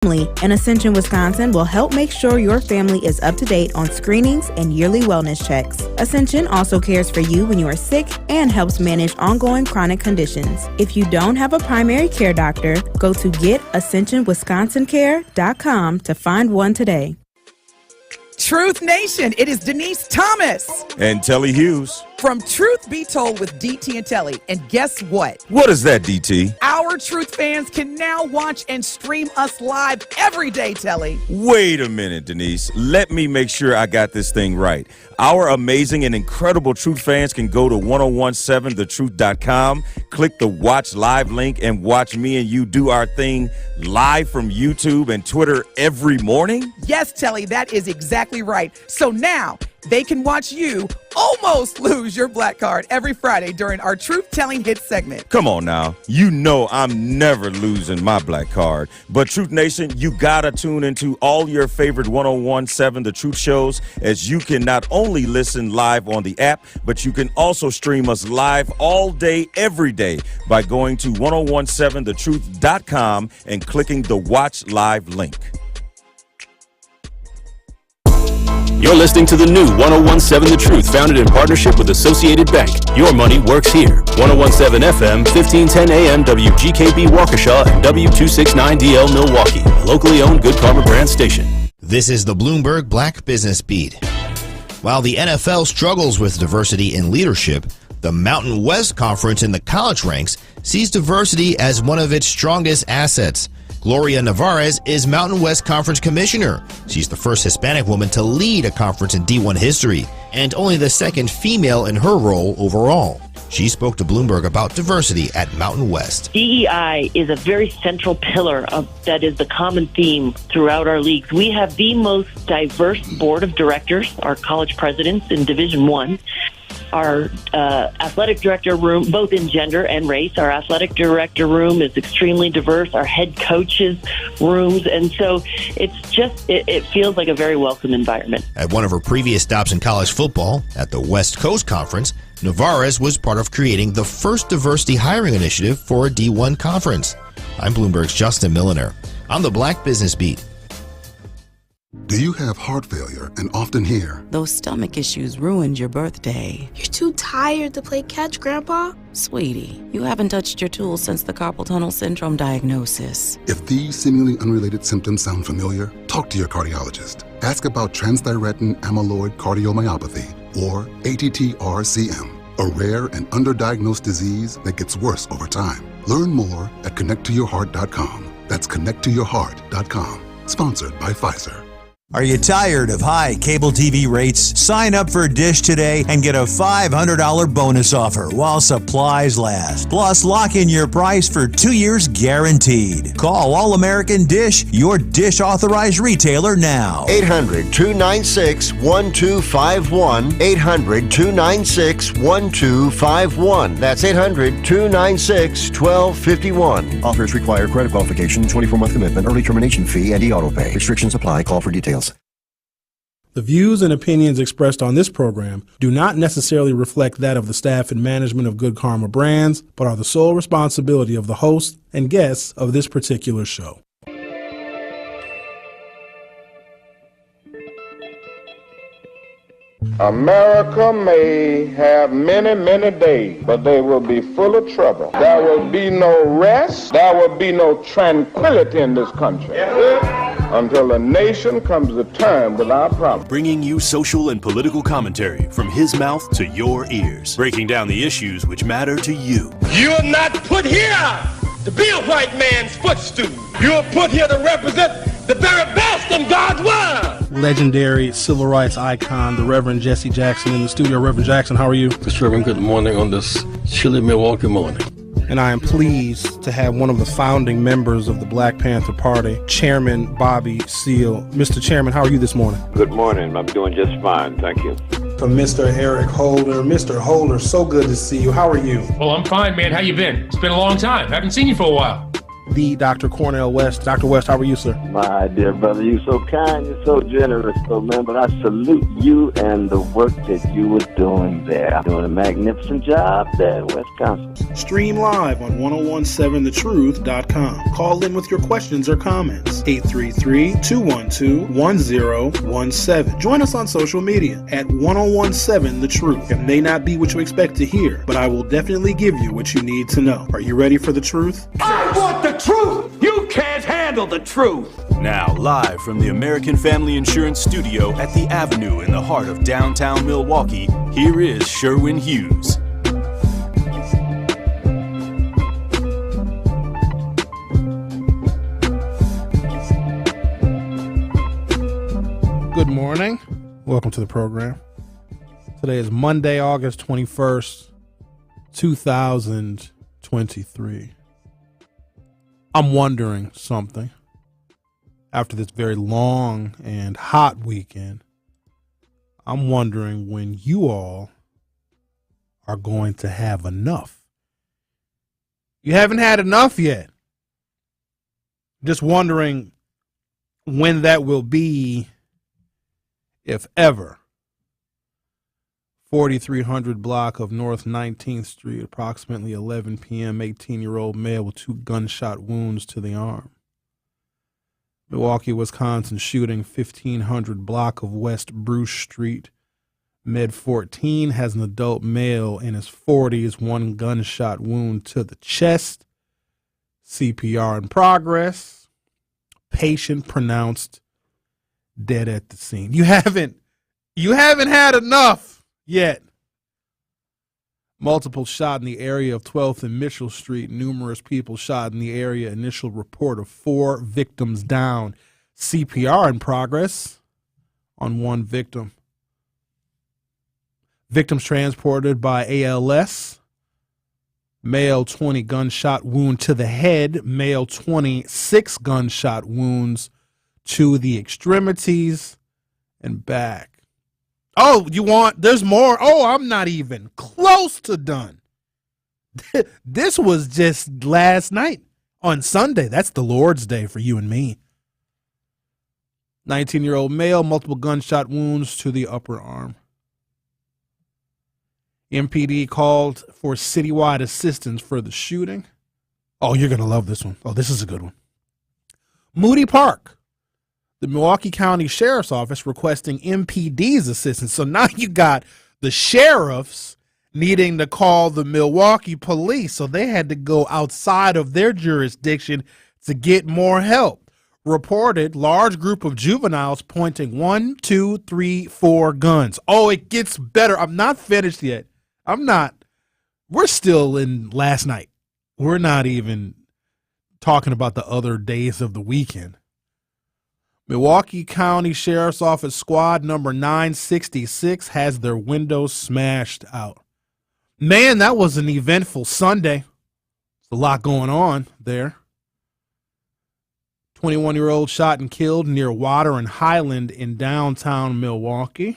And Ascension Wisconsin will help make sure your family is up to date on screenings and yearly wellness checks. Ascension also cares for you when you are sick and helps manage ongoing chronic conditions. If you don't have a primary care doctor, go to getascensionwisconsincare.com to find one today. Truth Nation, it is Denise Thomas. And Telly Hughes. From Truth Be Told with DT and Telly. And guess what? What is that, DT? Our Truth fans can now watch and stream us live every day, Telly. Wait a minute, Denise. Let me make sure I got this thing right. Our amazing and incredible Truth fans can go to 1017thetruth.com, click the Watch Live link, and watch me and you do our thing live from YouTube and Twitter every morning? Yes, Telly, that is exactly right. So now they can watch you almost lose your black card every Friday during our Truth Telling Hit segment. Come on now. You know I'm never losing my black card. But Truth Nation, you gotta tune into all your favorite 1017 The Truth shows, as you can not only listen live on the app, but you can also stream us live all day, every day by going to 1017thetruth.com and clicking the Watch Live link. You're listening to the new 1017 The Truth, founded in partnership with Associated Bank. Your money works here. 1017 FM, 1510 AM, WGKB Waukesha, and W269DL Milwaukee. Locally owned Good Karma brand station. This is the Bloomberg Black Business Beat. While the NFL struggles with diversity in leadership, the Mountain West Conference in the college ranks sees diversity as one of its strongest assets. Gloria Navarez is Mountain West Conference Commissioner. She's the first Hispanic woman to lead a conference in D1 history, and only the second female in her role overall. She spoke to Bloomberg about diversity at Mountain West. DEI is a very central pillar that is the common theme throughout our leagues. We have the most diverse board of directors, our college presidents in Division I. Our athletic director room, both in gender and race, our athletic director room is extremely diverse. Our head coaches' rooms, and so it feels like a very welcome environment. At one of her previous stops in college football, at the West Coast Conference, Navarez was part of creating the first diversity hiring initiative for a D1 conference. I'm Bloomberg's Justin Milliner. I'm the Black Business Beat. Do you have heart failure and often hear, "Those stomach issues ruined your birthday"? "You're too tired to play catch, Grandpa." Sweetie, you haven't touched your tools since the carpal tunnel syndrome diagnosis. If these seemingly unrelated symptoms sound familiar, talk to your cardiologist. Ask about transthyretin amyloid cardiomyopathy, or ATTR-CM, a rare and underdiagnosed disease that gets worse over time. Learn more at connecttoyourheart.com. That's connecttoyourheart.com. Sponsored by Pfizer. Are you tired of high cable TV rates? Sign up for Dish today and get a $500 bonus offer while supplies last. Plus, lock in your price for 2 years guaranteed. Call All American Dish, your Dish authorized retailer now. 800-296-1251. 800-296-1251. That's 800-296-1251. Offers require credit qualification, 24-month commitment, early termination fee, and e-auto pay. Restrictions apply. Call for details. The views and opinions expressed on this program do not necessarily reflect that of the staff and management of Good Karma Brands, but are the sole responsibility of the host and guests of this particular show. America may have many, many days, but they will be full of trouble. There will be no rest. There will be no tranquility in this country until the nation comes to terms with our problems. Bringing you social and political commentary from his mouth to your ears, breaking down the issues which matter to you. You are not put here to be a white man's footstool. You are put here to represent the very best in God's word. Legendary civil rights icon, the Reverend Jesse Jackson, in the studio. Reverend Jackson, how are you? Mr. Reverend, good morning on this chilly Milwaukee morning. And I am pleased to have one of the founding members of the Black Panther Party, Chairman Bobby Seale. Mr. Chairman, how are you this morning? Good morning. I'm doing just fine. Thank you. From Mr. Eric Holder. Mr. Holder, so good to see you. How are you? Well, I'm fine, man. How you been? It's been a long time. Haven't seen you for a while. the Dr. Cornell West. Dr. West, how are you, sir? My dear brother, you're so kind, you're so generous, though, man. But I salute you and the work that you were doing there. Doing a magnificent job there in Wisconsin. Stream live on 1017thetruth.com. Call in with your questions or comments. 833-212-1017. Join us on social media at 1017 The Truth. It may not be what you expect to hear, but I will definitely give you what you need to know. Are you ready for the truth? I want the truth! You can't handle the truth! Now, live from the American Family Insurance Studio at the Avenue in the heart of downtown Milwaukee, here is Sherwin Hughes. Good morning. Welcome to the program. Today is Monday, August 21st, 2023. I'm wondering something. After this very long and hot weekend, I'm wondering when you all are going to have enough. You haven't had enough yet. Just wondering when that will be, if ever. 4300 block of North 19th Street, approximately 11 p.m., 18-year-old male with 2 gunshot wounds to the arm. Milwaukee, Wisconsin shooting, 1500 block of West Bruce Street. Med 14 has an adult male in his 40s, 1 gunshot wound to the chest. CPR in progress. Patient pronounced dead at the scene. You haven't had enough yet. Multiple shot in the area of 12th and Mitchell Street. Numerous people shot in the area. Initial report of 4 victims down. CPR in progress on 1 victim. Victims transported by ALS. Male 20 gunshot wound to the head. Male 26 gunshot wounds to the extremities and back. Oh, there's more? Oh, I'm not even close to done. This was just last night on Sunday. That's the Lord's Day for you and me. 19-year-old male, multiple gunshot wounds to the upper arm. MPD called for citywide assistance for the shooting. Oh, you're going to love this one. Oh, this is a good one. Moody Park. The Milwaukee County Sheriff's Office requesting MPD's assistance. So now you got the sheriffs needing to call the Milwaukee police. So they had to go outside of their jurisdiction to get more help. Reported large group of juveniles pointing 1, 2, 3, 4 guns. Oh, it gets better. I'm not finished yet. We're still in last night. We're not even talking about the other days of the weekend. Milwaukee County Sheriff's Office squad number 966 has their windows smashed out. Man, that was an eventful Sunday. There's a lot going on there. 21-year-old shot and killed near Water and Highland in downtown Milwaukee.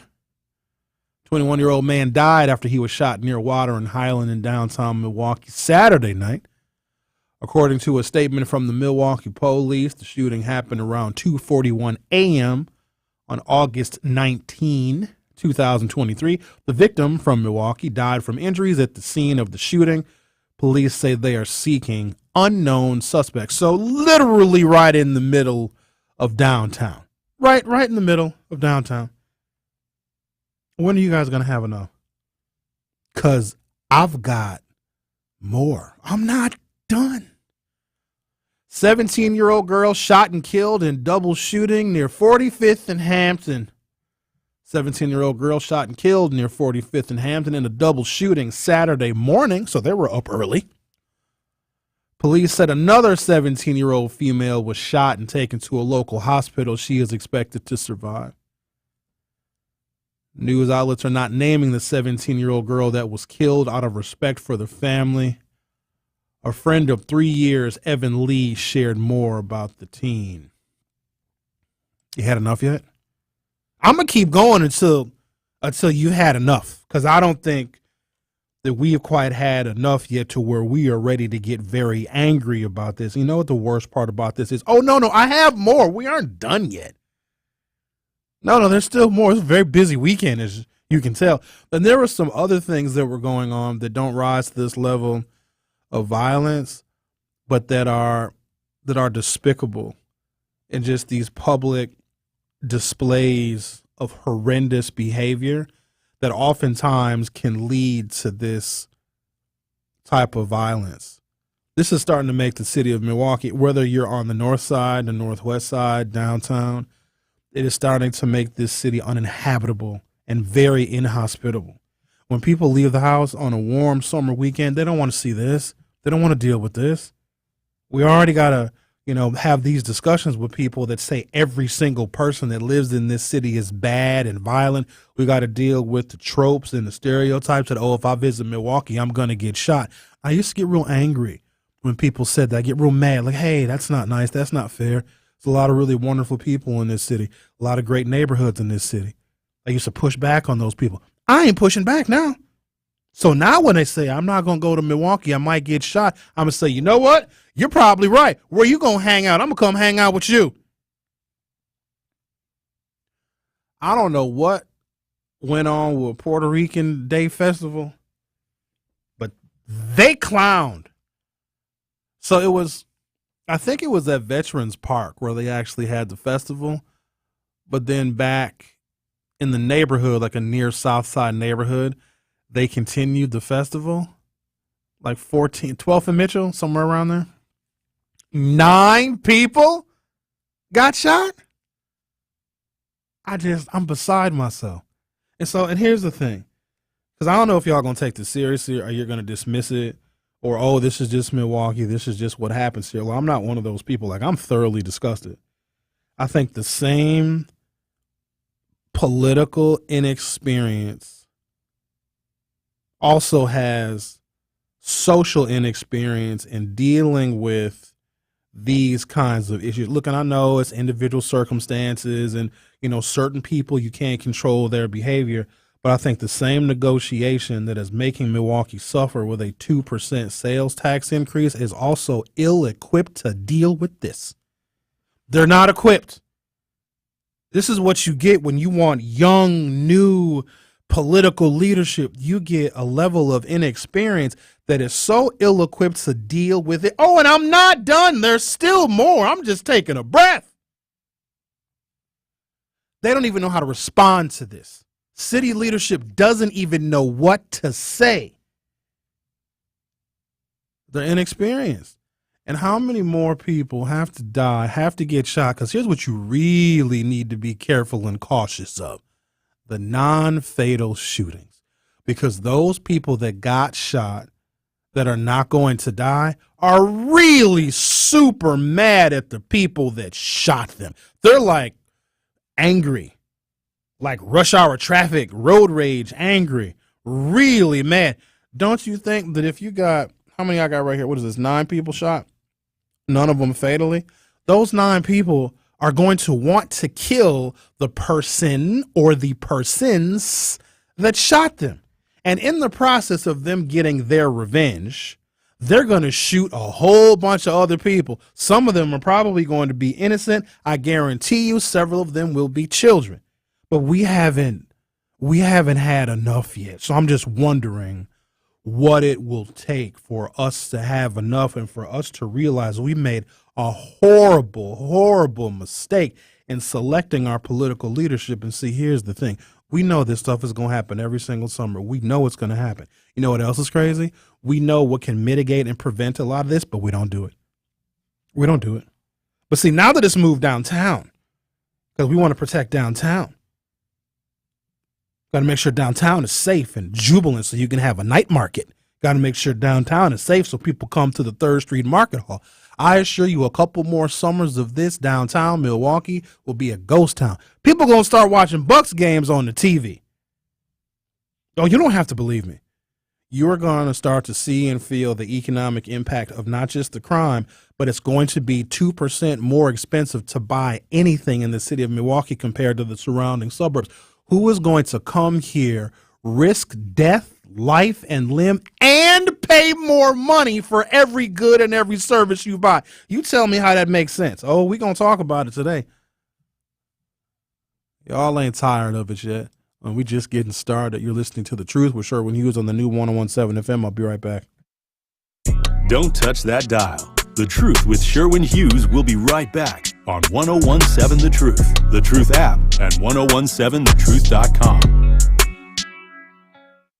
21-year-old man died after he was shot near Water and Highland in downtown Milwaukee Saturday night. According to a statement from the Milwaukee police, the shooting happened around 2:41 a.m. on August 19, 2023. The victim from Milwaukee died from injuries at the scene of the shooting. Police say they are seeking unknown suspects. So literally right in the middle of downtown. Right in the middle of downtown. When are you guys going to have enough? Because I've got more. I'm not done. 17-year-old girl shot and killed in double shooting near 45th and Hampton. 17-year-old girl shot and killed near 45th and Hampton in a double shooting Saturday morning, so they were up early. Police said another 17-year-old female was shot and taken to a local hospital. She is expected to survive. News outlets are not naming the 17-year-old girl that was killed out of respect for the family. A friend of 3 years, Evan Lee, shared more about the teen. You had enough yet? I'm going to keep going until you had enough, because I don't think that we have quite had enough yet to where we are ready to get very angry about this. You know what the worst part about this is? Oh, no, I have more. We aren't done yet. No, there's still more. It's a very busy weekend, as you can tell. And there were some other things that were going on that don't rise to this level of violence, but that are despicable, and just these public displays of horrendous behavior that oftentimes can lead to this type of violence. This is starting to make the city of Milwaukee, whether you're on the north side, the northwest side, downtown, it is starting to make this city uninhabitable and very inhospitable. When people leave the house on a warm summer weekend, they don't want to see this. They don't want to deal with this. We already got to, have these discussions with people that say every single person that lives in this city is bad and violent. We got to deal with the tropes and the stereotypes that, if I visit Milwaukee, I'm going to get shot. I used to get real angry when people said that. I get real mad, like, hey, that's not nice. That's not fair. There's a lot of really wonderful people in this city, a lot of great neighborhoods in this city. I used to push back on those people. I ain't pushing back now. So now when they say I'm not going to go to Milwaukee, I might get shot, I'm going to say, you know what? You're probably right. Where you going to hang out? I'm going to come hang out with you. I don't know what went on with Puerto Rican Day Festival, but they clowned. So I think it was at Veterans Park where they actually had the festival, but then back in the neighborhood, like a near South Side neighborhood, they continued the festival, like 12th and Mitchell, somewhere around there. 9 people got shot. I'm beside myself. And here's the thing, because I don't know if y'all going to take this seriously or you're going to dismiss it or, this is just Milwaukee. This is just what happens here. Well, I'm not one of those people. Like, I'm thoroughly disgusted. I think the same political inexperience also has social inexperience in dealing with these kinds of issues. Look, and I know it's individual circumstances and, certain people, you can't control their behavior, but I think the same negotiation that is making Milwaukee suffer with a 2% sales tax increase is also ill-equipped to deal with this. They're not equipped. This is what you get when you want young, new political leadership. You get a level of inexperience that is so ill-equipped to deal with it. Oh, and I'm not done. There's still more. I'm just taking a breath. They don't even know how to respond to this. City leadership doesn't even know what to say. They're inexperienced. And how many more people have to die, have to get shot? Because here's what you really need to be careful and cautious of: the non-fatal shootings. Because those people that got shot that are not going to die are really super mad at the people that shot them. They're like angry, like rush hour traffic, road rage, angry, really mad. Don't you think that if you got, how many I got right here? What is this? 9 people shot? None of them fatally. Those 9 people are going to want to kill the person or the persons that shot them. And in the process of them getting their revenge, they're going to shoot a whole bunch of other people. Some of them are probably going to be innocent. I guarantee you several of them will be children. But we haven't had enough yet. So I'm just wondering what it will take for us to have enough and for us to realize we made a horrible, horrible mistake in selecting our political leadership. And see, here's the thing. We know this stuff is going to happen every single summer. We know it's going to happen. You know what else is crazy? We know what can mitigate and prevent a lot of this, but we don't do it. We don't do it. But see, now that it's moved downtown, because we want to protect downtown, got to make sure downtown is safe and jubilant so you can have a night market. Got to make sure downtown is safe so people come to the 3rd Street Market Hall. I assure you a couple more summers of this, downtown Milwaukee will be a ghost town. People going to start watching Bucks games on the TV. Oh, you don't have to believe me. You're going to start to see and feel the economic impact of not just the crime, but it's going to be 2% more expensive to buy anything in the city of Milwaukee compared to the surrounding suburbs. Who is going to come here, risk death, life and limb and pay more money for every good and every service you buy. You tell me how that makes sense. Oh, we're going to talk about it today. Y'all ain't tired of it yet. We just getting started. You're listening to The Truth with Sherwin Hughes on the new 101.7 FM. I'll be right back. Don't touch that dial. The Truth with Sherwin Hughes will be right back on 101.7 The Truth, The Truth app, and 101.7thetruth.com.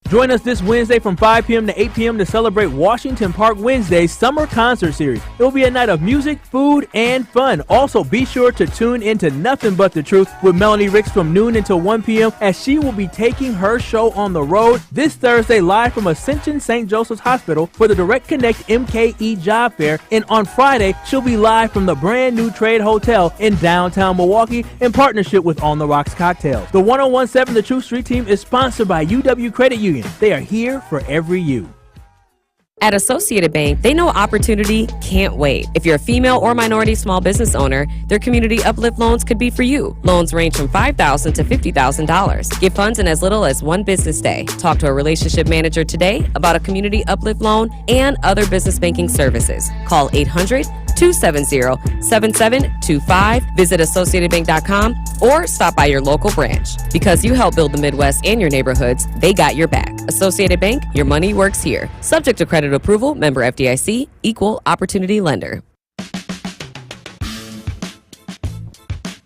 Join us this Wednesday from 5 p.m. to 8 p.m. to celebrate Washington Park Wednesday's Summer Concert Series. It will be a night of music, food, and fun. Also, be sure to tune into Nothing But the Truth with Melanie Ricks from noon until 1 p.m. as she will be taking her show on the road this Thursday live from Ascension St. Joseph's Hospital for the Direct Connect MKE Job Fair. And on Friday, she'll be live from the brand new Trade Hotel in downtown Milwaukee in partnership with On the Rocks Cocktails. The 101.7 The Truth Street Team is sponsored by UW Credit Union. They are here for every you. At Associated Bank, they know opportunity can't wait. If you're a female or minority small business owner, their community uplift loans could be for you. Loans range from $5,000 to $50,000. Get funds in as little as one business day. Talk to a relationship manager today about a community uplift loan and other business banking services. Call 800-270-7725. Visit AssociatedBank.com or stop by your local branch. Because you help build the Midwest and your neighborhoods, they got your back. Associated Bank, your money works here. Subject to credit approval, member FDIC, equal opportunity lender.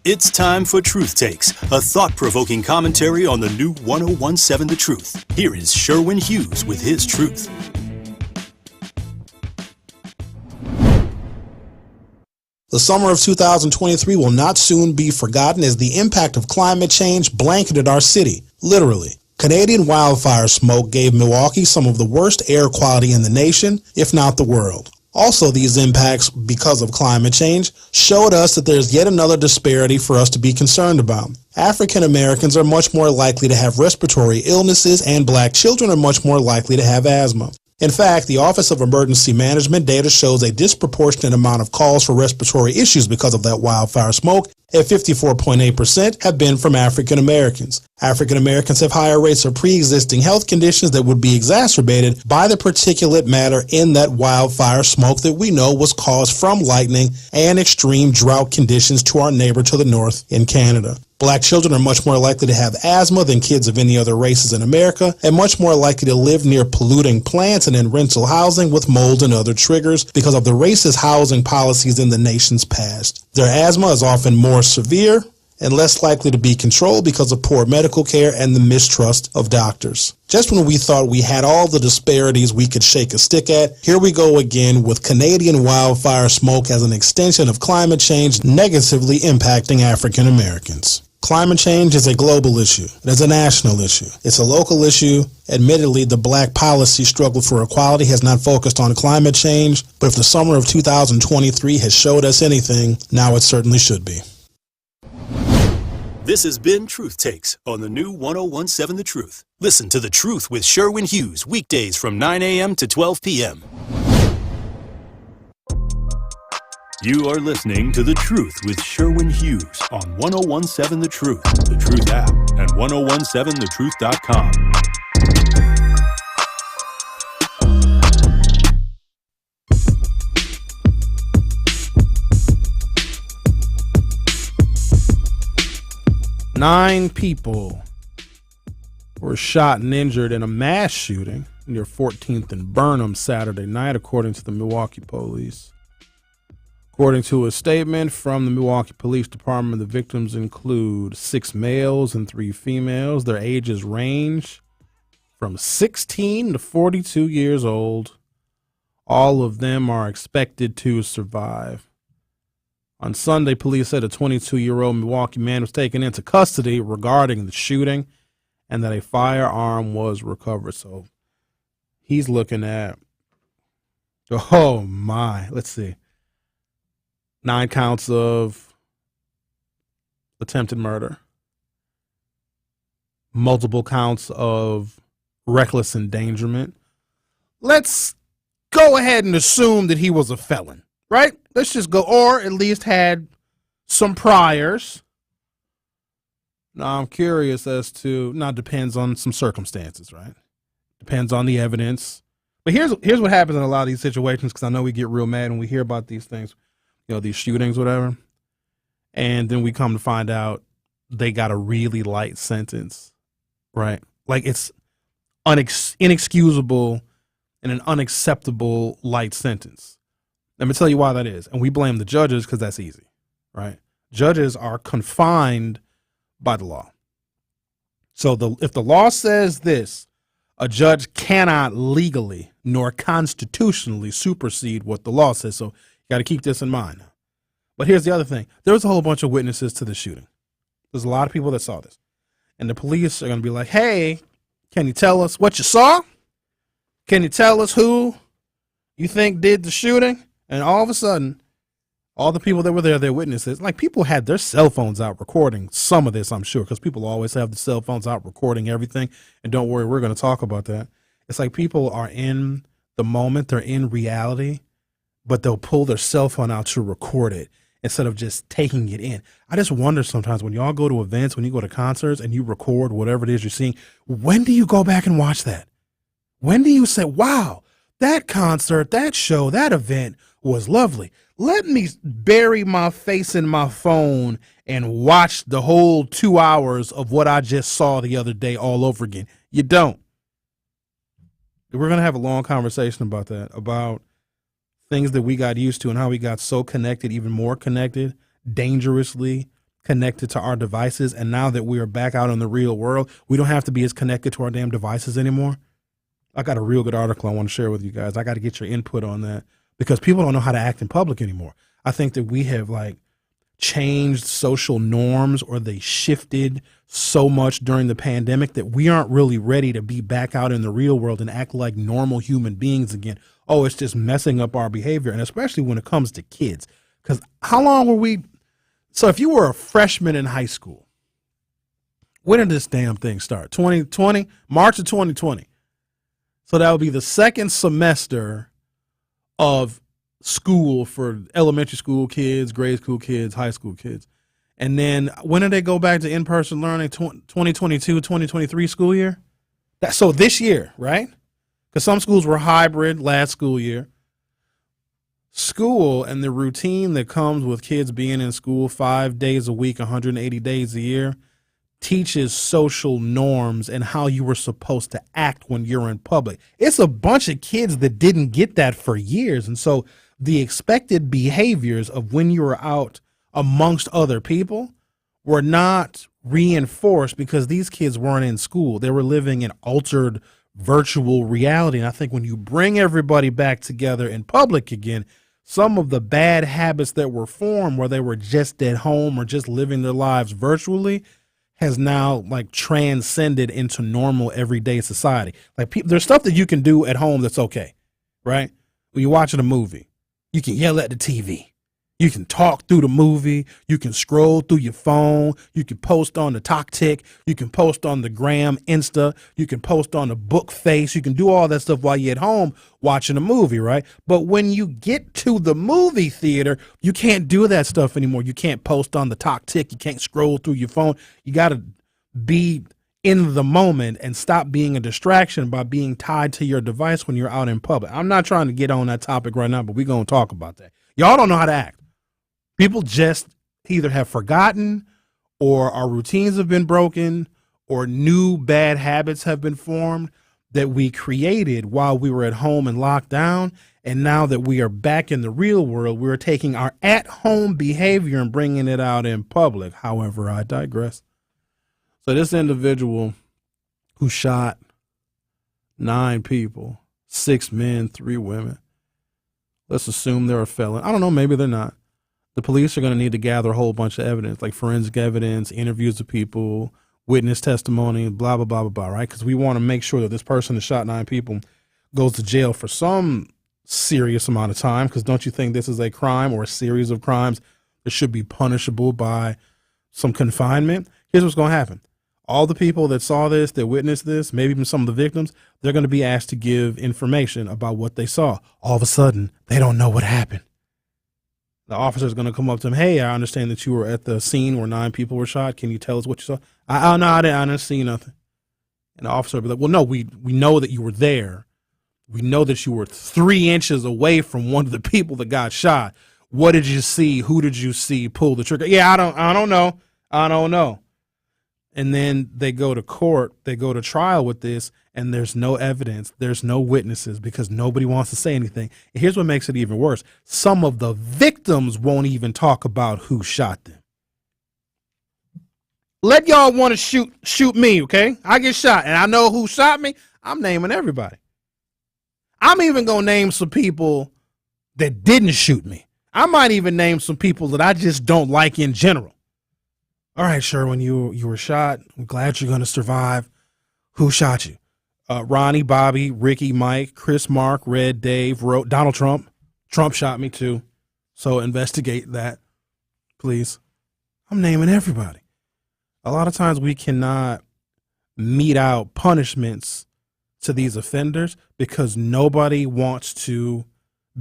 It's time for Truth Takes, a thought-provoking commentary on the new 101.7 The Truth. Here is Sherwin Hughes with his truth. The summer of 2023 will not soon be forgotten as the impact of climate change blanketed our city, literally. Canadian wildfire smoke gave Milwaukee some of the worst air quality in the nation, if not the world. Also, these impacts, because of climate change, showed us that there's yet another disparity for us to be concerned about. African Americans are much more likely to have respiratory illnesses, and black children are much more likely to have asthma. In fact, the Office of Emergency Management data shows a disproportionate amount of calls for respiratory issues because of that wildfire smoke, at 54.8% have been from African Americans. African Americans have higher rates of pre-existing health conditions that would be exacerbated by the particulate matter in that wildfire smoke that we know was caused from lightning and extreme drought conditions to our neighbor to the north in Canada. Black children are much more likely to have asthma than kids of any other races in America, and much more likely to live near polluting plants and in rental housing with mold and other triggers because of the racist housing policies in the nation's past. Their asthma is often more severe and less likely to be controlled because of poor medical care and the mistrust of doctors. Just when we thought we had all the disparities we could shake a stick at, here we go again with Canadian wildfire smoke as an extension of climate change negatively impacting African Americans. Climate change is a global issue. It is a national issue. It's a local issue. Admittedly, the black policy struggle for equality has not focused on climate change, but if the summer of 2023 has showed us anything, now it certainly should be. This has been Truth Takes on the new 101.7 The Truth. Listen to The Truth with Sherwin Hughes weekdays from 9 a.m. to 12 p.m. You are listening to The Truth with Sherwin Hughes on 101.7 The Truth, The Truth app, and 101.7thetruth.com. Nine people were shot and injured in a mass shooting near 14th and Burnham Saturday night, according to the Milwaukee police. According to a statement from the Milwaukee Police Department, the victims include 6 males and 3 females. Their ages range from 16 to 42 years old. All of them are expected to survive. On Sunday, police said a 22-year-old Milwaukee man was taken into custody regarding the shooting and that a firearm was recovered. So he's looking at, oh my, let's see, 9 counts of attempted murder, multiple counts of reckless endangerment. Let's go ahead and assume that he was a felon, right? Let's just go, or at least had some priors. Now, I'm curious as to, now it depends on some circumstances, right? Depends on the evidence. But here's what happens in a lot of these situations, because I know we get real mad when we hear about these things, these shootings, whatever. And then we come to find out they got a really light sentence, right? Like it's inexcusable and an unacceptable light sentence. Let me tell you why that is. And we blame the judges because that's easy, right? Judges are confined by the law. So if the law says this, a judge cannot legally nor constitutionally supersede what the law says. So you got to keep this in mind. But here's the other thing. There was a whole bunch of witnesses to the shooting. There's a lot of people that saw this. And the police are going to be like, hey, can you tell us what you saw? Can you tell us who you think did the shooting? And all of a sudden, all the people that were there, their witnesses, like people had their cell phones out recording some of this, I'm sure, because people always have the cell phones out recording everything. And don't worry, we're going to talk about that. It's like people are in the moment, they're in reality, but they'll pull their cell phone out to record it instead of just taking it in. I just wonder sometimes when y'all go to events, when you go to concerts and you record whatever it is you're seeing, when do you go back and watch that? When do you say, wow, that concert, that show, that event was lovely. Let me bury my face in my phone and watch the whole 2 hours of what I just saw the other day all over again. You don't. We're going to have a long conversation about that, about things that we got used to and how we got so connected, even more connected, dangerously connected to our devices. And now that we are back out in the real world, we don't have to be as connected to our damn devices anymore. I got a real good article I want to share with you guys. I got to get your input on that because people don't know how to act in public anymore. I think that we have changed social norms, or they shifted so much during the pandemic that we aren't really ready to be back out in the real world and act like normal human beings again. Oh, it's just messing up our behavior, and especially when it comes to kids. Because how long were we? So if you were a freshman in high school, when did this damn thing start? 2020, March of 2020. So that would be the second semester of school for elementary school kids, grade school kids, high school kids. And then when did they go back to in-person learning? 2022, 2023 school year? So this year, right? Because some schools were hybrid last school year. School and the routine that comes with kids being in school 5 days a week, 180 days a year, teaches social norms and how you were supposed to act when you're in public. It's a bunch of kids that didn't get that for years. And so the expected behaviors of when you were out amongst other people were not reinforced because these kids weren't in school. They were living in altered virtual reality. And I think when you bring everybody back together in public again, some of the bad habits that were formed where they were just at home or just living their lives virtually has now transcended into normal everyday society. There's stuff that you can do at home that's okay, right? When you're watching a movie, you can yell at the TV. You can talk through the movie. You can scroll through your phone. You can post on the TokTik. You can post on the Gram, Insta. You can post on the Book Face. You can do all that stuff while you're at home watching a movie, right? But when you get to the movie theater, you can't do that stuff anymore. You can't post on the TokTik. You can't scroll through your phone. You got to be in the moment and stop being a distraction by being tied to your device when you're out in public. I'm not trying to get on that topic right now, but we're going to talk about that. Y'all don't know how to act. People just either have forgotten, or our routines have been broken, or new bad habits have been formed that we created while we were at home and locked down. And now that we are back in the real world, we're taking our at-home behavior and bringing it out in public. However, I digress. So this individual who shot 9 people, 6 men, 3 women, let's assume they're a felon. I don't know, maybe they're not. The police are going to need to gather a whole bunch of evidence, like forensic evidence, interviews of people, witness testimony, blah, blah, blah, blah, blah, right? Because we want to make sure that this person that shot 9 people goes to jail for some serious amount of time, because don't you think this is a crime or a series of crimes that should be punishable by some confinement? Here's what's going to happen. All the people that saw this, that witnessed this, maybe even some of the victims, they're going to be asked to give information about what they saw. All of a sudden, they don't know what happened. The officer is going to come up to him. Hey, I understand that you were at the scene where 9 people were shot. Can you tell us what you saw? No, I didn't see nothing. And the officer would be like, well, no, we know that you were there. We know that you were 3 inches away from one of the people that got shot. What did you see? Who did you see pull the trigger? Yeah, I don't know. I don't know. And then they go to court, they go to trial with this, and there's no evidence, there's no witnesses because nobody wants to say anything. And here's what makes it even worse. Some of the victims won't even talk about who shot them. Let y'all want to shoot me, okay? I get shot, and I know who shot me. I'm naming everybody. I'm even going to name some people that didn't shoot me. I might even name some people that I just don't like in general. All right, Sherwin, you were shot. I'm glad you're going to survive. Who shot you? Ronnie, Bobby, Ricky, Mike, Chris, Mark, Red, Dave, Donald Trump. Trump shot me too. So investigate that, please. I'm naming everybody. A lot of times we cannot mete out punishments to these offenders because nobody wants to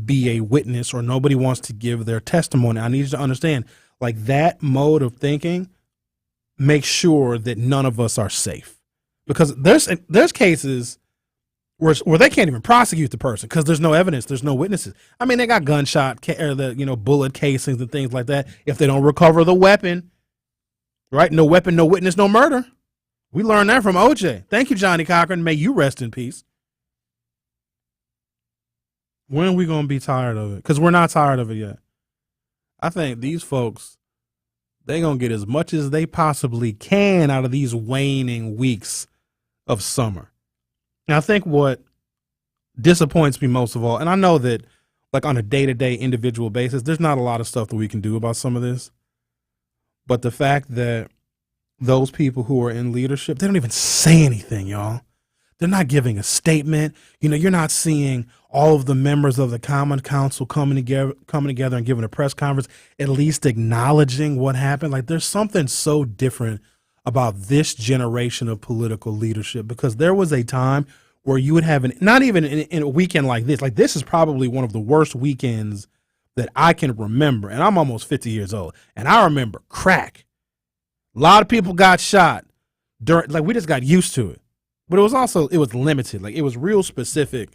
be a witness or nobody wants to give their testimony. I need you to understand, like, that mode of thinking makes sure that none of us are safe. Because there's cases where they can't even prosecute the person because there's no evidence, there's no witnesses. I mean, they got gunshot or the bullet casings and things like that. If they don't recover the weapon, right? No weapon, no witness, no murder. We learned that from OJ. Thank you, Johnny Cochran. May you rest in peace. When are we going to be tired of it? Because we're not tired of it yet. I think these folks, they're going to get as much as they possibly can out of these waning weeks of summer. And I think what disappoints me most of all, and I know that like on a day-to-day individual basis, there's not a lot of stuff that we can do about some of this. But the fact that those people who are in leadership, they don't even say anything, y'all. They're not giving a statement. You're not seeing all of the members of the Common Council coming together and giving a press conference, at least acknowledging what happened. Like, there's something so different about this generation of political leadership, because there was a time where you would have not even in a weekend like this is probably one of the worst weekends that I can remember. And I'm almost 50 years old. And I remember crack. A lot of people got shot we just got used to it. But it was limited. Like, it was real specific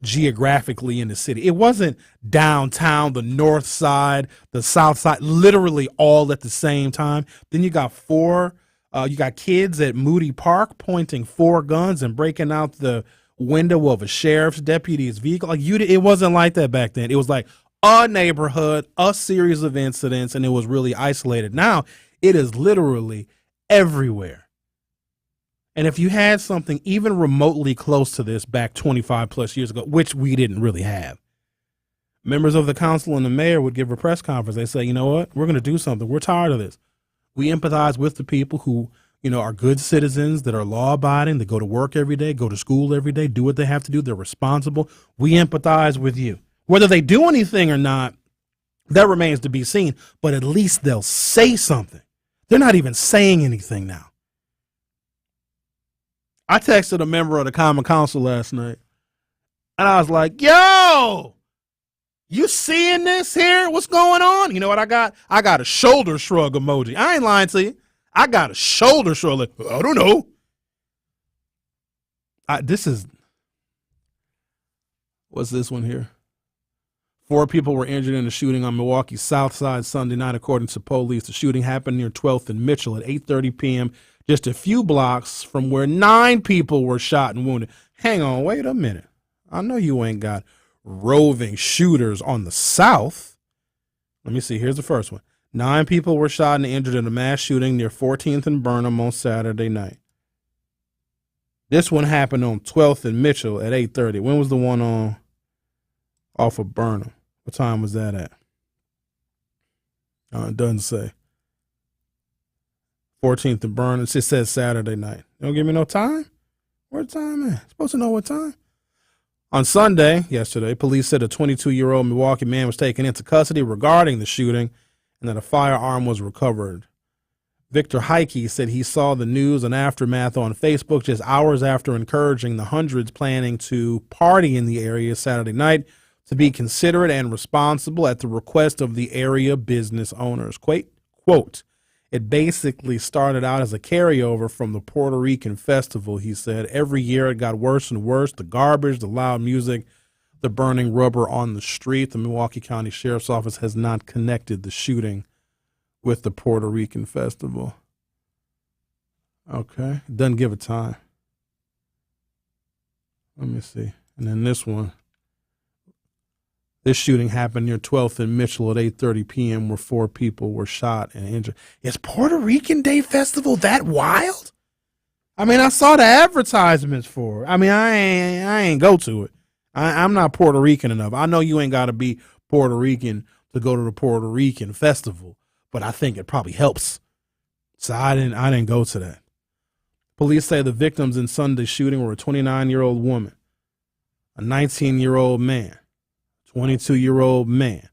geographically in the city. It wasn't downtown, the north side, the south side, literally all at the same time. Then you got kids at Moody Park pointing 4 guns and breaking out the window of a sheriff's deputy's vehicle. Like, it wasn't like that back then. It was like a neighborhood, a series of incidents, and it was really isolated. Now it is literally everywhere. And if you had something even remotely close to this back 25 plus years ago, which we didn't really have, members of the council and the mayor would give a press conference. They say, you know what, we're going to do something. We're tired of this. We empathize with the people who, are good citizens, that are law abiding, that go to work every day, go to school every day, do what they have to do. They're responsible. We empathize with you. Whether they do anything or not, that remains to be seen. But at least they'll say something. They're not even saying anything now. I texted a member of the Common Council last night, and I was like, yo, you seeing this here? What's going on? You know what I got? I got a shoulder shrug emoji. I ain't lying to you. I got a shoulder shrug. Like, I don't know. What's this one here? 4 people were injured in a shooting on Milwaukee's South Side Sunday night, according to police. The shooting happened near 12th and Mitchell at 8:30 p.m., just a few blocks from where 9 people were shot and wounded. Hang on, wait a minute. I know you ain't got roving shooters on the South. Let me see. Here's the first one. 9 people were shot and injured in a mass shooting near 14th and Burnham on Saturday night. This one happened on 12th and Mitchell at 8:30. When was the one off of Burnham? What time was that at? It doesn't say. 14th and Burnham. It just says Saturday night. Don't give me no time? Where the time at? Supposed to know what time? On Sunday, yesterday, police said a 22-year-old Milwaukee man was taken into custody regarding the shooting and that a firearm was recovered. Victor Heike said he saw the news and aftermath on Facebook just hours after encouraging the hundreds planning to party in the area Saturday night to be considerate and responsible at the request of the area business owners. Quote, It basically started out as a carryover from the Puerto Rican festival, he said. Every year it got worse and worse. The garbage, the loud music, the burning rubber on the street. The Milwaukee County Sheriff's Office has not connected the shooting with the Puerto Rican festival. Okay. Doesn't give a time. Let me see. And then this one. This shooting happened near 12th and Mitchell at 8:30 p.m. where 4 people were shot and injured. Is Puerto Rican Day Festival that wild? I mean, I saw the advertisements for it. I mean, I ain't go to it. I'm not Puerto Rican enough. I know you ain't got to be Puerto Rican to go to the Puerto Rican festival, but I think it probably helps. So I didn't go to that. Police say the victims in Sunday's shooting were a 29-year-old woman, a 19-year-old man, 22-year-old man,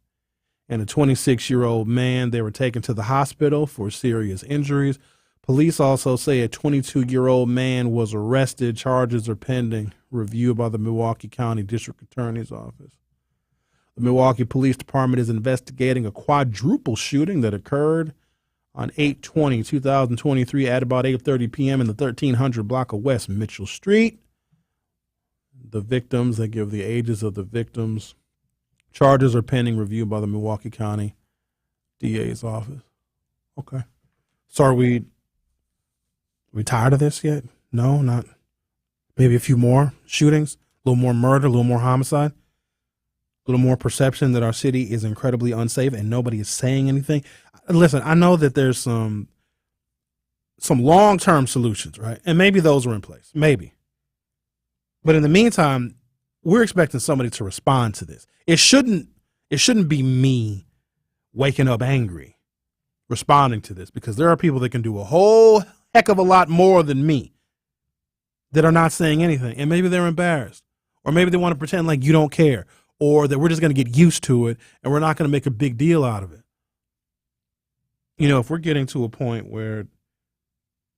and a 26-year-old man. They were taken to the hospital for serious injuries. Police also say a 22-year-old man was arrested. Charges are pending review by the Milwaukee County District Attorney's Office. The Milwaukee Police Department is investigating a quadruple shooting that occurred on 8/20/2023 at about 8:30 p.m. in the 1300 block of West Mitchell Street. The victims, they give the ages of the victims. Charges are pending review by the Milwaukee County DA's office. Okay. So are we tired of this yet? No, not. Maybe a few more shootings, a little more murder, a little more homicide, a little more perception that our city is incredibly unsafe and nobody is saying anything. Listen, I know that there's some long-term solutions, right? And maybe those are in place, maybe. But in the meantime, we're expecting somebody to respond to this. It shouldn't be me waking up angry responding to this, because there are people that can do a whole heck of a lot more than me that are not saying anything. And maybe they're embarrassed, or maybe they want to pretend like you don't care, or that we're just going to get used to it and we're not going to make a big deal out of it. You know, if we're getting to a point where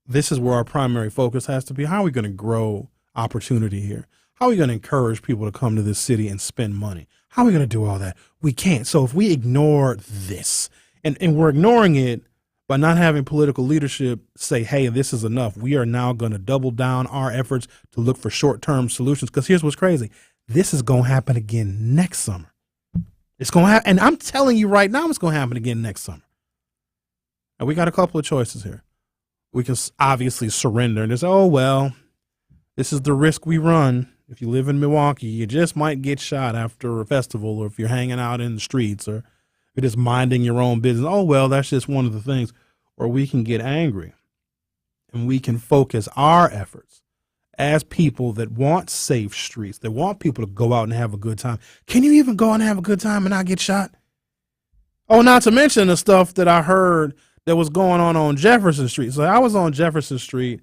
this is where our primary focus has to be, how are we going to grow opportunity here? How are we going to encourage people to come to this city and spend money? How are we going to do all that? We can't. So if we ignore this, and we're ignoring it by not having political leadership say, hey, this is enough. We are now going to double down our efforts to look for short-term solutions. Because here's what's crazy. This is going to happen again next summer. It's going to happen. And I'm telling you right now, it's going to happen again next summer. And we got a couple of choices here. We can obviously surrender and just, oh, well, this is the risk we run. If you live in Milwaukee, you just might get shot after a festival, or if you're hanging out in the streets, or you're just minding your own business. Oh, well, that's just one of the things. Or we can get angry, and we can focus our efforts as people that want safe streets, that want people to go out and have a good time. Can you even go out and have a good time and not get shot? Oh, not to mention the stuff that I heard that was going on Jefferson Street. So I was on Jefferson Street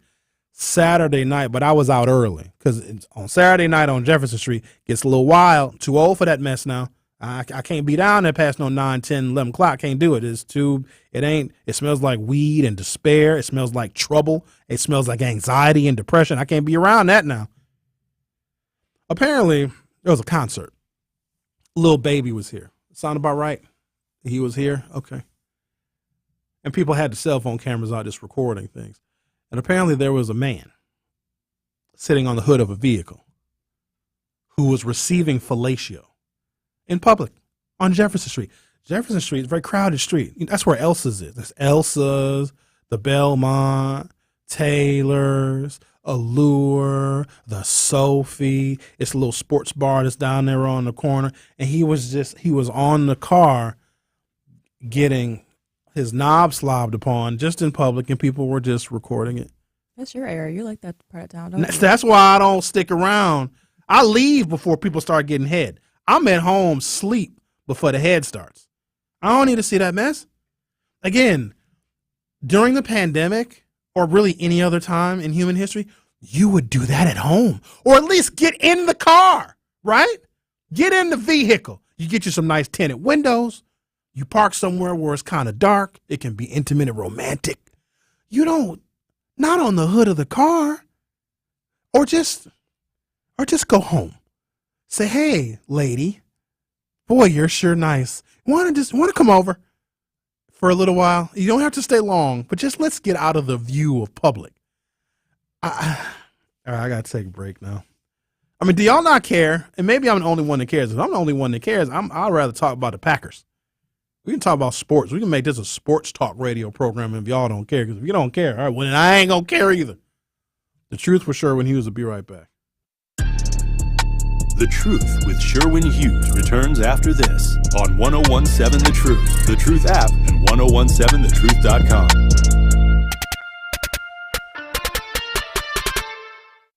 Saturday night, but I was out early because on Saturday night on Jefferson Street gets a little wild. Too old for that mess now. I can't be down there past no 9, 10, 11 o'clock. Can't do it. It smells like weed and despair. It smells like trouble. It smells like anxiety and depression. I can't be around that now. Apparently, there was a concert. Lil Baby was here. Sound about right? He was here? Okay. And people had the cell phone cameras out just recording things. And apparently there was a man sitting on the hood of a vehicle who was receiving fellatio in public on Jefferson Street. Jefferson Street is a very crowded street. That's where Elsa's is. There's Elsa's, the Belmont, Taylor's, Allure, the Sophie. It's a little sports bar that's down there on the corner. And he was on the car getting his knob slobbed upon just in public, and people were just recording it. That's your area. You like that part of town, don't you? That's why I don't stick around. I leave before people start getting head. I'm at home, sleep before the head starts. I don't need to see that mess. Again, during the pandemic, or really any other time in human history, you would do that at home, or at least get in the car, right? Get in the vehicle. You get you some nice tinted windows. You park somewhere where it's kind of dark. It can be intimate and romantic. Not on the hood of the car. Or just go home. Say, hey, lady, boy, you're sure nice. Want to come over? for a little while? You don't have to stay long, but just let's get out of the view of public. I got to take a break now. I mean, do y'all not care? And maybe I'm the only one that cares. If I'm the only one that cares, I'd rather talk about the Packers. We can talk about sports. We can make this a sports talk radio program if y'all don't care. Because if you don't care, all right, well, then I ain't going to care either. The Truth with Sherwin Hughes will be right back. The Truth with Sherwin Hughes returns after this on 1017 The Truth, The Truth app, and 1017thetruth.com.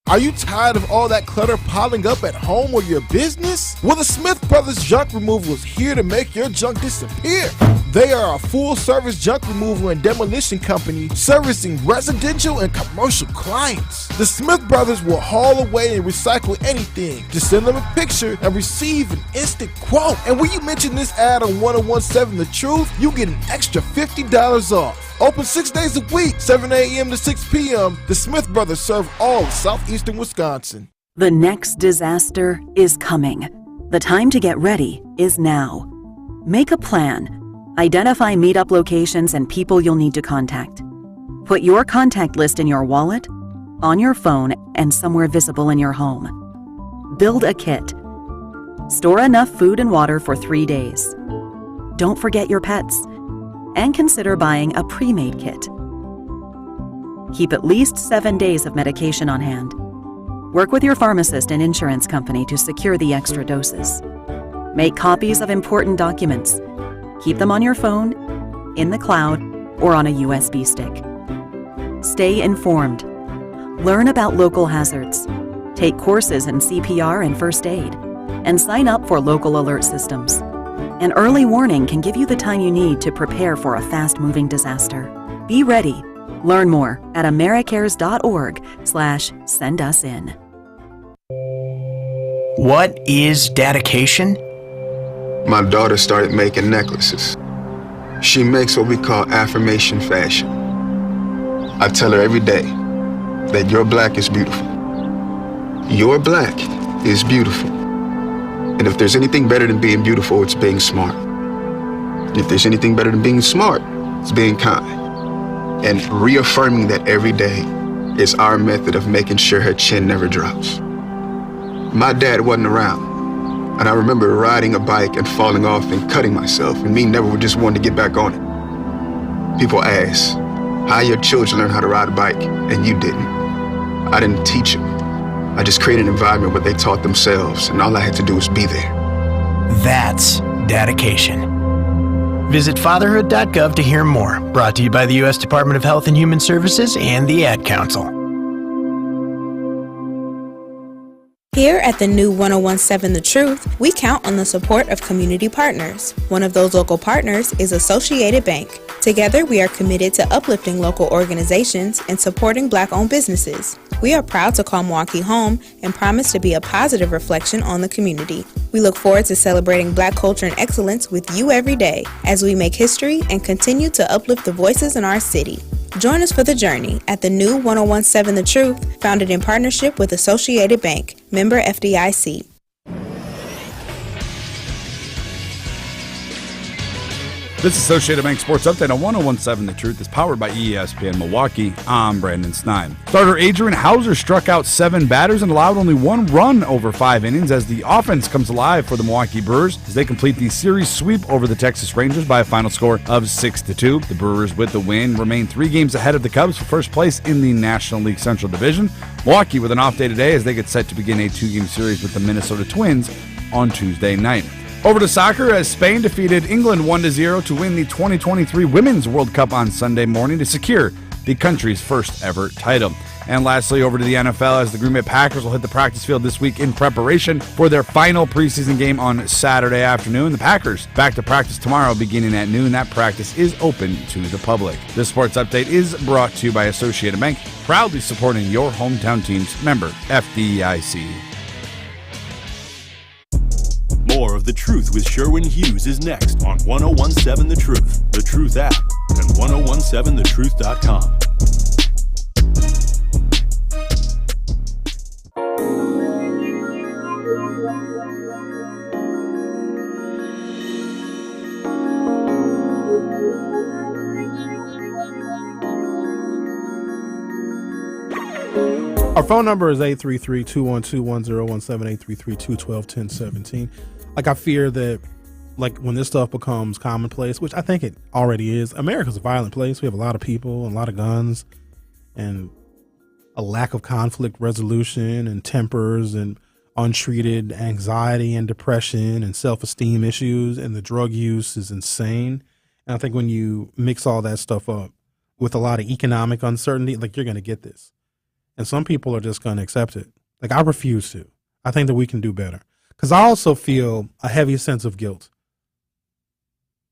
Are you tired of all that clutter piling up at home or your business? Well, the Smith Brothers Junk Removal is here to make your junk disappear. They are a full-service junk removal and demolition company servicing residential and commercial clients. The Smith Brothers will haul away and recycle anything. Just send them a picture and receive an instant quote. And when you mention this ad on 1017 The Truth, you get an extra $50 off. Open 6 days a week, 7 a.m. to 6 p.m. The Smith Brothers serve all of southeastern Wisconsin. The next disaster is coming. The time to get ready is now. Make a plan. Identify meetup locations and people you'll need to contact. Put your contact list in your wallet, on your phone, and somewhere visible in your home. Build a kit. Store enough food and water for 3 days. Don't forget your pets. And consider buying a pre-made kit. Keep at least 7 days of medication on hand. Work with your pharmacist and insurance company to secure the extra doses. Make copies of important documents. Keep them on your phone, in the cloud, or on a USB stick. Stay informed. Learn about local hazards. Take courses in CPR and first aid. And sign up for local alert systems. An early warning can give you the time you need to prepare for a fast-moving disaster. Be ready. Learn more at americares.org/sendusin. What is dedication? My daughter started making necklaces. She makes what we call affirmation fashion. I tell her every day that your black is beautiful. Your black is beautiful. And if there's anything better than being beautiful, it's being smart. And if there's anything better than being smart, it's being kind. And reaffirming that every day is our method of making sure her chin never drops. My dad wasn't around, and I remember riding a bike and falling off and cutting myself, and me never just wanted to get back on it. People ask, how your children learn how to ride a bike, and you didn't. I didn't teach them. I just created an environment where they taught themselves, and all I had to do was be there. That's dedication. Visit fatherhood.gov to hear more. Brought to you by the U.S. Department of Health and Human Services and the Ad Council. Here at the new 1017 The Truth, we count on the support of community partners. One of those local partners is Associated Bank. Together, we are committed to uplifting local organizations and supporting Black-owned businesses. We are proud to call Milwaukee home and promise to be a positive reflection on the community. We look forward to celebrating Black culture and excellence with you every day as we make history and continue to uplift the voices in our city. Join us for the journey at the new 1017 The Truth, founded in partnership with Associated Bank, member FDIC. This Associated Bank Sports Update on 1017 The Truth is powered by ESPN Milwaukee. I'm Brandon Sneim. Starter Adrian Hauser struck out 7 batters and allowed only 1 run over 5 innings as the offense comes alive for the Milwaukee Brewers as they complete the series sweep over the Texas Rangers by a final score of 6-2. The Brewers, with the win, remain 3 games ahead of the Cubs for first place in the National League Central Division. Milwaukee with an off day today as they get set to begin a 2-game series with the Minnesota Twins on Tuesday night. Over to soccer as Spain defeated England 1-0 to win the 2023 Women's World Cup on Sunday morning to secure the country's first ever title. And lastly, over to the NFL as the Green Bay Packers will hit the practice field this week in preparation for their final preseason game on Saturday afternoon. The Packers back to practice tomorrow beginning at noon. That practice is open to the public. This sports update is brought to you by Associated Bank, proudly supporting your hometown teams, member FDIC. More of The Truth with Sherwin Hughes is next on 1017 The Truth, The Truth app, and 1017thetruth.com. Our phone number is 833-212-1017, 833-212-1017. Like, I fear that, like, when this stuff becomes commonplace, which I think it already is, America's a violent place. We have a lot of people and a lot of guns and a lack of conflict resolution and tempers and untreated anxiety and depression and self-esteem issues, and the drug use is insane. And I think when you mix all that stuff up with a lot of economic uncertainty, like, you're going to get this. And some people are just going to accept it. Like, I refuse to. I think that we can do better. Because I also feel a heavy sense of guilt.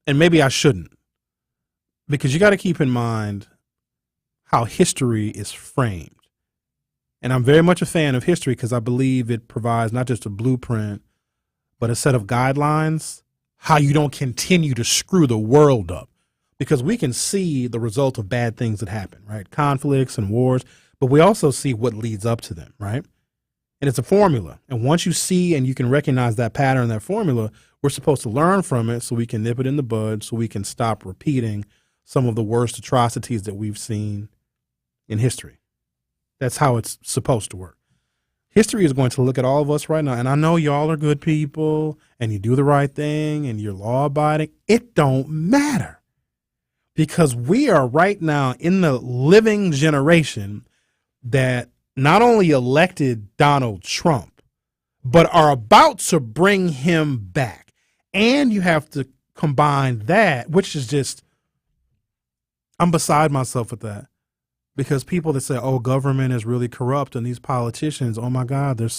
And maybe I shouldn't. Because you got to keep in mind how history is framed. And I'm very much a fan of history because I believe it provides not just a blueprint, but a set of guidelines, how you don't continue to screw the world up. Because we can see the result of bad things that happen, right? Conflicts and wars. But we also see what leads up to them, right? And it's a formula. And once you see and you can recognize that pattern, that formula, we're supposed to learn from it so we can nip it in the bud, so we can stop repeating some of the worst atrocities that we've seen in history. That's how it's supposed to work. History is going to look at all of us right now. And I know y'all are good people and you do the right thing and you're law abiding. It don't matter. Because we are right now in the living generation that not only elected Donald Trump, but are about to bring him back. And you have to combine that, which is just, I'm beside myself with that. Because people that say, oh, government is really corrupt and these politicians, oh my God, they're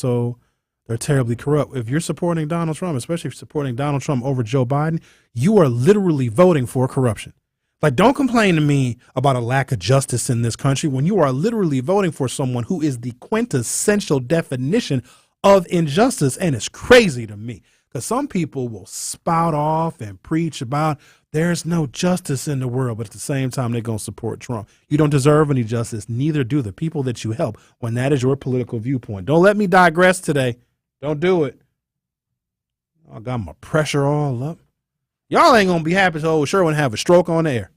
terribly corrupt. If you're supporting Donald Trump, especially if you're supporting Donald Trump over Joe Biden, you are literally voting for corruption. Like, don't complain to me about a lack of justice in this country when you are literally voting for someone who is the quintessential definition of injustice. And it's crazy to me because some people will spout off and preach about there's no justice in the world, but at the same time, they're going to support Trump. You don't deserve any justice. Neither do the people that you help when that is your political viewpoint. Don't let me digress today. Don't do it. I got my pressure all up. Y'all ain't going to be happy to old Sherwin have a stroke on the air.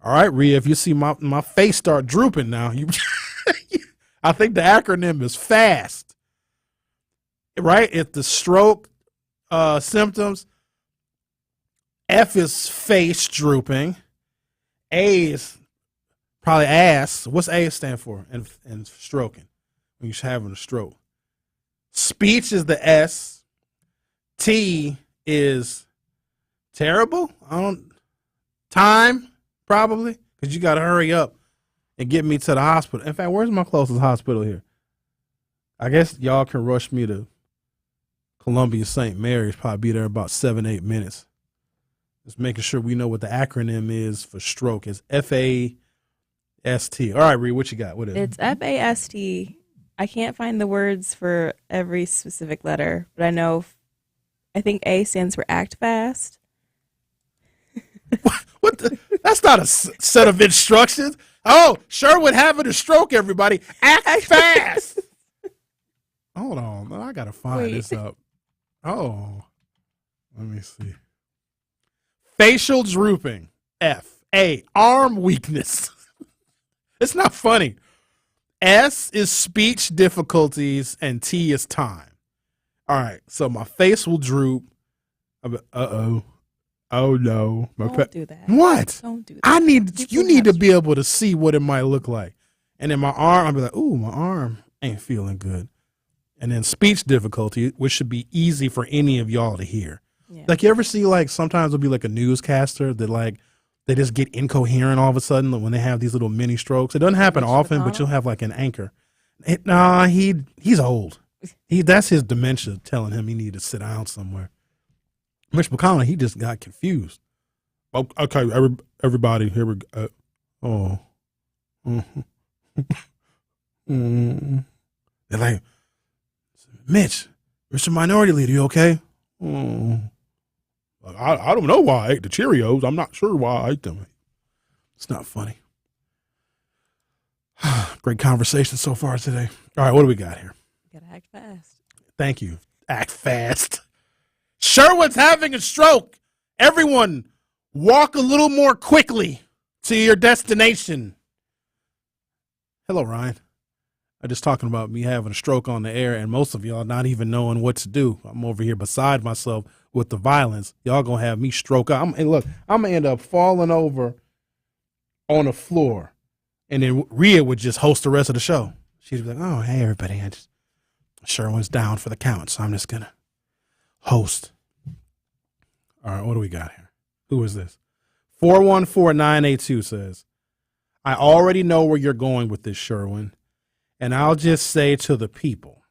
All right, Rhea, if you see my face start drooping now, I think the acronym is FAST. Right? If the stroke symptoms, F is face drooping. A is probably ass. What's A stand for? And stroking. When you're having a stroke. Speech is the S. T is terrible. Time, probably, because you got to hurry up and get me to the hospital. In fact, where's my closest hospital here? I guess y'all can rush me to Columbia St. Mary's. Probably be there about 7-8 minutes. Just making sure we know what the acronym is for stroke. It's FAST. All right, Ree, what you got? What is it? It's FAST. I can't find the words for every specific letter, but I think A stands for act fast. What the? That's not a set of instructions. Oh, Sherwood having a stroke, everybody. Act fast. Hold on. I got to find this up. Oh, let me see. Facial drooping. F. A. Arm weakness. It's not funny. S is speech difficulties and T is time. All right. So my face will droop. Uh-oh. Oh no. Don't do that. What? Don't do that. You need to be able to see what it might look like. And then my arm, I'll be like, ooh, my arm ain't feeling good. And then speech difficulty, which should be easy for any of y'all to hear. Yeah. Like, you ever see, like, sometimes it'll be like a newscaster that, like, they just get incoherent all of a sudden when they have these little mini strokes. It doesn't happen often, but you'll have like an anchor. He's old. That's his dementia telling him he needed to sit down somewhere. Mitch McConnell, he just got confused. Oh, okay, everybody, here we go. They're like, Mitch, Mr. Minority Leader, you okay? I don't know why I ate the Cheerios. I'm not sure why I ate them. It's not funny. Great conversation so far today. All right, what do we got here? You gotta act fast. Thank you. Act fast. Sherwood's having a stroke. Everyone, walk a little more quickly to your destination. Hello, Ryan. I'm just talking about me having a stroke on the air and most of y'all not even knowing what to do. I'm over here beside myself with the violence. Y'all gonna have me stroke out. And look, I'm gonna end up falling over on the floor. And then Rhea would just host the rest of the show. She'd be like, oh, hey, everybody. Sherwin's down for the count, so I'm just gonna host. All right, what do we got here? Who is this? 414982 says, I already know where you're going with this, Sherwin. And I'll just say to the people,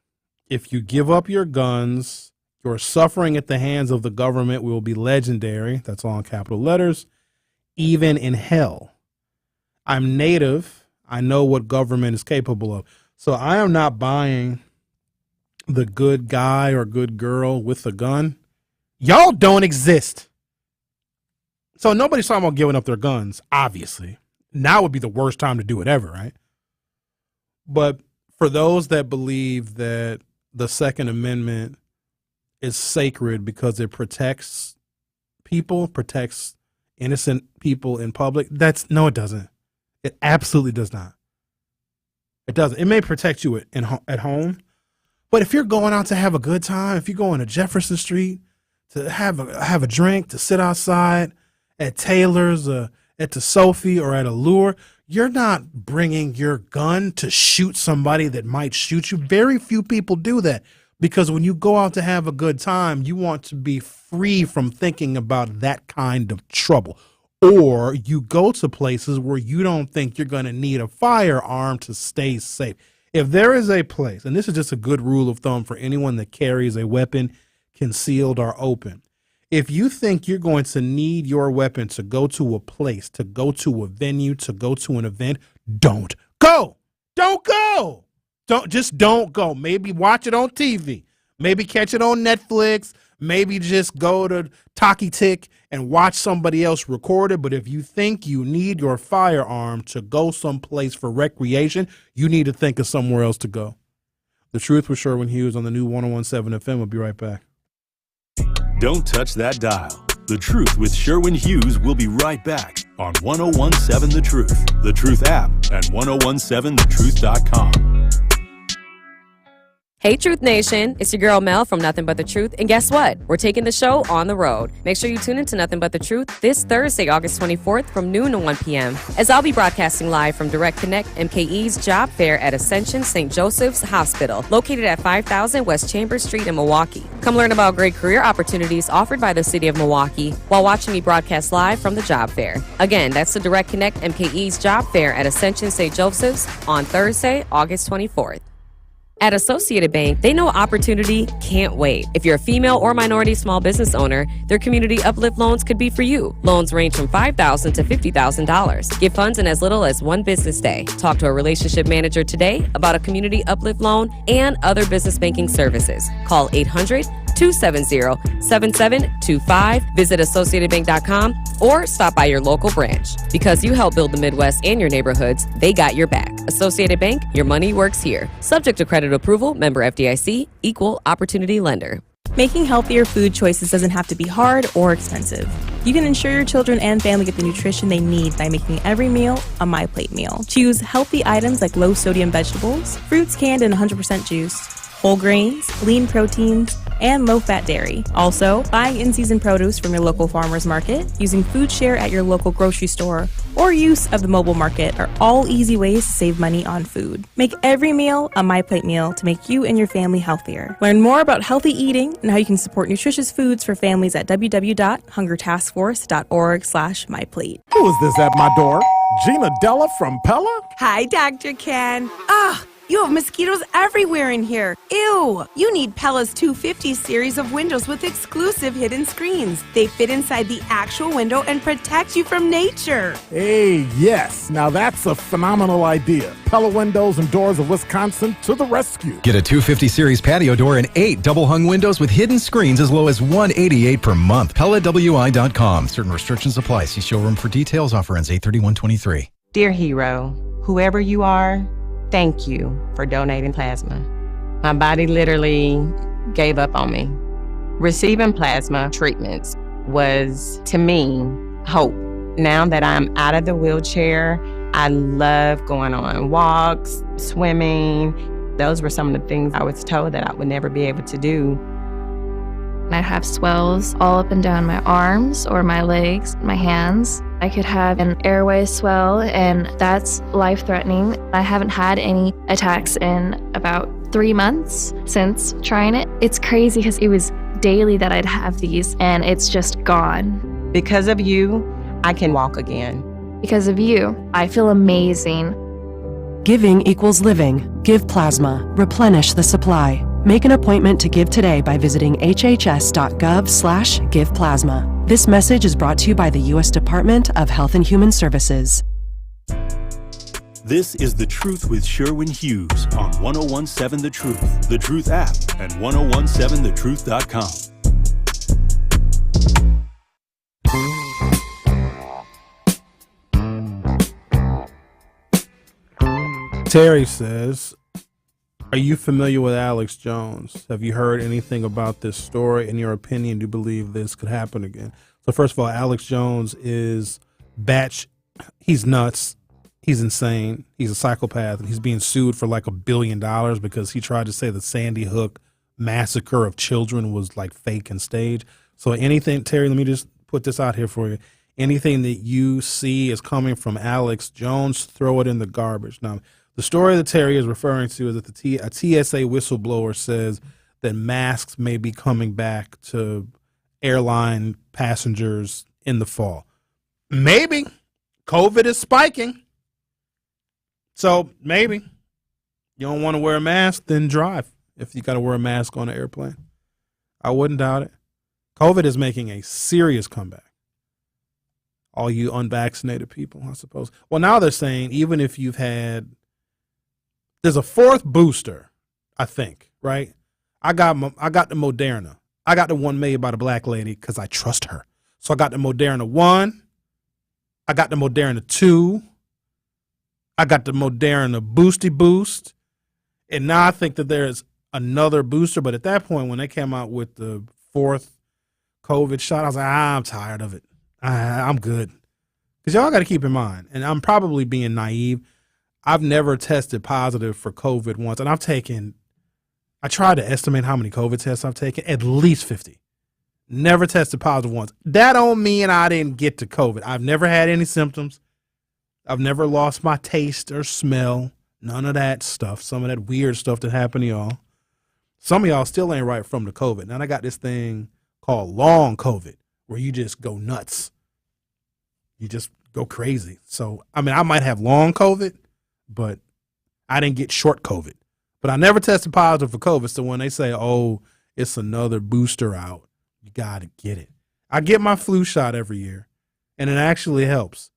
if you give up your guns, your suffering at the hands of the government will be legendary. That's all in capital letters, even in hell. I'm Native. I know what government is capable of. So I am not buying the good guy or good girl with a gun. Y'all don't exist. So nobody's talking about giving up their guns, obviously. Now would be the worst time to do it ever, right? But for those that believe that the Second Amendment is sacred because it protects people, protects innocent people in public, no, it doesn't. It absolutely does not. It doesn't. It may protect you at home, but if you're going out to have a good time, if you're going to Jefferson Street to have a drink, to sit outside at Taylor's, at the Sophie or at Allure, you're not bringing your gun to shoot somebody that might shoot you. Very few people do that because when you go out to have a good time, you want to be free from thinking about that kind of trouble. Or you go to places where you don't think you're going to need a firearm to stay safe. If there is a place, and this is just a good rule of thumb for anyone that carries a weapon concealed or open, if you think you're going to need your weapon to go to a place, to go to a venue, to go to an event, don't go. Don't go. Don't go. Maybe watch it on TV. Maybe catch it on Netflix. Maybe just go to Talkie Tick and watch somebody else record it. But if you think you need your firearm to go someplace for recreation, you need to think of somewhere else to go. The Truth with Sherwin Hughes on the new 101.7 FM. We'll be right back. Don't touch that dial. The Truth with Sherwin Hughes will be right back on 101.7 The Truth, The Truth app, and 1017thetruth.com. Hey, Truth Nation, it's your girl Mel from Nothing But the Truth, and guess what? We're taking the show on the road. Make sure you tune in to Nothing But the Truth this Thursday, August 24th from noon to 1 p.m. as I'll be broadcasting live from Direct Connect MKE's job fair at Ascension St. Joseph's Hospital, located at 5000 West Chambers Street in Milwaukee. Come learn about great career opportunities offered by the city of Milwaukee while watching me broadcast live from the job fair. Again, that's the Direct Connect MKE's job fair at Ascension St. Joseph's on Thursday, August 24th. At Associated Bank, they know opportunity can't wait. If you're a female or minority small business owner, their community uplift loans could be for you. Loans range from $5,000 to $50,000. Get funds in as little as one business day. Talk to a relationship manager today about a community uplift loan and other business banking services. Call 800-270-7725. Visit AssociatedBank.com or stop by your local branch. Because you help build the Midwest and your neighborhoods, they got your back. Associated Bank, your money works here. Subject to credit approval, member FDIC, equal opportunity lender. Making healthier food choices doesn't have to be hard or expensive. You can ensure your children and family get the nutrition they need by making every meal a My Plate meal. Choose healthy items like low-sodium vegetables, fruits canned in 100% juice, whole grains, lean proteins, and low-fat dairy. Also, buying in-season produce from your local farmer's market, using food share at your local grocery store, or use of the mobile market are all easy ways to save money on food. Make every meal a My Plate meal to make you and your family healthier. Learn more about healthy eating and how you can support nutritious foods for families at www.hungertaskforce.org/myplate. Who is this at my door? Gina Della from Pella? Hi, Dr. Ken. You have mosquitoes everywhere in here. Ew! You need Pella's 250 series of windows with exclusive hidden screens. They fit inside the actual window and protect you from nature. Hey, yes. Now that's a phenomenal idea. Pella Windows and Doors of Wisconsin to the rescue. Get a 250 series patio door and 8 double-hung windows with hidden screens as low as $188 per month. PellaWI.com. Certain restrictions apply. See showroom for details. Offer ends 8/31/23. Dear hero, whoever you are, thank you for donating plasma. My body literally gave up on me. Receiving plasma treatments was, to me, hope. Now that I'm out of the wheelchair, I love going on walks, swimming. Those were some of the things I was told that I would never be able to do. I have swells all up and down my arms or my legs, my hands. I could have an airway swell, and that's life-threatening. I haven't had any attacks in about 3 months since trying it. It's crazy because it was daily that I'd have these, and it's just gone. Because of you, I can walk again. Because of you, I feel amazing. Giving equals living. Give plasma. Replenish the supply. Make an appointment to give today by visiting hhs.gov/giveplasma. This message is brought to you by the U.S. Department of Health and Human Services. This is The Truth with Sherwin Hughes on 1017 The Truth, The Truth app, and 1017thetruth.com. Terry says, are you familiar with Alex Jones? Have you heard anything about this story? In your opinion, do you believe this could happen again? So first of all, Alex Jones is he's nuts. He's insane. He's a psychopath, and he's being sued for like $1 billion because he tried to say the Sandy Hook massacre of children was like fake and staged. So anything, Terry, let me just put this out here for you. Anything that you see is coming from Alex Jones, throw it in the garbage. Now, the story that Terry is referring to is that a TSA whistleblower says that masks may be coming back to airline passengers in the fall. Maybe. COVID is spiking. So maybe. You don't want to wear a mask, then drive if you got to wear a mask on an airplane. I wouldn't doubt it. COVID is making a serious comeback. All you unvaccinated people, I suppose. Well, now they're saying even if you've had, there's a fourth booster, I think, right? I got the Moderna. I got the one made by the black lady because I trust her. So I got the Moderna 1. I got the Moderna 2. I got the Moderna Boosty Boost. And now I think that there's another booster. But at that point, when they came out with the fourth COVID shot, I was like, I'm tired of it. I'm good. Because y'all got to keep in mind, and I'm probably being naive, I've never tested positive for COVID once. And I tried to estimate how many COVID tests I've taken, at least 50. Never tested positive once. That don't mean I didn't get to COVID. I've never had any symptoms. I've never lost my taste or smell. None of that stuff. Some of that weird stuff that happened to y'all. Some of y'all still ain't right from the COVID. Now I got this thing called long COVID where you just go nuts. You just go crazy. So, I mean, I might have long COVID, but I didn't get short COVID. But I never tested positive for COVID. So when they say, oh, it's another booster out, you got to get it. I get my flu shot every year, and it actually helps.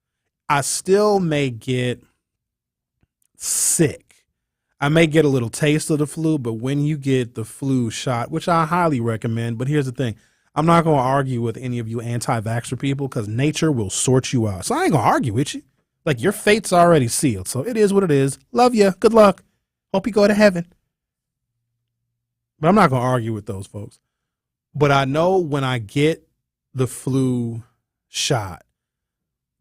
I still may get sick. I may get a little taste of the flu, but when you get the flu shot, which I highly recommend, but here's the thing. I'm not going to argue with any of you anti-vaxxer people because nature will sort you out. So I ain't going to argue with you. Like, your fate's already sealed. So it is what it is. Love you. Good luck. Hope you go to heaven. But I'm not going to argue with those folks. But I know when I get the flu shot,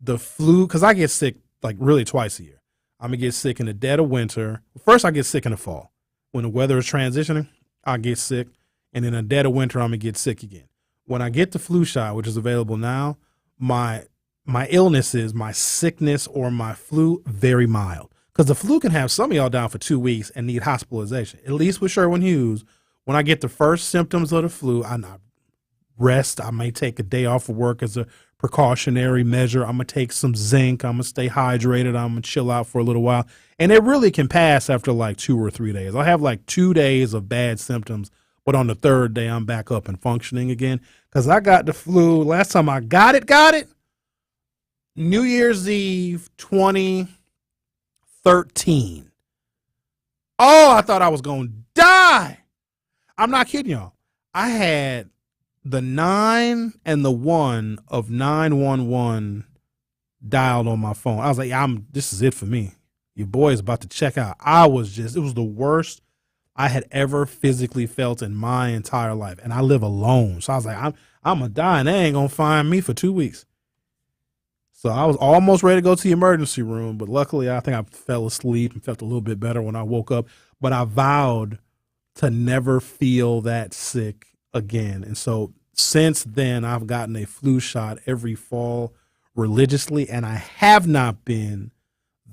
because I get sick like really twice a year. I'm going to get sick in the dead of winter. First, I get sick in the fall. When the weather is transitioning, I get sick. And in the dead of winter, I'm going to get sick again. When I get the flu shot, which is available now, my illness is my sickness or my flu very mild. Because the flu can have some of y'all down for 2 weeks and need hospitalization. At least with Sherwin Hughes, when I get the first symptoms of the flu, I rest. I may take a day off of work as a precautionary measure. I'm going to take some zinc. I'm going to stay hydrated. I'm going to chill out for a little while. And it really can pass after like 2 or 3 days. I have like 2 days of bad symptoms, but on the third day, I'm back up and functioning again. Because I got the flu. Last time I got it, New Year's Eve 2013. Oh, I thought I was going to die. I'm not kidding y'all. I had the 9 and the 1 of 911 dialed on my phone. I was like, this is it for me. Your boy is about to check out. It was the worst I had ever physically felt in my entire life. And I live alone. So I was like, I'm going to die and they ain't going to find me for 2 weeks. So I was almost ready to go to the emergency room, but luckily I think I fell asleep and felt a little bit better when I woke up. But I vowed to never feel that sick again. And so since then, I've gotten a flu shot every fall religiously, and I have not been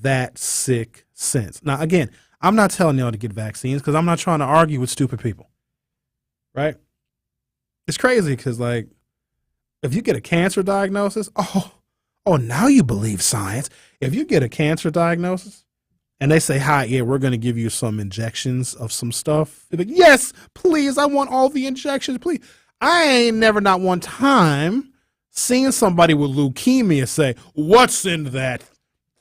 that sick since. Now, again, I'm not telling y'all to get vaccines because I'm not trying to argue with stupid people, right? It's crazy because, like, if you get a cancer diagnosis, oh, now you believe science. If you get a cancer diagnosis and they say, hi, yeah, we're going to give you some injections of some stuff. You're like, yes, please, I want all the injections, please. I ain't never, not one time, seen somebody with leukemia say, what's in that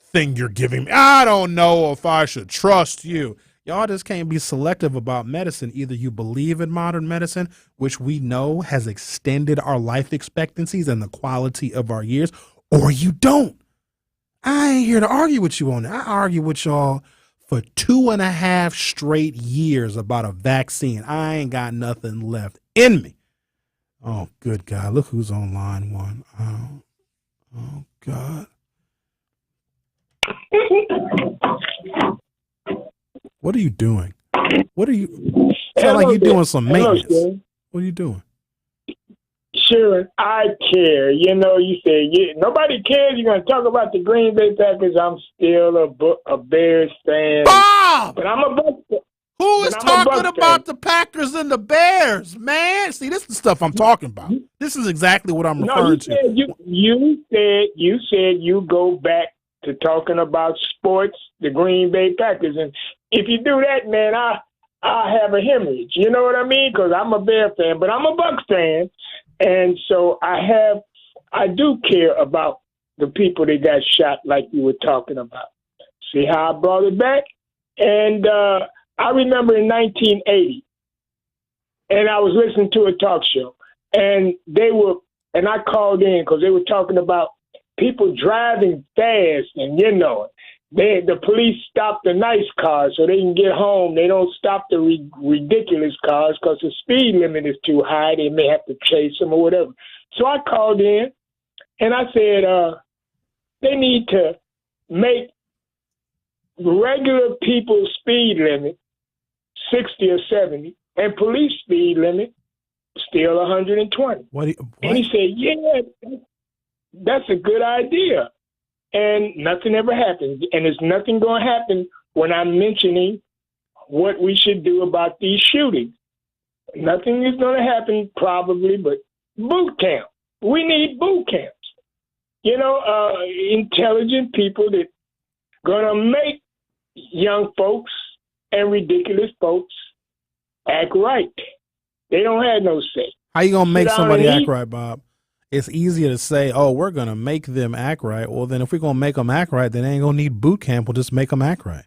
thing you're giving me? I don't know if I should trust you. Y'all just can't be selective about medicine. Either you believe in modern medicine, which we know has extended our life expectancies and the quality of our years, or you don't. I ain't here to argue with you on that. I argue with y'all for 2.5 straight years about a vaccine. I ain't got nothing left in me. Oh, good God. Look who's on line one. Oh God. What are you doing? What are you? Sound like you're doing some maintenance. What are you doing? Sure, I care. You know, you say nobody cares. You're going to talk about the Green Bay Packers. I'm still a Bears fan. Bob! But I'm a Bucs fan. Who is talking about the Packers and the Bears, man? See, this is the stuff I'm talking about. This is exactly what I'm referring to. You said you go back to talking about sports, the Green Bay Packers. And if you do that, man, I have a hemorrhage. You know what I mean? Because I'm a Bear fan, but I'm a Bucs fan. And so I do care about the people that got shot like you were talking about. See how I brought it back? And I remember in 1980, and I was listening to a talk show, and I called in because they were talking about people driving fast, and the police stop the nice cars so they can get home. They don't stop the ridiculous cars because the speed limit is too high. They may have to chase them or whatever. So I called in, and I said they need to make regular people's speed limit 60 or 70, and police speed limit still 120. What? And he said, yeah, that's a good idea. And nothing ever happens. And there's nothing going to happen when I'm mentioning what we should do about these shootings. Nothing is going to happen probably, but boot camp. We need boot camps. Intelligent people that going to make young folks and ridiculous folks act right. They don't have no say. How you going to make somebody act right, Bob? It's easier to say, oh, we're going to make them act right. Well, then if we're going to make them act right, then they ain't going to need boot camp. We'll just make them act right.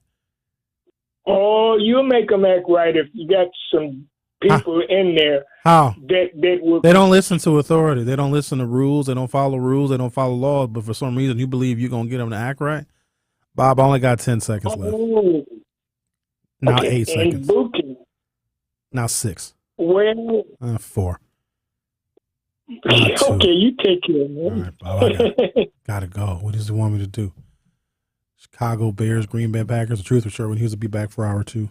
Oh, you'll make them act right if you got some people in there. How? That will. They don't listen to authority. They don't listen to rules. They don't follow rules. They don't follow laws. But for some reason, you believe you're going to get them to act right? Bob, I only got 10 seconds left. Now okay, 8 seconds. Boot camp. Now 6. Well. 4. Okay, you take care, man. All right, Bob, I gotta go. What does he want me to do? Chicago Bears, Green Bay Packers, The Truth with Sherwin Hughes will be back for hour 2.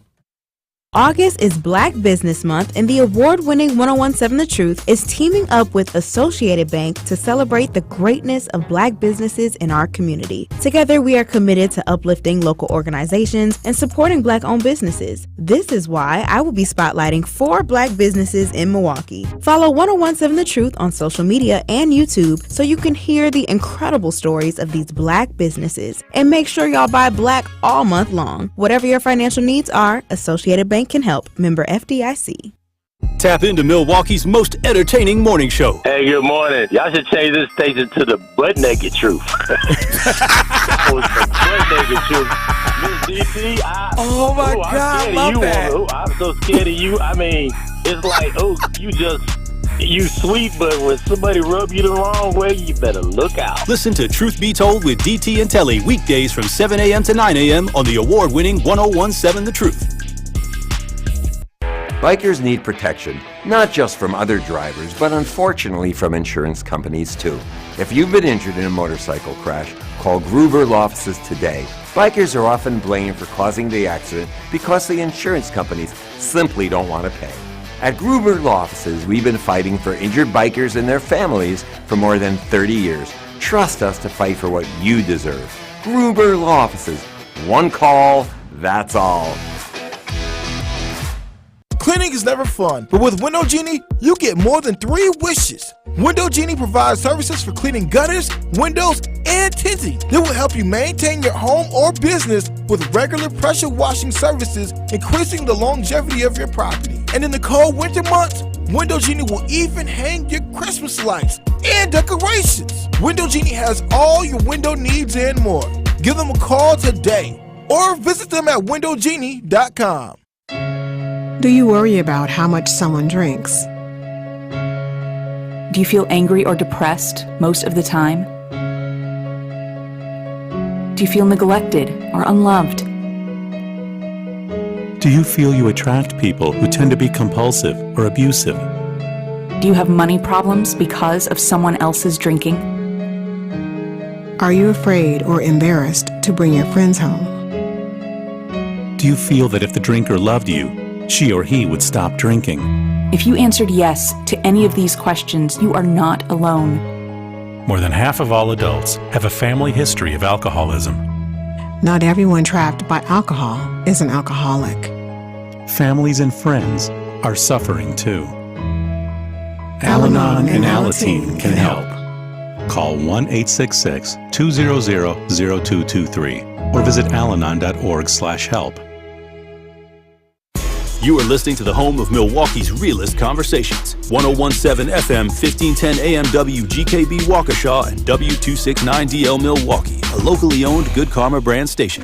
August is Black Business Month, and the award-winning 1017 The Truth is teaming up with Associated Bank to celebrate the greatness of Black businesses in our community. Together, we are committed to uplifting local organizations and supporting Black-owned businesses. This is why I will be spotlighting 4 Black businesses in Milwaukee. Follow 1017 The Truth on social media and YouTube so you can hear the incredible stories of these Black businesses. And make sure y'all buy Black all month long. Whatever your financial needs are, Associated Bank can help. Member FDIC. Tap into Milwaukee's most entertaining morning show. Hey, good morning. Y'all should change this station to the Butt Naked Truth. That was the Butt Naked Truth. Miss DT, oh my God, love that. I'm so scared of you. I mean, it's like, you sweet, but when somebody rub you the wrong way, you better look out. Listen to Truth Be Told with DT and Telly weekdays from 7 a.m. to 9 a.m. on the award-winning 1017 The Truth. Bikers need protection, not just from other drivers, but unfortunately from insurance companies too. If you've been injured in a motorcycle crash, call Gruber Law Offices today. Bikers are often blamed for causing the accident because the insurance companies simply don't want to pay. At Gruber Law Offices, we've been fighting for injured bikers and their families for more than 30 years. Trust us to fight for what you deserve. Gruber Law Offices. One call, that's all. Cleaning is never fun, but with Window Genie, you get more than 3 wishes. Window Genie provides services for cleaning gutters, windows, and tinting. They will help you maintain your home or business with regular pressure washing services, increasing the longevity of your property. And in the cold winter months, Window Genie will even hang your Christmas lights and decorations. Window Genie has all your window needs and more. Give them a call today or visit them at windowgenie.com. Do you worry about how much someone drinks? Do you feel angry or depressed most of the time? Do you feel neglected or unloved? Do you feel you attract people who tend to be compulsive or abusive? Do you have money problems because of someone else's drinking? Are you afraid or embarrassed to bring your friends home? Do you feel that if the drinker loved you, she or he would stop drinking? If you answered yes to any of these questions, you are not alone. More than half of all adults have a family history of alcoholism. Not everyone trapped by alcohol is an alcoholic. Families and friends are suffering too. Al-Anon and Alateen can help. Call 1-866-200-0223 or visit alanon.org/help. You are listening to the home of Milwaukee's realest conversations. 101.7 FM, 1510 AM WGKB Waukesha and W269DL Milwaukee, a locally owned Good Karma brand station.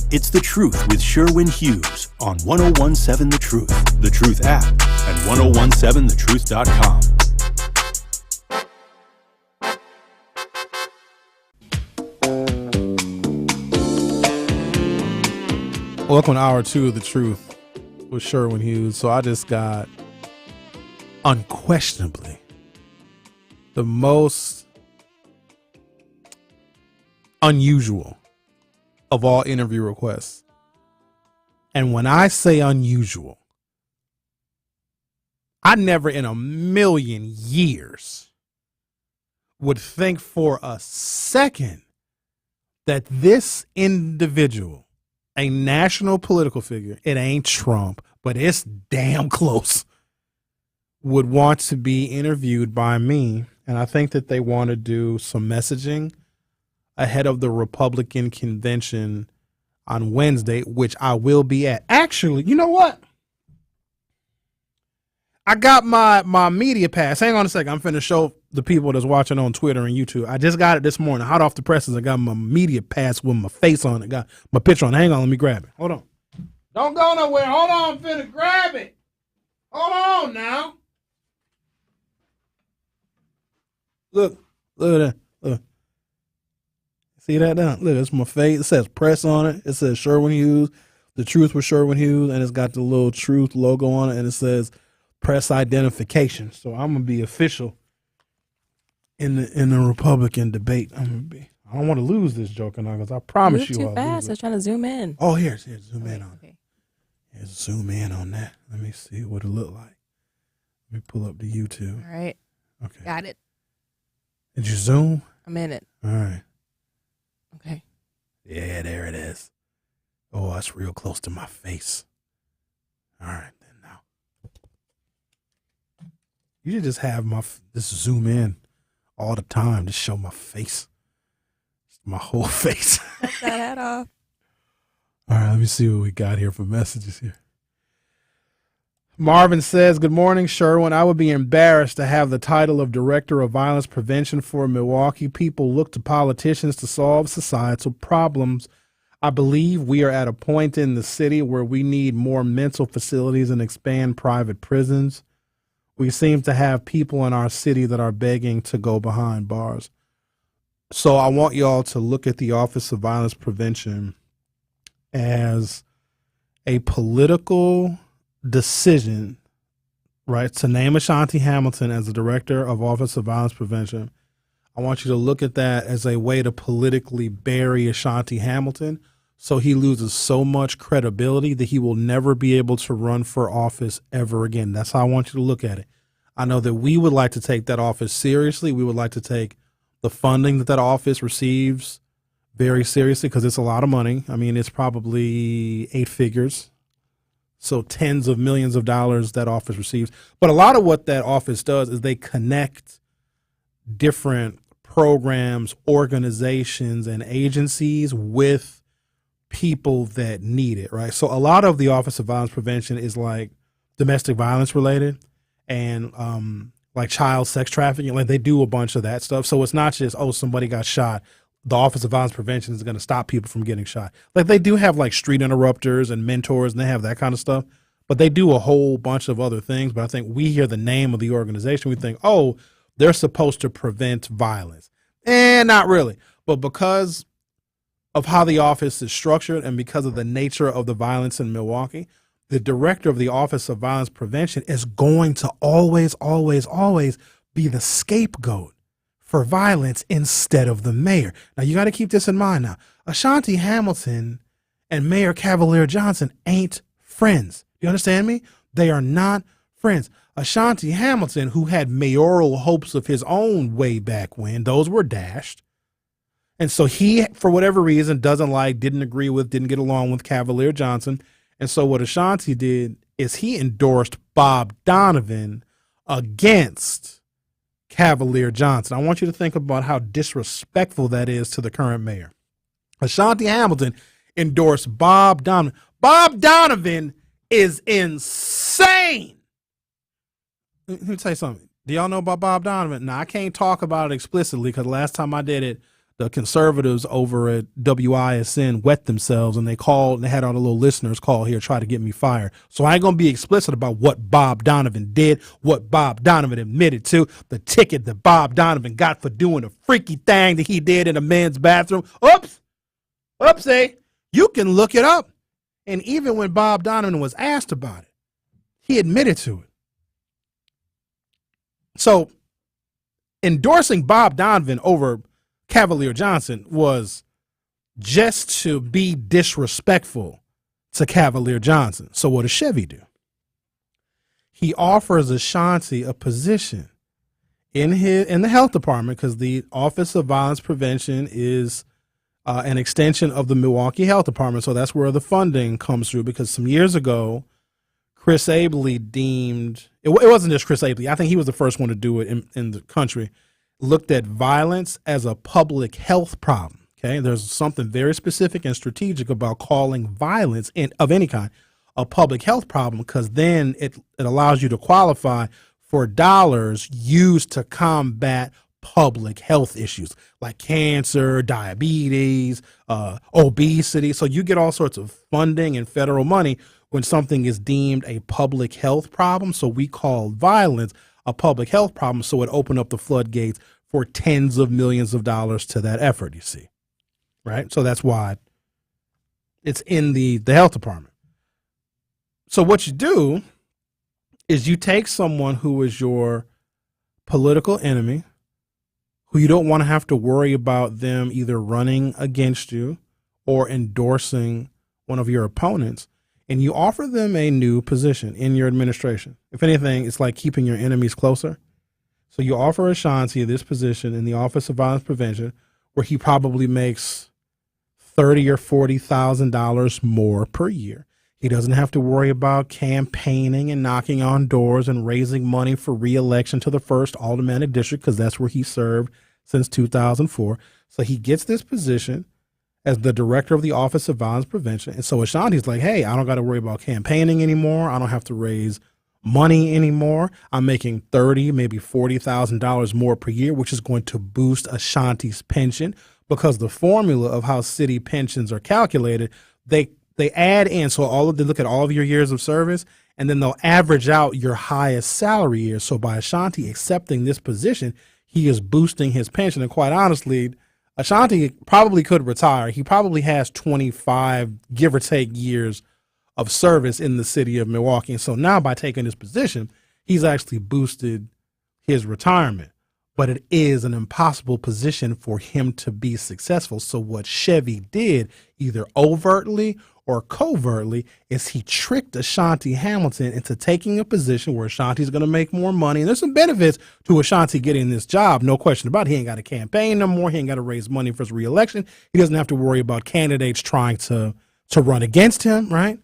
It's The Truth with Sherwin Hughes on 101.7 The Truth, The Truth app, and 1017thetruth.com. Welcome to Hour 2 of The Truth with Sherwin Hughes. So I just got unquestionably the most unusual of all interview requests. And when I say unusual, I never in a million years would think for a second that this individual, a national political figure, it ain't Trump, but it's damn close, would want to be interviewed by me. And I think that they want to do some messaging ahead of the Republican convention on Wednesday, which I will be at. Actually, you know what? I got my media pass. Hang on a second. I'm finna show the people that's watching on Twitter and YouTube. I just got it this morning. Hot off the presses. I got my media pass with my face on it. Got my picture on it. Hang on. Let me grab it. Hold on. Don't go nowhere. Hold on. I'm finna grab it. Hold on now. Look. Look at that. Look. See that down? Look, it's my face. It says press on it. It says Sherwin Hughes. The Truth with Sherwin Hughes. And it's got the little Truth logo on it. And it says press identification. So I'm gonna be official in the Republican debate. I don't want to lose this joke now because I promise you. Too fast. I was trying to zoom in. Oh, here, zoom in on it. Here's zoom in on that. Let me see what it look like. Let me pull up the YouTube. All right. Okay. Got it. Did you zoom? I'm in it. All right. Okay. Yeah, there it is. Oh, that's real close to my face. All right. You should just have just zoom in all the time to show my face. My whole face. Cut that hat off. All right, let me see what we got here for messages here. Marvin says, good morning, Sherwin. I would be embarrassed to have the title of Director of Violence Prevention for Milwaukee. People look to politicians to solve societal problems. I believe we are at a point in the city where we need more mental facilities and expand private prisons. We seem to have people in our city that are begging to go behind bars. So I want y'all to look at the Office of Violence Prevention as a political decision, right, to name Ashanti Hamilton as the Director of Office of Violence Prevention. I want you to look at that as a way to politically bury Ashanti Hamilton so he loses so much credibility that he will never be able to run for office ever again. That's how I want you to look at it. I know that we would like to take that office seriously. We would like to take the funding that office receives very seriously because it's a lot of money. I mean, it's probably 8 figures. So tens of millions of dollars that office receives. But a lot of what that office does is they connect different programs, organizations, and agencies with people that need it, right? So a lot of the Office of Violence Prevention is like domestic violence related and like child sex trafficking. Like they do a bunch of that stuff. So it's not just, oh, somebody got shot. The Office of Violence Prevention is going to stop people from getting shot. Like they do have like street interrupters and mentors and they have that kind of stuff, but they do a whole bunch of other things. But I think we hear the name of the organization, we think, oh, they're supposed to prevent violence. And not really. But because of how the office is structured and because of the nature of the violence in Milwaukee, the director of the Office of Violence Prevention is going to always, always, always be the scapegoat for violence instead of the mayor. Now, you got to keep this in mind now. Ashanti Hamilton and Mayor Cavalier Johnson ain't friends. You understand me? They are not friends. Ashanti Hamilton, who had mayoral hopes of his own way back when, those were dashed. And so he, for whatever reason, didn't agree with, didn't get along with Cavalier Johnson. And so what Ashanti did is he endorsed Bob Donovan against Cavalier Johnson. I want you to think about how disrespectful that is to the current mayor. Ashanti Hamilton endorsed Bob Donovan. Bob Donovan is insane. Let me tell you something. Do y'all know about Bob Donovan? Now, I can't talk about it explicitly because last time I did it, the conservatives over at WISN wet themselves and they called and they had all the little listeners call here, try to get me fired. So I ain't going to be explicit about what Bob Donovan did, what Bob Donovan admitted to, the ticket that Bob Donovan got for doing a freaky thing that he did in a men's bathroom. Oopsie. You can look it up. And even when Bob Donovan was asked about it, he admitted to it. So endorsing Bob Donovan over Cavalier Johnson was just to be disrespectful to Cavalier Johnson. So what does Chevy do? He offers Ashanti a position in the health department because the Office of Violence Prevention is an extension of the Milwaukee Health Department. So that's where the funding comes through because some years ago, Chris Abele deemed, it wasn't just Chris Abele, I think he was the first one to do it in the country, looked at violence as a public health problem. Okay, there's something very specific and strategic about calling violence of any kind a public health problem because then it allows you to qualify for dollars used to combat public health issues like cancer, diabetes, obesity. So you get all sorts of funding and federal money when something is deemed a public health problem. So we call violence a public health problem, so it opened up the floodgates for tens of millions of dollars to that effort, you see, right? So that's why it's in the health department. So what you do is you take someone who is your political enemy, who you don't want to have to worry about them either running against you or endorsing one of your opponents, and you offer them a new position in your administration. If anything, it's like keeping your enemies closer. So you offer Ashanti this position in the Office of Violence Prevention where he probably makes $30,000 or $40,000 more per year. He doesn't have to worry about campaigning and knocking on doors and raising money for re-election to the 1st Aldermanic District because that's where he served since 2004. So he gets this position as the director of the Office of Violence Prevention. And so Ashanti's like, hey, I don't got to worry about campaigning anymore. I don't have to raise money anymore. I'm making $30,000, maybe $40,000 more per year, which is going to boost Ashanti's pension because the formula of how city pensions are calculated, they add in. So they look at all of your years of service and then they'll average out your highest salary years. So by Ashanti accepting this position, he is boosting his pension. And quite honestly, Ashanti probably could retire. He probably has 25, give or take, years of service in the city of Milwaukee. And so now by taking this position, he's actually boosted his retirement. but it is an impossible position for him to be successful. So what Chevy did, either overtly or covertly, is he tricked Ashanti Hamilton into taking a position where Ashanti's going to make more money. And there's some benefits to Ashanti getting this job, no question about it. He ain't got to campaign no more. He ain't got to raise money for his reelection. He doesn't have to worry about candidates trying to run against him, right?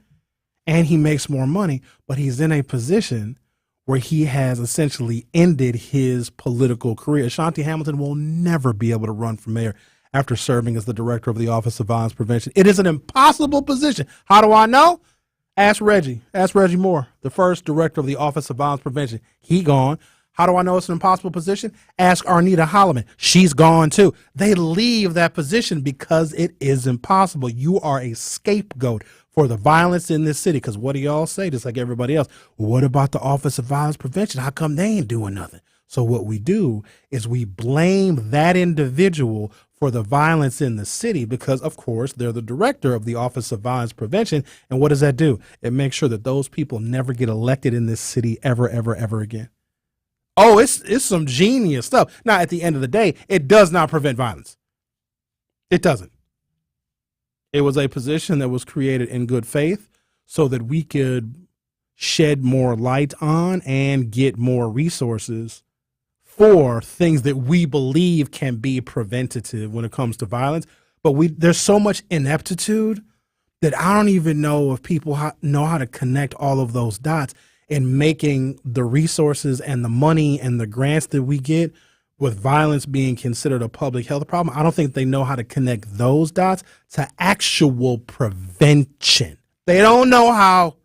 And he makes more money, but he's in a position where he has essentially ended his political career. Ashanti Hamilton will never be able to run for mayor after serving as the director of the Office of Violence Prevention. It is an impossible position. How do I know? Ask Reggie. Ask Reggie Moore, the first director of the Office of Violence Prevention. He gone. How do I know it's an impossible position? Ask Arnita Holloman. She's gone too. They leave that position because it is impossible. You are a scapegoat for the violence in this city. Because what do y'all say? Just like everybody else. What about the Office of Violence Prevention? How come they ain't doing nothing? So what we do is we blame that individual for the violence in the city because, of course, they're the director of the Office of Violence Prevention. And what does that do? It makes sure that those people never get elected in this city ever, ever, ever again. Oh, it's some genius stuff. Now, at the end of the day, it does not prevent violence. It doesn't. It was a position that was created in good faith so that we could shed more light on and get more resources for things that we believe can be preventative when it comes to violence. But there's so much ineptitude that I don't even know if people know how to connect all of those dots in making the resources and the money and the grants that we get with violence being considered a public health problem. I don't think they know how to connect those dots to actual prevention. They don't know how.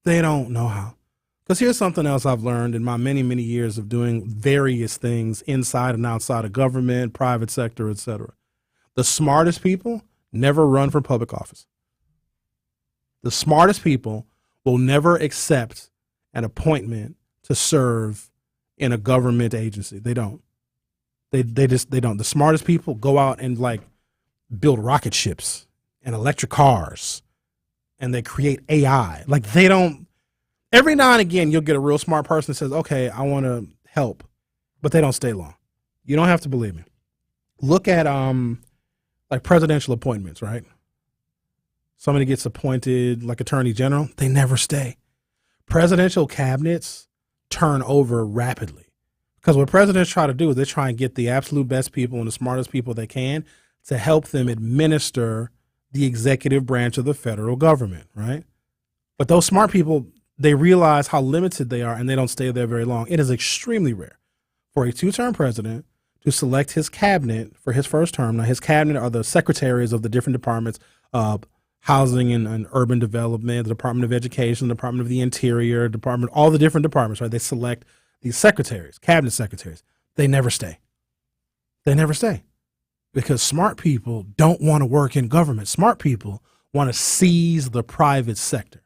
They don't know how. Because here's something else I've learned in my many, many years of doing various things inside and outside of government, private sector, etc. The smartest people never run for public office. The smartest people will never accept an appointment to serve in a government agency. They don't. They don't. The smartest people go out and build rocket ships and electric cars and they create AI. They don't. Every now and again, you'll get a real smart person that says, okay, I want to help, but they don't stay long. You don't have to believe me. Look at presidential appointments, right? Somebody gets appointed like attorney general, they never stay. Presidential cabinets turn over rapidly because what presidents try to do is they try and get the absolute best people and the smartest people they can to help them administer the executive branch of the federal government, right? But those smart people, they realize how limited they are and they don't stay there very long. It is extremely rare for a two-term president to select his cabinet for his first term. Now, his cabinet are the secretaries of the different departments of housing and urban development, the Department of Education, the Department of the Interior, Department, all the different departments, right? They select these secretaries, cabinet secretaries. They never stay. They never stay because smart people don't want to work in government. Smart people want to seize the private sector.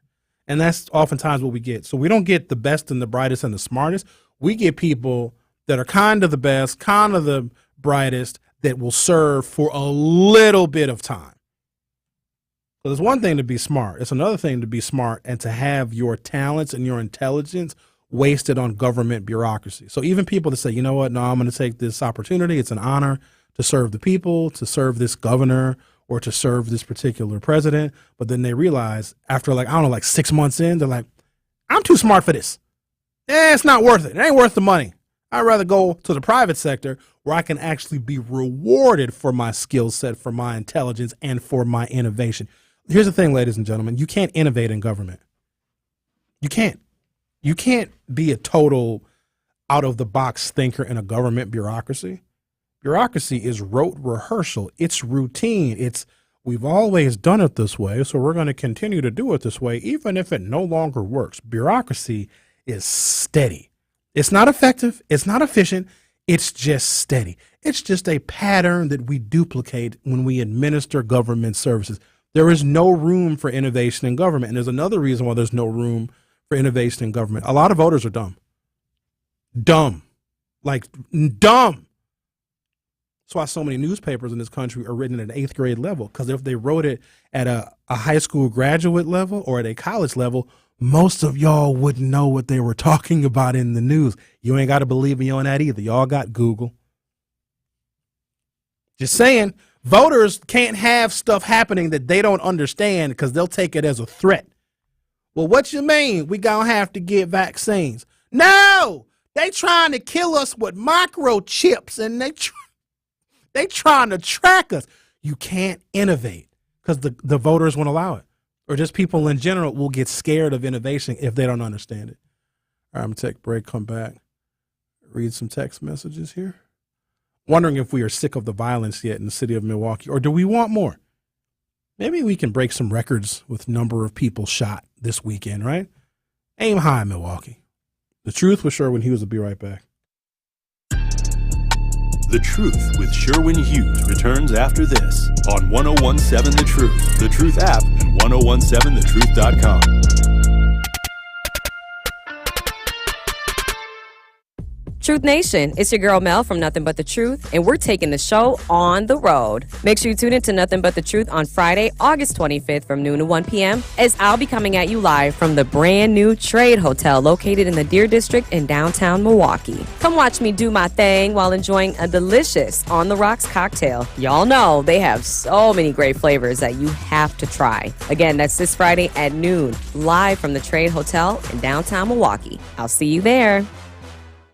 And that's oftentimes what we get. So we don't get the best and the brightest and the smartest. We get people that are kind of the best, kind of the brightest, that will serve for a little bit of time. So there's one thing to be smart. It's another thing to be smart and to have your talents and your intelligence wasted on government bureaucracy. So even people that say, you know what, no, I'm going to take this opportunity. It's an honor to serve the people, to serve this governor, or to serve this particular president. But then they realize after 6 months in, they're like, I'm too smart for this. It's not worth it. It ain't worth the money. I'd rather go to the private sector where I can actually be rewarded for my skill set, for my intelligence, and for my innovation. Here's the thing, ladies and gentlemen. You can't innovate in government. You can't. You can't be a total out-of-the-box thinker in a government bureaucracy. Bureaucracy is rote rehearsal. It's routine. We've always done it this way, so we're going to continue to do it this way, even if it no longer works. Bureaucracy is steady. It's not effective. It's not efficient. It's just steady. It's just a pattern that we duplicate when we administer government services. There is no room for innovation in government. And there's another reason why there's no room for innovation in government. A lot of voters are dumb. Dumb. Dumb. That's why so many newspapers in this country are written at an 8th grade level, because if they wrote it at a high school graduate level or at a college level, most of y'all wouldn't know what they were talking about in the news. You ain't got to believe me on that either. Y'all got Google. Just saying, voters can't have stuff happening that they don't understand because they'll take it as a threat. Well, what you mean? We gonna have to get vaccines? No, they trying to kill us with microchips, and they trying to track us. You can't innovate because the voters won't allow it, or just people in general will get scared of innovation if they don't understand it. All right, I'm gonna take a break, come back, read some text messages here. Wondering if we are sick of the violence yet in the city of Milwaukee, or do we want more? Maybe we can break some records with number of people shot this weekend, right? Aim high, Milwaukee. The Truth with Sherwin Hughes will be right back. The Truth with Sherwin Hughes returns after this on 1017 The Truth, The Truth app, and 1017thetruth.com. Truth Nation, it's your girl Mel from Nothing But the Truth, and we're taking the show on the road. Make sure you tune in to Nothing But the Truth on Friday, August 25th from noon to 1 p.m. as I'll be coming at you live from the brand new Trade Hotel located in the Deer District in downtown Milwaukee. Come watch me do my thing while enjoying a delicious On the Rocks cocktail. Y'all know they have so many great flavors that you have to try. Again, that's this Friday at noon, live from the Trade Hotel in downtown Milwaukee. I'll see you there.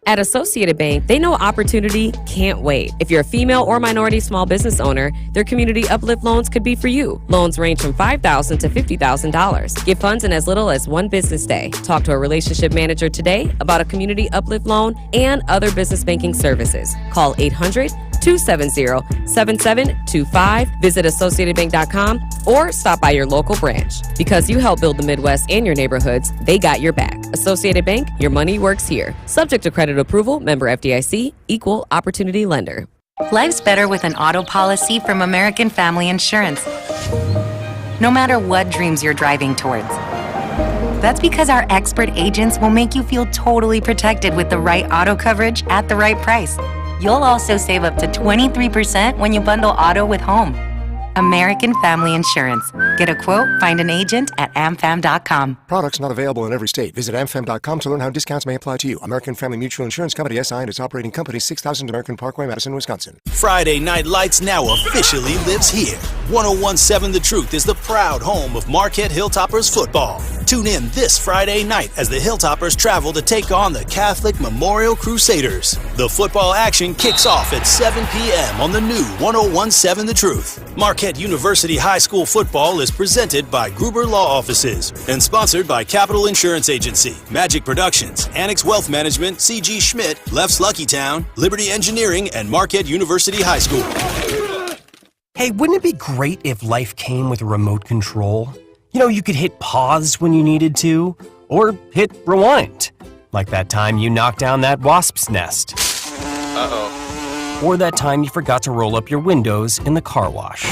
At Associated Bank, they know opportunity can't wait. If you're a female or minority small business owner, their community uplift loans could be for you. Loans range from $5,000 to $50,000. Get funds in as little as 1 business day. Talk to a relationship manager today about a community uplift loan and other business banking services. Call 800-270-7725. Visit AssociatedBank.com or stop by your local branch. Because you help build the Midwest and your neighborhoods, they got your back. Associated Bank, your money works here. Subject to credit approval, member FDIC, equal opportunity lender. Life's better with an auto policy from American Family Insurance. No matter what dreams you're driving towards. That's because our expert agents will make you feel totally protected with the right auto coverage at the right price. You'll also save up to 23% when you bundle auto with home. American Family Insurance. Get a quote, find an agent at amfam.com. Products not available in every state. Visit amfam.com to learn how discounts may apply to you. American Family Mutual Insurance Company, SI, and its operating company, 6000 American Parkway, Madison, Wisconsin. Friday Night Lights now officially lives here. 1017 The Truth is the proud home of Marquette Hilltoppers football. Tune in this Friday night as the Hilltoppers travel to take on the Catholic Memorial Crusaders. The football action kicks off at 7 p.m. on the new 1017 The Truth. Marquette University High School football is presented by Gruber Law Offices and sponsored by Capital Insurance Agency, Magic Productions, Annex Wealth Management, C.G. Schmidt, Leff's Lucky Town, Liberty Engineering, and Marquette University High School. Hey, wouldn't it be great if life came with a remote control? You know, you could hit pause when you needed to, or hit rewind, like that time you knocked down that wasp's nest. Uh-oh. Or that time you forgot to roll up your windows in the car wash.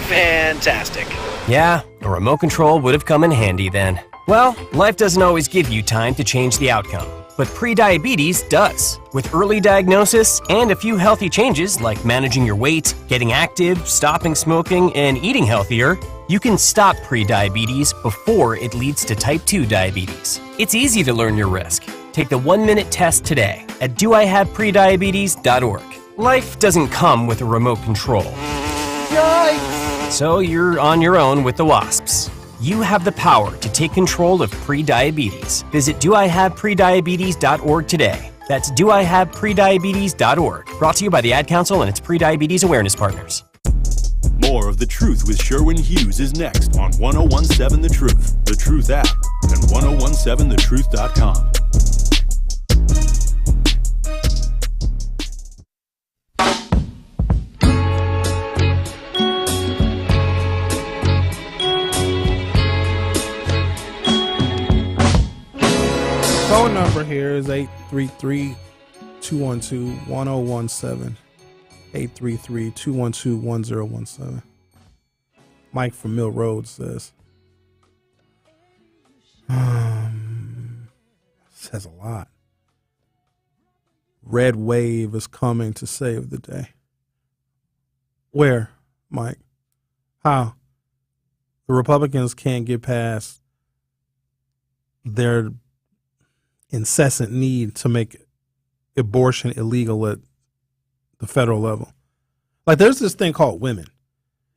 Fantastic. Yeah, a remote control would have come in handy then. Well, life doesn't always give you time to change the outcome, but prediabetes does. With early diagnosis and a few healthy changes like managing your weight, getting active, stopping smoking, and eating healthier, you can stop prediabetes before it leads to type 2 diabetes. It's easy to learn your risk. Take the 1-minute test today at doihaveprediabetes.org. Life doesn't come with a remote control. Yikes! So you're on your own with the wasps. You have the power to take control of prediabetes. Visit doihaveprediabetes.org today. That's doihaveprediabetes.org. Brought to you by the Ad Council and its prediabetes awareness partners. More of The Truth with Sherwin Hughes is next on 1017 The Truth, The Truth app, and 1017thetruth.com. Phone number here is 833-212-1017. 833-212-1017. Mike from Mill Road says, says a lot. Red wave is coming to save the day. Where, Mike? How? The Republicans can't get past their incessant need to make abortion illegal at the federal level. Like, there's this thing called women.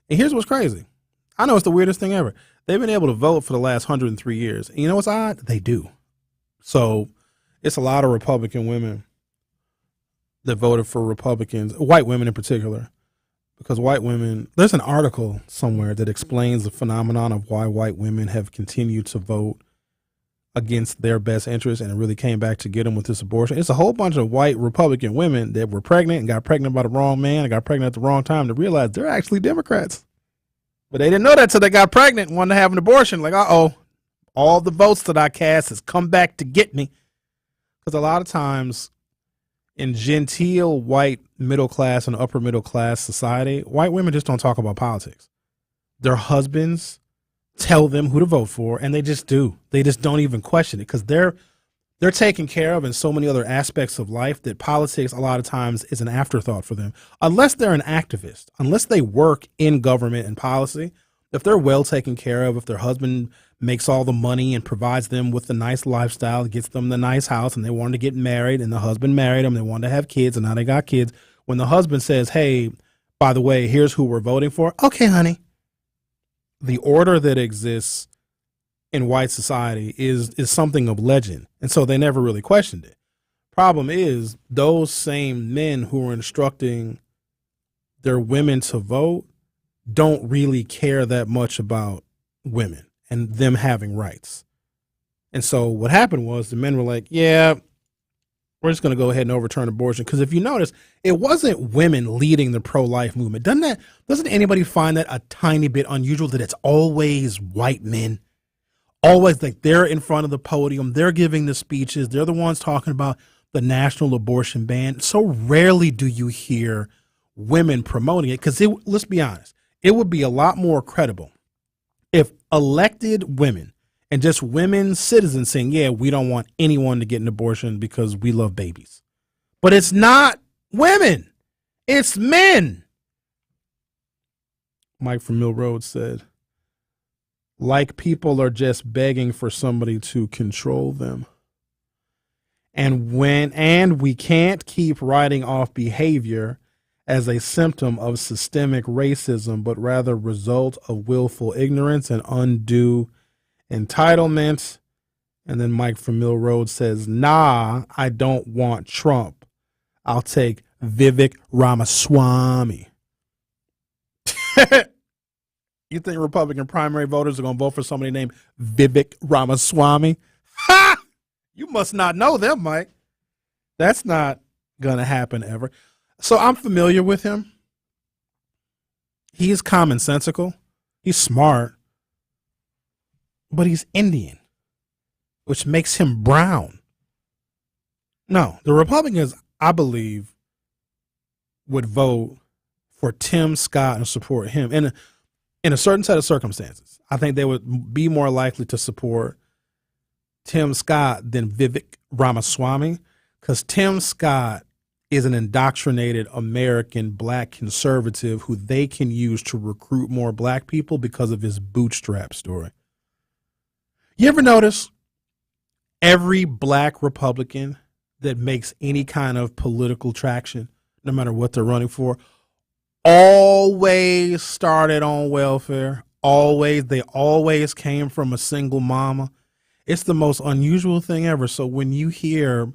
And here's what's crazy. I know it's the weirdest thing ever. They've been able to vote for the last 103 years. And you know what's odd? They do. So it's a lot of Republican women that voted for Republicans, white women in particular, because white women, there's an article somewhere that explains the phenomenon of why white women have continued to vote against their best interest, and it really came back to get them with this abortion. It's a whole bunch of white Republican women that were pregnant and got pregnant by the wrong man and got pregnant at the wrong time to realize they're actually Democrats. But they didn't know that till they got pregnant and wanted to have an abortion. Like, uh-oh, all the votes that I cast has come back to get me. Because a lot of times in genteel white middle class and upper middle class society, white women just don't talk about politics. Their husbands tell them who to vote for, and they just do. They just don't even question it because they're taken care of in so many other aspects of life that politics a lot of times is an afterthought for them. Unless they're an activist, unless they work in government and policy, if they're well taken care of, if their husband makes all the money and provides them with the nice lifestyle, gets them the nice house, and they wanted to get married, and the husband married them, they wanted to have kids, and now they got kids. When the husband says, hey, by the way, here's who we're voting for. Okay, honey. The order that exists in white society is something of legend. And so they never really questioned it. Problem is, those same men who are instructing their women to vote don't really care that much about women and them having rights. And so what happened was the men were like, yeah, we're just going to go ahead and overturn abortion. Because if you notice, it wasn't women leading the pro-life movement. Doesn't anybody find that a tiny bit unusual that it's always white men? Always, like, they're in front of the podium, they're giving the speeches, they're the ones talking about the national abortion ban. So rarely do you hear women promoting it because, let's be honest, it would be a lot more credible if elected women and just women citizens saying, yeah, we don't want anyone to get an abortion because we love babies. But it's not women, it's men. Mike from Mill Road said, like people are just begging for somebody to control them. And we can't keep writing off behavior as a symptom of systemic racism, but rather result of willful ignorance and undue entitlement. And then Mike from Mill Road says, nah, I don't want Trump. I'll take Vivek Ramaswamy. You think Republican primary voters are going to vote for somebody named Vivek Ramaswamy? Ha! You must not know them, Mike. That's not going to happen ever. So I'm familiar with him. He's commonsensical. He's smart. But he's Indian, which makes him brown. No, the Republicans, I believe, would vote for Tim Scott and support him. In a certain set of circumstances, I think they would be more likely to support Tim Scott than Vivek Ramaswamy, because Tim Scott is an indoctrinated American black conservative who they can use to recruit more black people because of his bootstrap story. You ever notice every black Republican that makes any kind of political traction, no matter what they're running for, always started on welfare? They always came from a single mama. It's the most unusual thing ever. So when you hear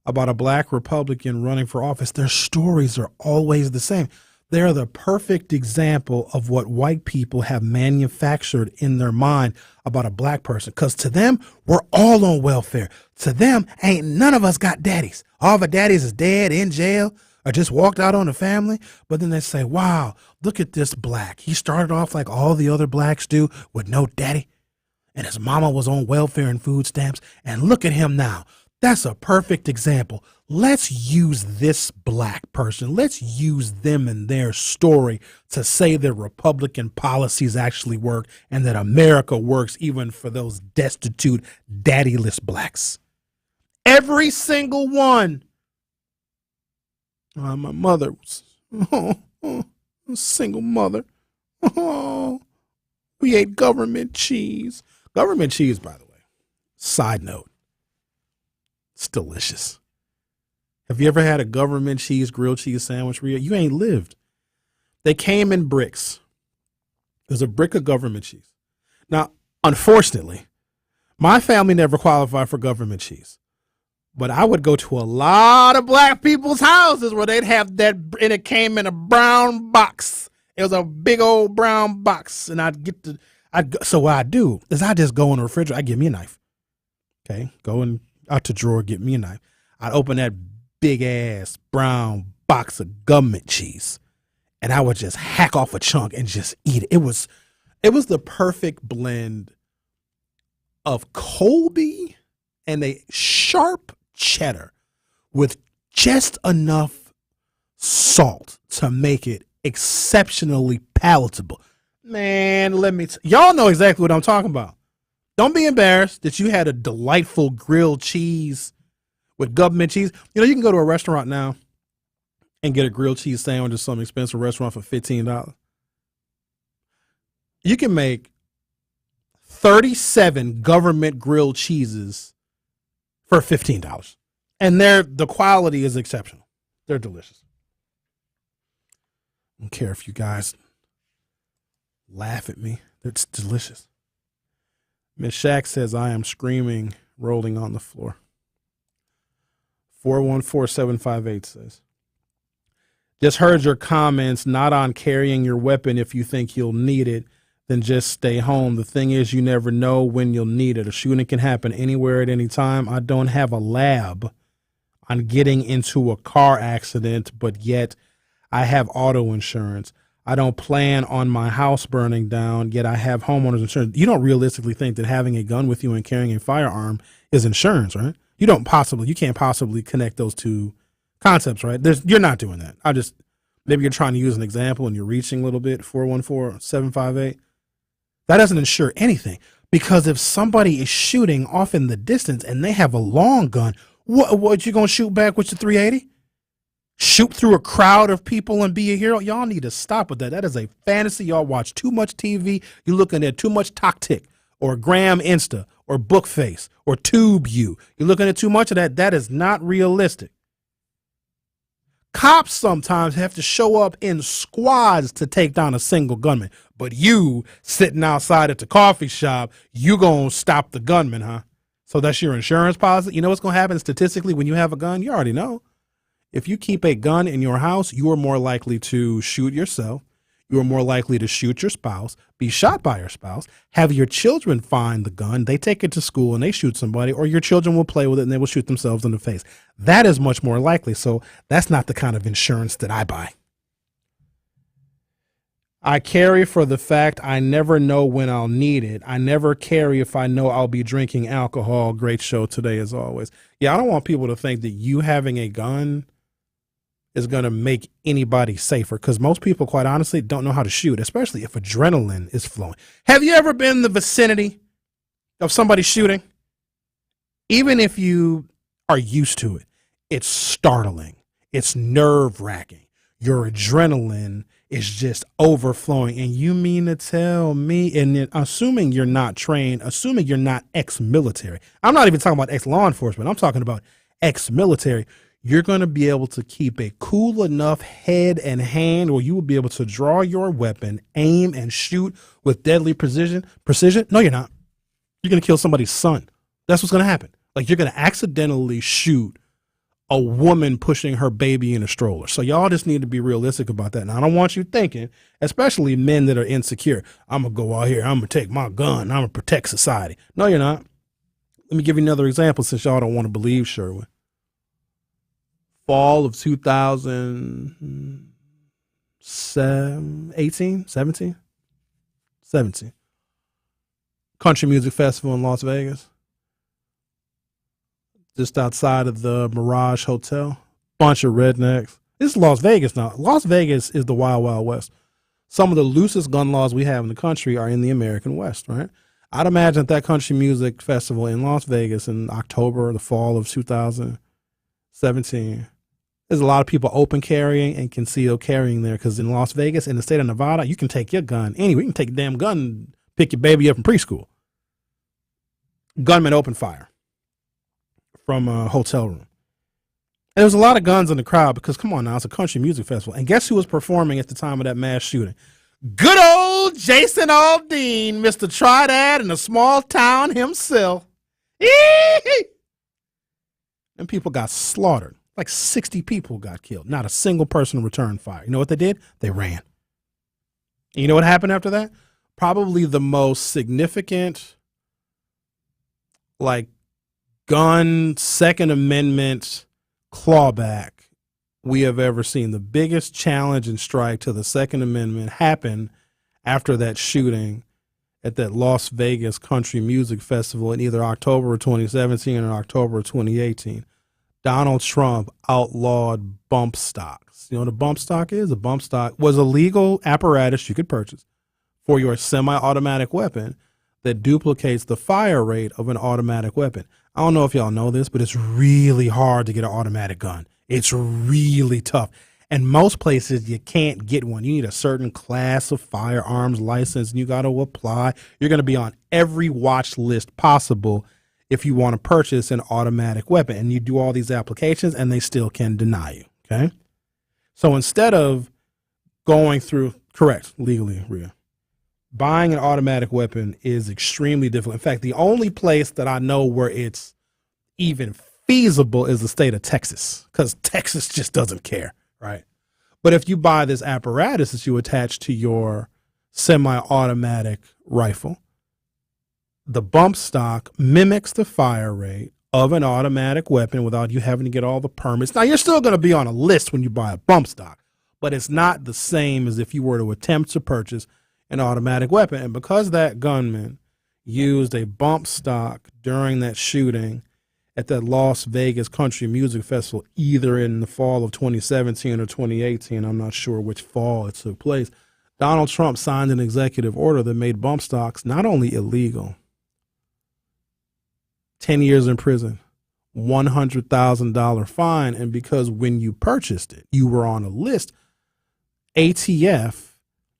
about a black Republican running for office, their stories are always the same. They're the perfect example of what white people have manufactured in their mind about a black person. Because to them, we're all on welfare. To them, ain't none of us got daddies. All of our daddies is dead, in jail, or just walked out on the family. But then they say, wow, look at this black. He started off like all the other blacks do with no daddy. And his mama was on welfare and food stamps. And look at him now. That's a perfect example. Let's use this black person. Let's use them and their story to say that Republican policies actually work and that America works even for those destitute, daddyless blacks. Every single one. My mother was a single mother. We ate government cheese. Government cheese, by the way, Side note, it's delicious. Have you ever had a government cheese grilled cheese sandwich, Rhea? You ain't lived. They came in bricks. There's a brick of government cheese. Now, unfortunately, my family never qualified for government cheese. But I would go to a lot of black people's houses where they'd have that, and it came in a brown box. It was a big old brown box, and so what I do is I just go in the refrigerator. I get me a knife. Okay, go out to drawer, get me a knife. I'd open that big ass brown box of government cheese, and I would just hack off a chunk and just eat it. It was the perfect blend of Colby and a sharp cheddar with just enough salt to make it exceptionally palatable. Man, y'all know exactly what I'm talking about. Don't be embarrassed that you had a delightful grilled cheese with government cheese. You know, you can go to a restaurant now and get a grilled cheese sandwich at some expensive restaurant for $15. You can make 37 government grilled cheeses for $15. And the quality is exceptional. They're delicious. I don't care if you guys laugh at me. It's delicious. Miss Shack says, I am screaming, rolling on the floor. 414758 says, just heard your comments, not on carrying your weapon if you think you'll need it, then just stay home. The thing is, you never know when you'll need it. A shooting can happen anywhere at any time. I don't have a lab on getting into a car accident, but yet I have auto insurance. I don't plan on my house burning down, yet I have homeowners insurance. You don't realistically think that having a gun with you and carrying a firearm is insurance, right? You can't possibly connect those two concepts, right? You're not doing that. Maybe you're trying to use an example and you're reaching a little bit, 414-758. That doesn't insure anything, because if somebody is shooting off in the distance and they have a long gun, what you going to shoot back with your 380? Shoot through a crowd of people and be a hero? Y'all need to stop with that. That is a fantasy. Y'all watch too much TV. You're looking at too much TokTik or Gram Insta or Bookface or TubeU. You're looking at too much of that. That is not realistic. Cops sometimes have to show up in squads to take down a single gunman. But you sitting outside at the coffee shop, you gonna stop the gunman, huh? So that's your insurance policy? You know what's gonna happen statistically when you have a gun? You already know. If you keep a gun in your house, you are more likely to shoot yourself. You are more likely to shoot your spouse, be shot by your spouse, have your children find the gun, they take it to school and they shoot somebody, or your children will play with it and they will shoot themselves in the face. That is much more likely. So that's not the kind of insurance that I buy. I carry for the fact I never know when I'll need it. I never carry if I know I'll be drinking alcohol. Great show today as always. Yeah, I don't want people to think that you having a gun is going to make anybody safer, because most people, quite honestly, don't know how to shoot, especially if adrenaline is flowing. Have you ever been in the vicinity of somebody shooting? Even if you are used to it, it's startling. It's nerve-wracking. Your adrenaline is just overflowing. And you mean to tell me, and then assuming you're not trained, assuming you're not ex-military, I'm not even talking about ex-law enforcement, I'm talking about ex-military, you're going to be able to keep a cool enough head and hand where you will be able to draw your weapon, aim, and shoot with deadly precision? No, you're not. You're going to kill somebody's son. That's what's going to happen. Like, you're going to accidentally shoot a woman pushing her baby in a stroller. So y'all just need to be realistic about that. And I don't want you thinking, especially men that are insecure, I'm going to go out here, I'm going to take my gun, I'm going to protect society. No, you're not. Let me give you another example since y'all don't want to believe Sherwin. Fall of 2017. Country Music Festival in Las Vegas. Just outside of the Mirage Hotel. Bunch of rednecks. This is Las Vegas now. Las Vegas is the Wild Wild West. Some of the loosest gun laws we have in the country are in the American West, right? I'd imagine that Country Music Festival in Las Vegas in October or the fall of 2017. There's a lot of people open carrying and concealed carrying there, because in Las Vegas, in the state of Nevada, you can take your gun anywhere. You can take a damn gun and pick your baby up in preschool. gunman opened fire from a hotel room. And there was a lot of guns in the crowd because, come on now, it's a country music festival. And guess who was performing at the time of that mass shooting? Good old Jason Aldean, Mr. Trinidad in a small town himself. And people got slaughtered. Like 60 people got killed. Not a single person returned fire. You know what they did? They ran. And you know what happened after that? Probably the most significant, like, gun Second Amendment clawback we have ever seen. The biggest challenge and strike to the Second Amendment happened after that shooting at that Las Vegas Country Music Festival in either October of 2017 or October of 2018. Donald Trump outlawed bump stocks. You know what a bump stock is? A bump stock was a legal apparatus you could purchase for your semi-automatic weapon that duplicates the fire rate of an automatic weapon. I don't know if y'all know this, but it's really hard to get an automatic gun. It's really tough. And most places you can't get one. You need a certain class of firearms license, and you got to apply. You're going to be on every watch list possible if you want to purchase an automatic weapon. And you do all these applications, and they still can deny you, okay? So instead of going through, correct, legally, Rhea, buying an automatic weapon is extremely difficult. In fact, the only place that I know where it's even feasible is the state of Texas, because Texas just doesn't care, right? But if you buy this apparatus that you attach to your semi-automatic rifle, the bump stock mimics the fire rate of an automatic weapon without you having to get all the permits. Now, you're still going to be on a list when you buy a bump stock, but it's not the same as if you were to attempt to purchase an automatic weapon. And because that gunman used a bump stock during that shooting at that Las Vegas Country Music Festival, either in the fall of 2017 or 2018, I'm not sure which fall it took place, Donald Trump signed an executive order that made bump stocks not only illegal, 10 years in prison, $100,000 fine, and because when you purchased it, you were on a list, ATF,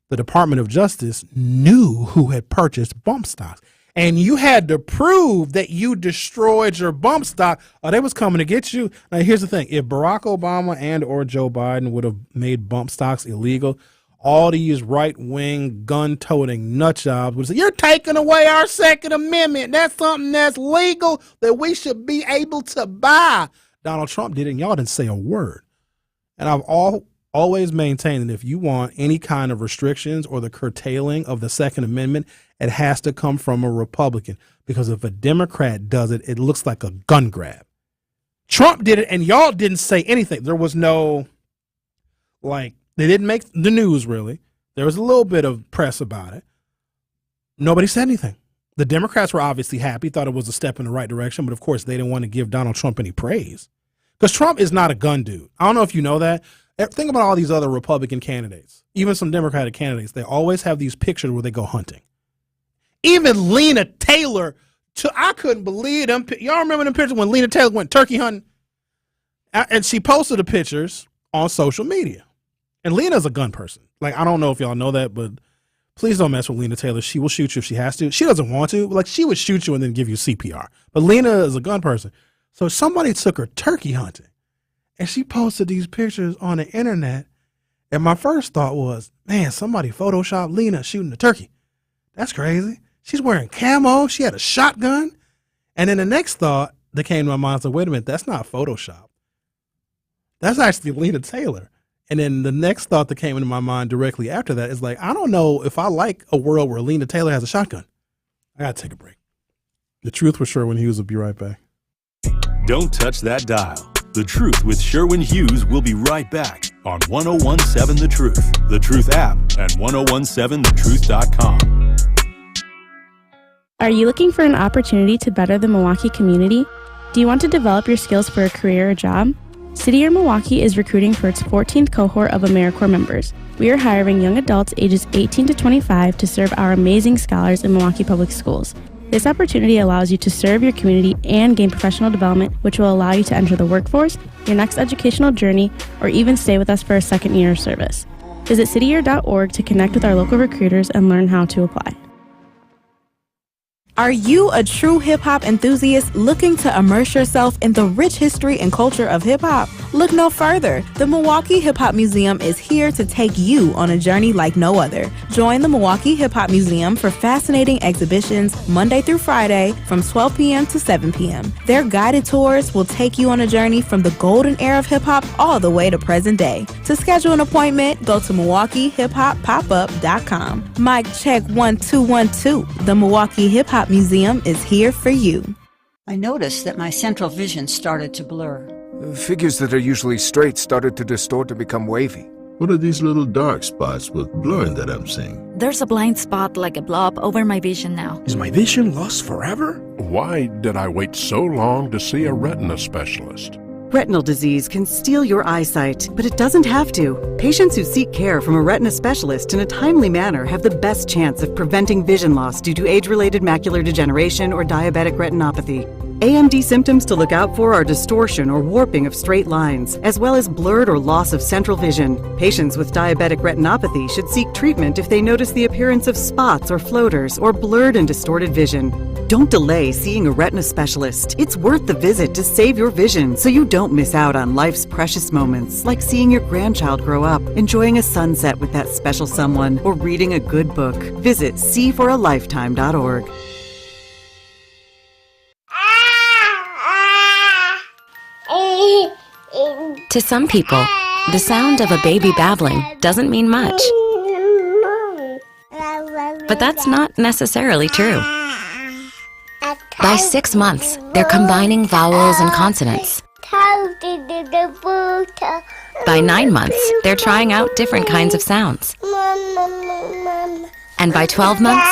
the Department of Justice, knew who had purchased bump stocks. And you had to prove that you destroyed your bump stock or they was coming to get you. Now, here's the thing. If Barack Obama and or Joe Biden would have made bump stocks illegal, all these right-wing, gun-toting nut jobs would say, you're taking away our Second Amendment. That's something that's legal that we should be able to buy. Donald Trump did it, and y'all didn't say a word. And I've always maintained that if you want any kind of restrictions or the curtailing of the Second Amendment, it has to come from a Republican, because if a Democrat does it, it looks like a gun grab. Trump did it, and y'all didn't say anything. There was no, they didn't make the news, really. There was a little bit of press about it. Nobody said anything. The Democrats were obviously happy, thought it was a step in the right direction, but of course they didn't want to give Donald Trump any praise. Because Trump is not a gun dude. I don't know if you know that. Think about all these other Republican candidates, even some Democratic candidates. They always have these pictures where they go hunting. Even Lena Taylor, I couldn't believe them. Y'all remember them pictures when Lena Taylor went turkey hunting? And she posted the pictures on social media. And Lena's a gun person. I don't know if y'all know that, but please don't mess with Lena Taylor. She will shoot you if she has to. She doesn't want to. She would shoot you and then give you CPR. But Lena is a gun person. So somebody took her turkey hunting. And she posted these pictures on the internet. And my first thought was, man, somebody photoshopped Lena shooting a turkey. That's crazy. She's wearing camo. She had a shotgun. And then the next thought that came to my mind was, wait a minute, that's not Photoshop. That's actually Lena Taylor. And then the next thought that came into my mind directly after that is I don't know if I like a world where Lena Taylor has a shotgun. I got to take a break. The Truth with Sherwin Hughes will be right back. Don't touch that dial. The Truth with Sherwin Hughes will be right back on 1017 The Truth, The Truth app, and 1017thetruth.com. Are you looking for an opportunity to better the Milwaukee community? Do you want to develop your skills for a career or job? City Year Milwaukee is recruiting for its 14th cohort of AmeriCorps members. We are hiring young adults ages 18 to 25 to serve our amazing scholars in Milwaukee Public Schools. This opportunity allows you to serve your community and gain professional development, which will allow you to enter the workforce, your next educational journey, or even stay with us for a second year of service. Visit cityyear.org to connect with our local recruiters and learn how to apply. Are you a true hip-hop enthusiast looking to immerse yourself in the rich history and culture of hip-hop? Look no further. The Milwaukee Hip Hop Museum is here to take you on a journey like no other. Join the Milwaukee Hip Hop Museum for fascinating exhibitions Monday through Friday from 12 p.m. to 7 p.m. Their guided tours will take you on a journey from the golden era of hip-hop all the way to present day. To schedule an appointment, go to MilwaukeeHipHopPopup.com. Mic check 1 2 1 2. The Milwaukee Hip Hop Museum is here for you. I noticed that my central vision started to blur. Figures that are usually straight started to distort and become wavy. What are these little dark spots with blurring that I'm seeing? There's a blind spot like a blob over my vision now. Is my vision lost forever? Why did I wait so long to see a retina specialist? Retinal disease can steal your eyesight, but it doesn't have to. Patients who seek care from a retina specialist in a timely manner have the best chance of preventing vision loss due to age-related macular degeneration or diabetic retinopathy. AMD symptoms to look out for are distortion or warping of straight lines, as well as blurred or loss of central vision. Patients with diabetic retinopathy should seek treatment if they notice the appearance of spots or floaters or blurred and distorted vision. Don't delay seeing a retina specialist. It's worth the visit to save your vision so you don't miss out on life's precious moments, like seeing your grandchild grow up, enjoying a sunset with that special someone, or reading a good book. Visit seeforalifetime.org. To some people, the sound of a baby babbling doesn't mean much. But that's not necessarily true. By 6 months, they're combining vowels and consonants. By 9 months, they're trying out different kinds of sounds. And by 12 months,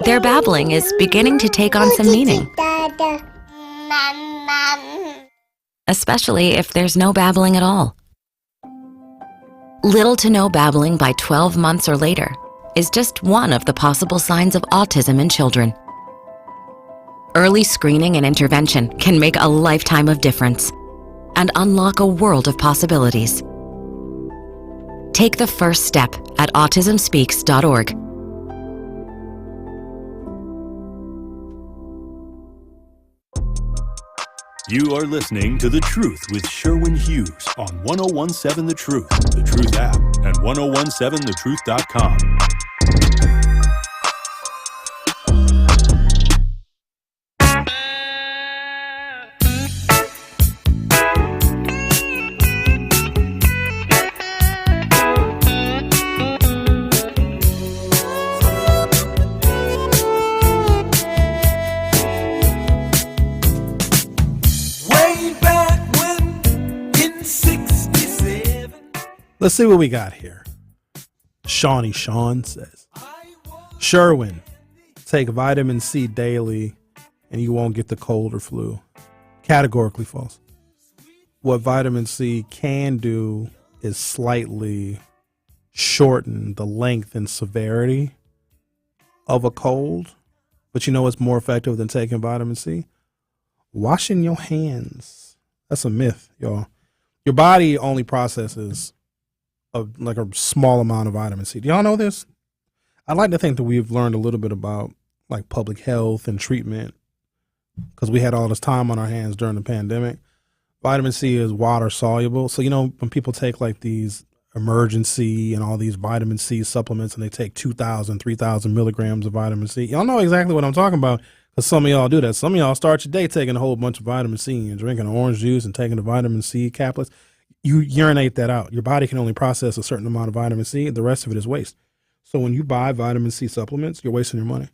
their babbling is beginning to take on some meaning. Especially if there's no babbling at all. Little to no babbling by 12 months or later is just one of the possible signs of autism in children. Early screening and intervention can make a lifetime of difference and unlock a world of possibilities. Take the first step at autismspeaks.org. You are listening to The Truth with Sherwin Hughes on 1017 The Truth, The Truth app, and 1017thetruth.com. Let's see what we got here. Shawnee Sean says, Sherwin, take vitamin C daily and you won't get the cold or flu. Categorically false. What vitamin C can do is slightly shorten the length and severity of a cold. But you know what's more effective than taking vitamin C? Washing your hands. That's a myth, y'all. Your body only processes a small amount of vitamin C. Do y'all know this? I'd like to think that we've learned a little bit about like public health and treatment because we had all this time on our hands during the pandemic. Vitamin C is water soluble. So, you know, when people take like these emergency and all these vitamin C supplements and they take 2,000, 3,000 milligrams of vitamin C, y'all know exactly what I'm talking about because some of y'all do that. Some of y'all start your day taking a whole bunch of vitamin C and drinking orange juice and taking the vitamin C caplets. You urinate that out. Your body can only process a certain amount of vitamin C. The rest of it is waste. So when you buy vitamin C supplements, you're wasting your money.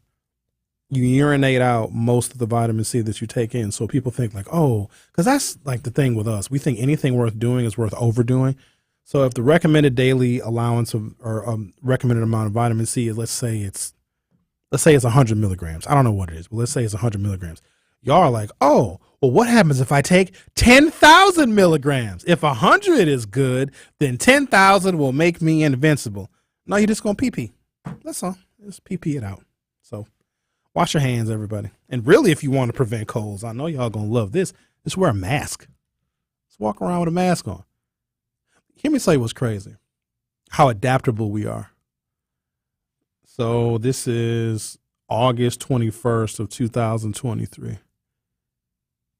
You urinate out most of the vitamin C that you take in. So people think like, oh, because that's like the thing with us. We think anything worth doing is worth overdoing. So if the recommended daily allowance of or recommended amount of vitamin C is, let's say it's 100 milligrams. I don't know what it is, but let's say it's 100 milligrams. Y'all are like, oh, well, what happens if I take 10,000 milligrams? If 100 is good, then 10,000 will make me invincible. No, you're just going to pee-pee. That's all. Just pee-pee it out. So wash your hands, everybody. And really, if you want to prevent colds, I know y'all going to love this. Just wear a mask. Just walk around with a mask on. Hear me say what's crazy. How adaptable we are. So this is August 21st of 2023.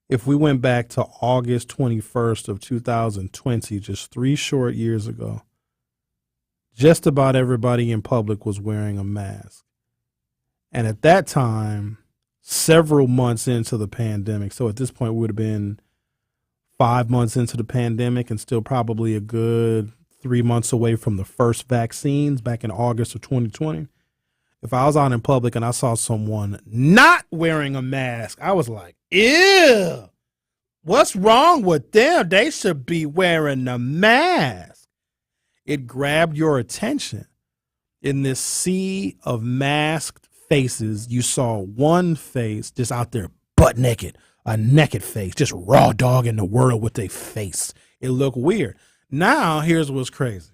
If we went back to August 21st of 2020, just 3 short years ago, just about everybody in public was wearing a mask. And at that time, several months into the pandemic, so at this point we would have been 5 months into the pandemic and still probably a good 3 months away from the first vaccines back in August of 2020. If I was out in public and I saw someone not wearing a mask, I was like, ew, what's wrong with them? They should be wearing a mask. It grabbed your attention. In this sea of masked faces, you saw one face just out there butt naked, a naked face, just raw dog in the world with a face. It looked weird. Now, here's what's crazy.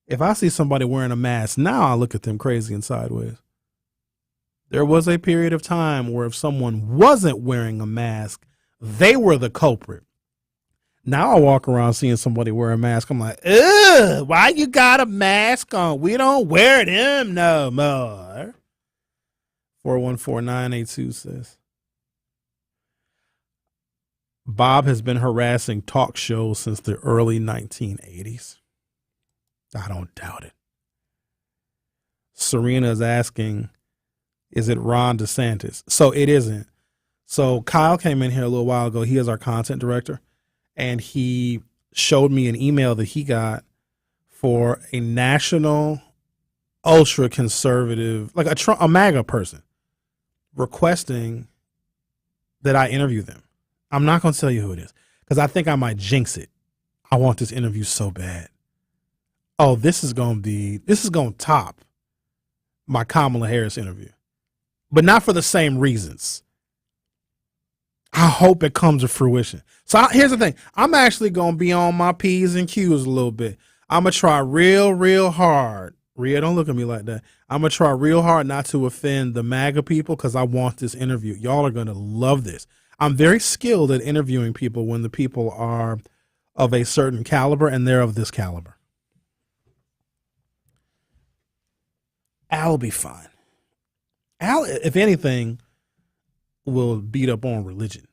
If I see somebody wearing a mask, now I look at them crazy and sideways. There was a period of time where if someone wasn't wearing a mask, they were the culprit. Now I walk around seeing somebody wear a mask. I'm like, ugh, why you got a mask on? We don't wear them no more. 414982 says, Bob has been harassing talk shows since the early 1980s. I don't doubt it. Serena is asking, is it Ron DeSantis? So it isn't. So Kyle came in here a little while ago. He is our content director. And he showed me an email that he got for a national ultra conservative, like a MAGA person, requesting that I interview them. I'm not going to tell you who it is because I think I might jinx it. I want this interview so bad. Oh, this is going to top my Kamala Harris interview, but not for the same reasons. I hope it comes to fruition. So here's the thing. I'm actually going to be on my P's and Q's a little bit. I'm going to try real hard. Rhea, don't look at me like that. I'm going to try real hard not to offend the MAGA people because I want this interview. Y'all are going to love this. I'm very skilled at interviewing people when the people are of a certain caliber and they're of this caliber. Al will be fine. Al, if anything, will beat up on religion.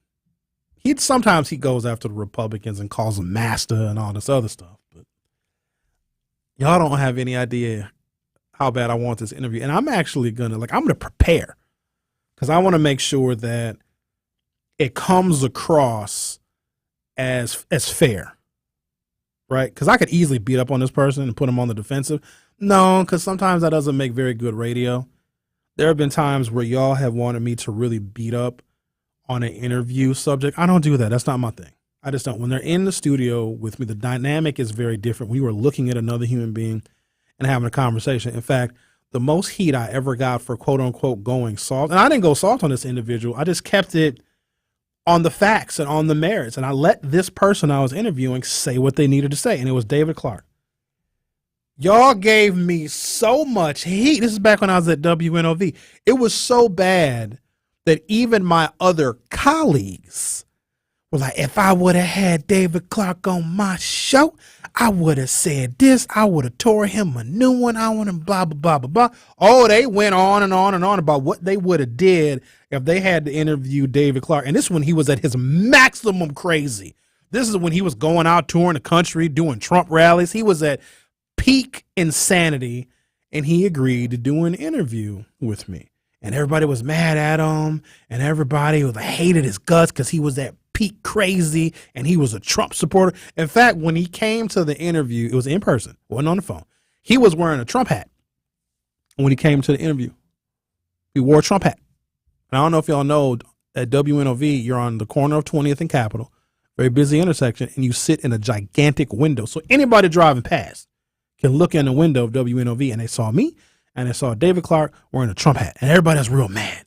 Sometimes he goes after the Republicans and calls them master and all this other stuff. But y'all don't have any idea how bad I want this interview. And I'm actually I'm going to prepare because I want to make sure that it comes across as fair, right? Because I could easily beat up on this person and put him on the defensive. No, because sometimes that doesn't make very good radio. There have been times where y'all have wanted me to really beat up on an interview subject. I don't do that. That's not my thing. I just don't. When they're in the studio with me, the dynamic is very different. We were looking at another human being and having a conversation. In fact, the most heat I ever got for quote unquote going soft, and I didn't go soft on this individual. I just kept it on the facts and on the merits. And I let this person I was interviewing say what they needed to say. And it was David Clark. Y'all gave me so much heat. This is back when I was at WNOV. It was so bad that even my other colleagues were like, if I would have had David Clark on my show, I would have said this. I would have tore him a new one. I want him blah, blah, blah, blah, blah. Oh, they went on and on and on about what they would have did if they had to interview David Clark. And this is when he was at his maximum crazy. This is when he was going out touring the country, doing Trump rallies. He was at peak insanity, and he agreed to do an interview with me. And everybody was mad at him, and everybody hated his guts because he was at peak crazy, and he was a Trump supporter. In fact, when he came to the interview, it was in person, wasn't on the phone. He was wearing a Trump hat when he came to the interview. He wore a Trump hat. And I don't know if y'all know, at WNOV, you're on the corner of 20th and Capitol, very busy intersection, and you sit in a gigantic window. So anybody driving past can look in the window of WNOV, and they saw me, and they saw David Clark wearing a Trump hat, and everybody was real mad.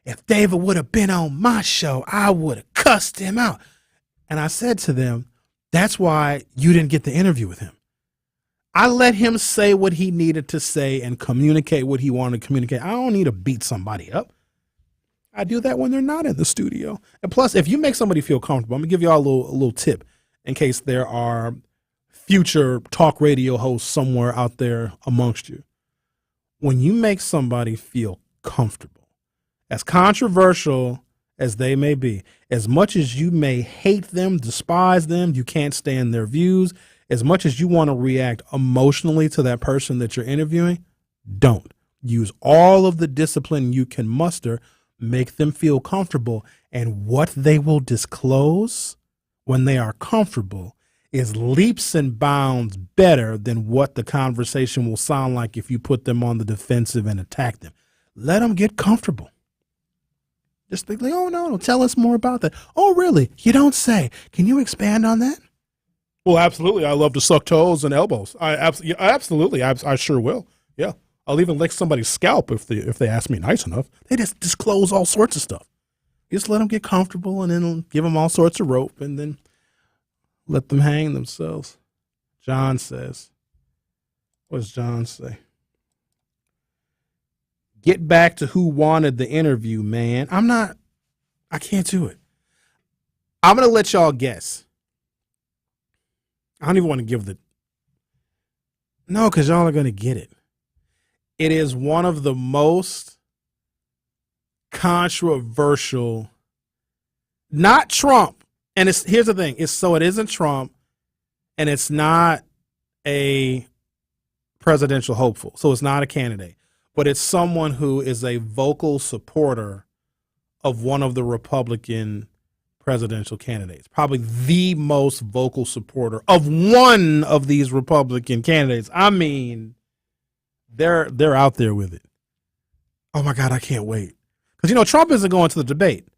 If David would have been on my show, I would have cussed him out. And I said to them, that's why you didn't get the interview with him. I let him say what he needed to say and communicate what he wanted to communicate. I don't need to beat somebody up. I do that when they're not in the studio. And plus, if you make somebody feel comfortable, I'm going to give y'all a little tip in case there are future talk radio hosts somewhere out there amongst you. when you make somebody feel comfortable, as controversial as they may be, as much as you may hate them, despise them, you can't stand their views, as much as you want to react emotionally to that person that you're interviewing, don't. Use all of the discipline you can muster, make them feel comfortable, and what they will disclose when they are comfortable is leaps and bounds better than what the conversation will sound like if you put them on the defensive and attack them. Let them get comfortable. Just think like, oh, no, tell us more about that. Oh, really? You don't say. Can you expand on that? Well, absolutely. I love to suck toes and elbows. Absolutely. I sure will. Yeah. I'll even lick somebody's scalp if they ask me nice enough. They just disclose all sorts of stuff. Just let them get comfortable and then give them all sorts of rope and then let them hang themselves. John says, what does John say? Get back to who wanted the interview, man. I can't do it. I'm going to let y'all guess. I don't even want to give no, because y'all are going to get it. It is one of the most controversial, not Trump. And here's the thing. It isn't Trump and it's not a presidential hopeful. So it's not a candidate. But it's someone who is a vocal supporter of one of the Republican presidential candidates, probably the most vocal supporter of one of these Republican candidates. I mean, they're out there with it. Oh, my God, I can't wait. Because, Trump isn't going to the debate,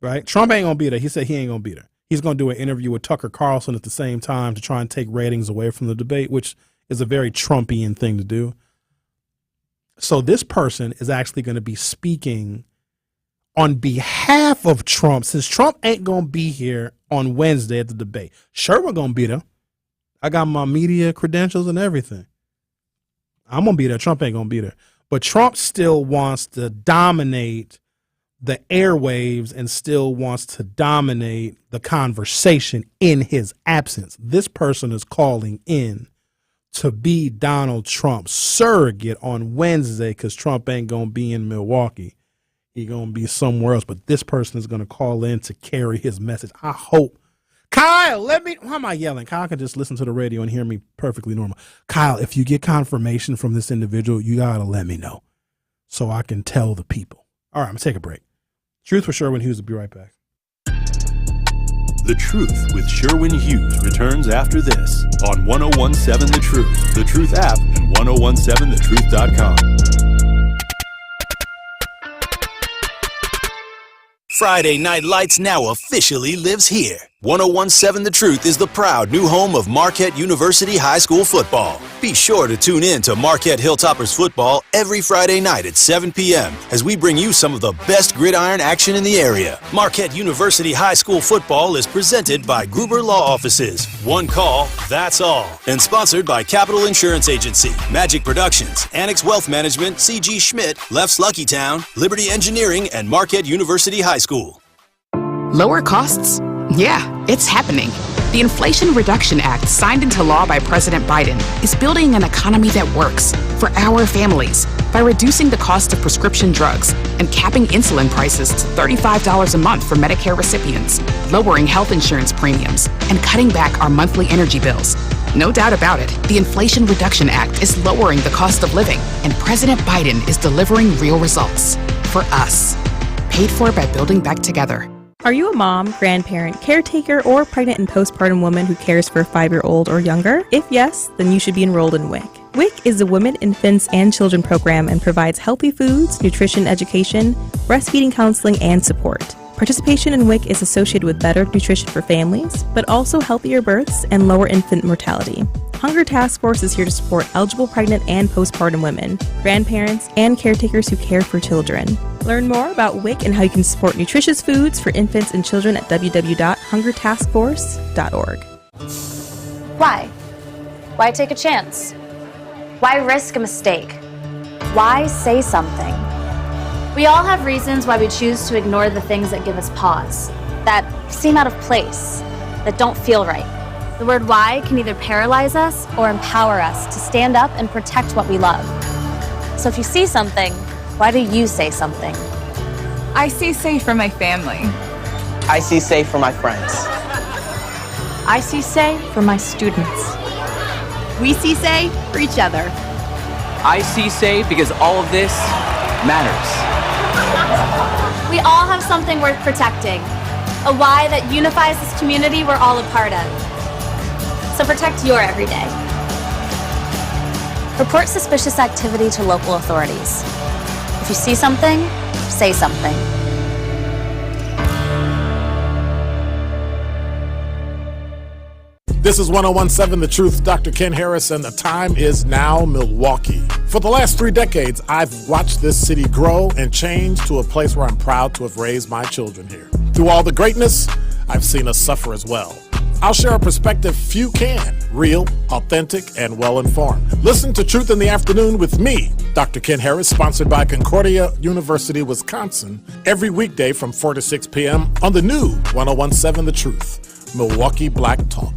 right? Trump ain't going to be there. He said he ain't going to be there. He's going to do an interview with Tucker Carlson at the same time to try and take ratings away from the debate, which is a very Trumpian thing to do. So this person is actually going to be speaking on behalf of Trump, since Trump ain't going to be here on Wednesday at the debate. Sherwin going to be there. I got my media credentials and everything. I'm going to be there. Trump ain't going to be there. But Trump still wants to dominate the airwaves and still wants to dominate the conversation in his absence. This person is calling in to be Donald Trump's surrogate on Wednesday because Trump ain't going to be in Milwaukee. He's going to be somewhere else. But this person is going to call in to carry his message. I hope. Kyle, why am I yelling? Kyle can just listen to the radio and hear me perfectly normal. Kyle, if you get confirmation from this individual, you got to let me know so I can tell the people. All right, I'm going to take a break. Truth with Sherwin Hughes will be right back. The Truth with Sherwin Hughes returns after this on 1017 The Truth, The Truth app, and 1017thetruth.com. Friday Night Lights now officially lives here. 1017 The Truth is the proud new home of Marquette University High School football. Be sure to tune in to Marquette Hilltoppers football every Friday night at 7 p.m. as we bring you some of the best gridiron action in the area. Marquette University High School football is presented by Gruber Law Offices. One call, that's all. And sponsored by Capital Insurance Agency, Magic Productions, Annex Wealth Management, C.G. Schmidt, Leff's Lucky Town, Liberty Engineering, and Marquette University High School. Lower costs? Yeah, it's happening. The Inflation Reduction Act, signed into law by President Biden, is building an economy that works for our families by reducing the cost of prescription drugs and capping insulin prices to $35 a month for Medicare recipients, lowering health insurance premiums, and cutting back our monthly energy bills. No doubt about it, the Inflation Reduction Act is lowering the cost of living, and President Biden is delivering real results for us. Paid for by Building Back Together. Are you a mom, grandparent, caretaker, or pregnant and postpartum woman who cares for a 5-year-old or younger? If yes, then you should be enrolled in WIC. WIC is a Women, Infants, and Children program and provides healthy foods, nutrition education, breastfeeding counseling, and support. Participation in WIC is associated with better nutrition for families, but also healthier births and lower infant mortality. Hunger Task Force is here to support eligible pregnant and postpartum women, grandparents, and caretakers who care for children. Learn more about WIC and how you can support nutritious foods for infants and children at www.hungertaskforce.org. Why? Why take a chance? Why risk a mistake? Why say something? We all have reasons why we choose to ignore the things that give us pause, that seem out of place, that don't feel right. The word why can either paralyze us or empower us to stand up and protect what we love. So if you see something, why do you say something? I see safe for my family. I see safe for my friends. I see say for my students. We see say for each other. I see say because all of this matters. We all have something worth protecting. A why that unifies this community we're all a part of. So protect your everyday. Report suspicious activity to local authorities. If you see something, say something. This is 1017 The Truth, Dr. Ken Harris, and the time is now Milwaukee. For the last 3 decades, I've watched this city grow and change to a place where I'm proud to have raised my children here. Through all the greatness, I've seen us suffer as well. I'll share a perspective few can, real, authentic, and well-informed. Listen to Truth in the Afternoon with me, Dr. Ken Harris, sponsored by Concordia University, Wisconsin, every weekday from 4 to 6 p.m. on the new 1017 The Truth, Milwaukee Black Talk.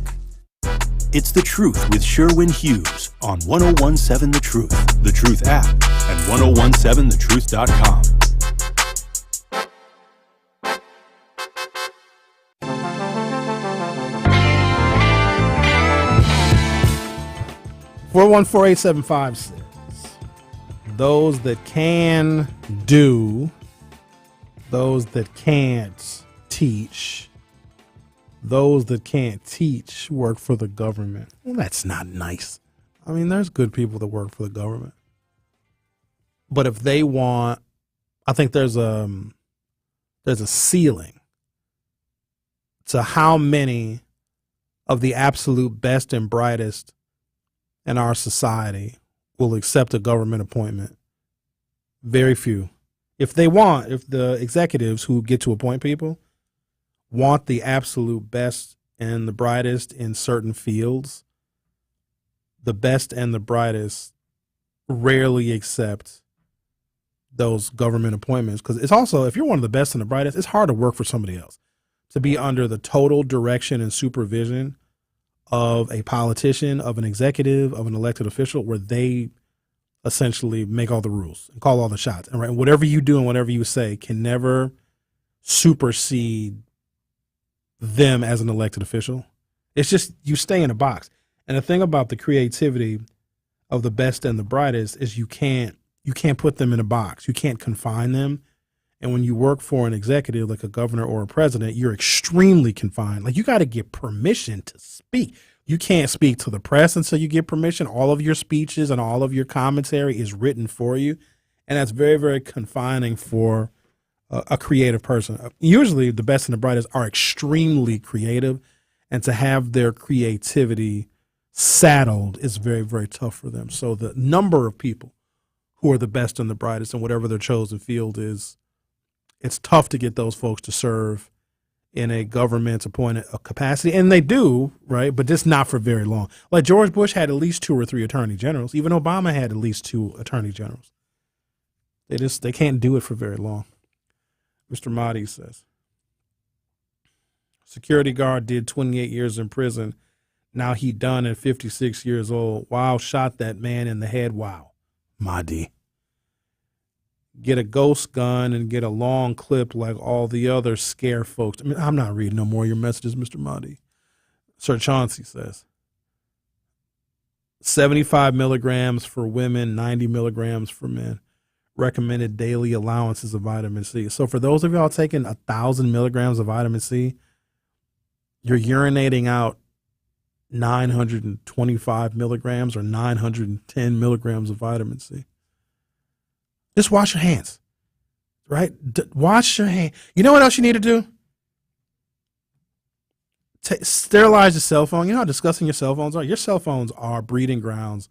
It's The Truth with Sherwin Hughes on 1017 The Truth, The Truth app, and 1017thetruth.com. Four 14875 says, those that can do, those that can't teach, those that can't teach work for the government. Well, that's not nice. I mean, there's good people that work for the government. But if they want, I think there's a ceiling to how many of the absolute best and brightest in our society will accept a government appointment. Very few. If the executives who get to appoint people want the absolute best and the brightest in certain fields, the best and the brightest rarely accept those government appointments. Because it's also, if you're one of the best and the brightest, it's hard to work for somebody else. To be under the total direction and supervision of a politician, of an executive, of an elected official, where they essentially make all the rules and call all the shots. And right, whatever you do and whatever you say can never supersede them as an elected official. It's just, you stay in a box. And the thing about the creativity of the best and the brightest is you can't put them in a box. You can't confine them. And when you work for an executive like a governor or a president, you're extremely confined. Like, you got to get permission to speak. You can't speak to the press until you get permission. All of your speeches and all of your commentary is written for you. And that's very, very confining for a creative person. Usually the best and the brightest are extremely creative, and to have their creativity saddled is very, very tough for them. So the number of people who are the best and the brightest in whatever their chosen field is, it's tough to get those folks to serve in a government appointed capacity. And they do, right? But just not for very long. Like George Bush had at least 2 or 3 attorney generals. Even Obama had at least 2 attorney generals. They can't do it for very long. Mr. Mahdi says, security guard did 28 years in prison. Now he done at 56 years old. Wow, shot that man in the head. Wow. Mahdi. Get a ghost gun and get a long clip like all the other scare folks. I mean, I'm not reading no more of your messages, Mr. Mahdi. Sir Chauncey says, 75 milligrams for women, 90 milligrams for men. Recommended daily allowances of vitamin C. So for those of y'all taking 1,000 milligrams of vitamin C, you're urinating out 925 milligrams or 910 milligrams of vitamin C. Just wash your hands, right? Wash your hands. You know what else you need to do? Sterilize your cell phone. You know how disgusting your cell phones are? Your cell phones are breeding grounds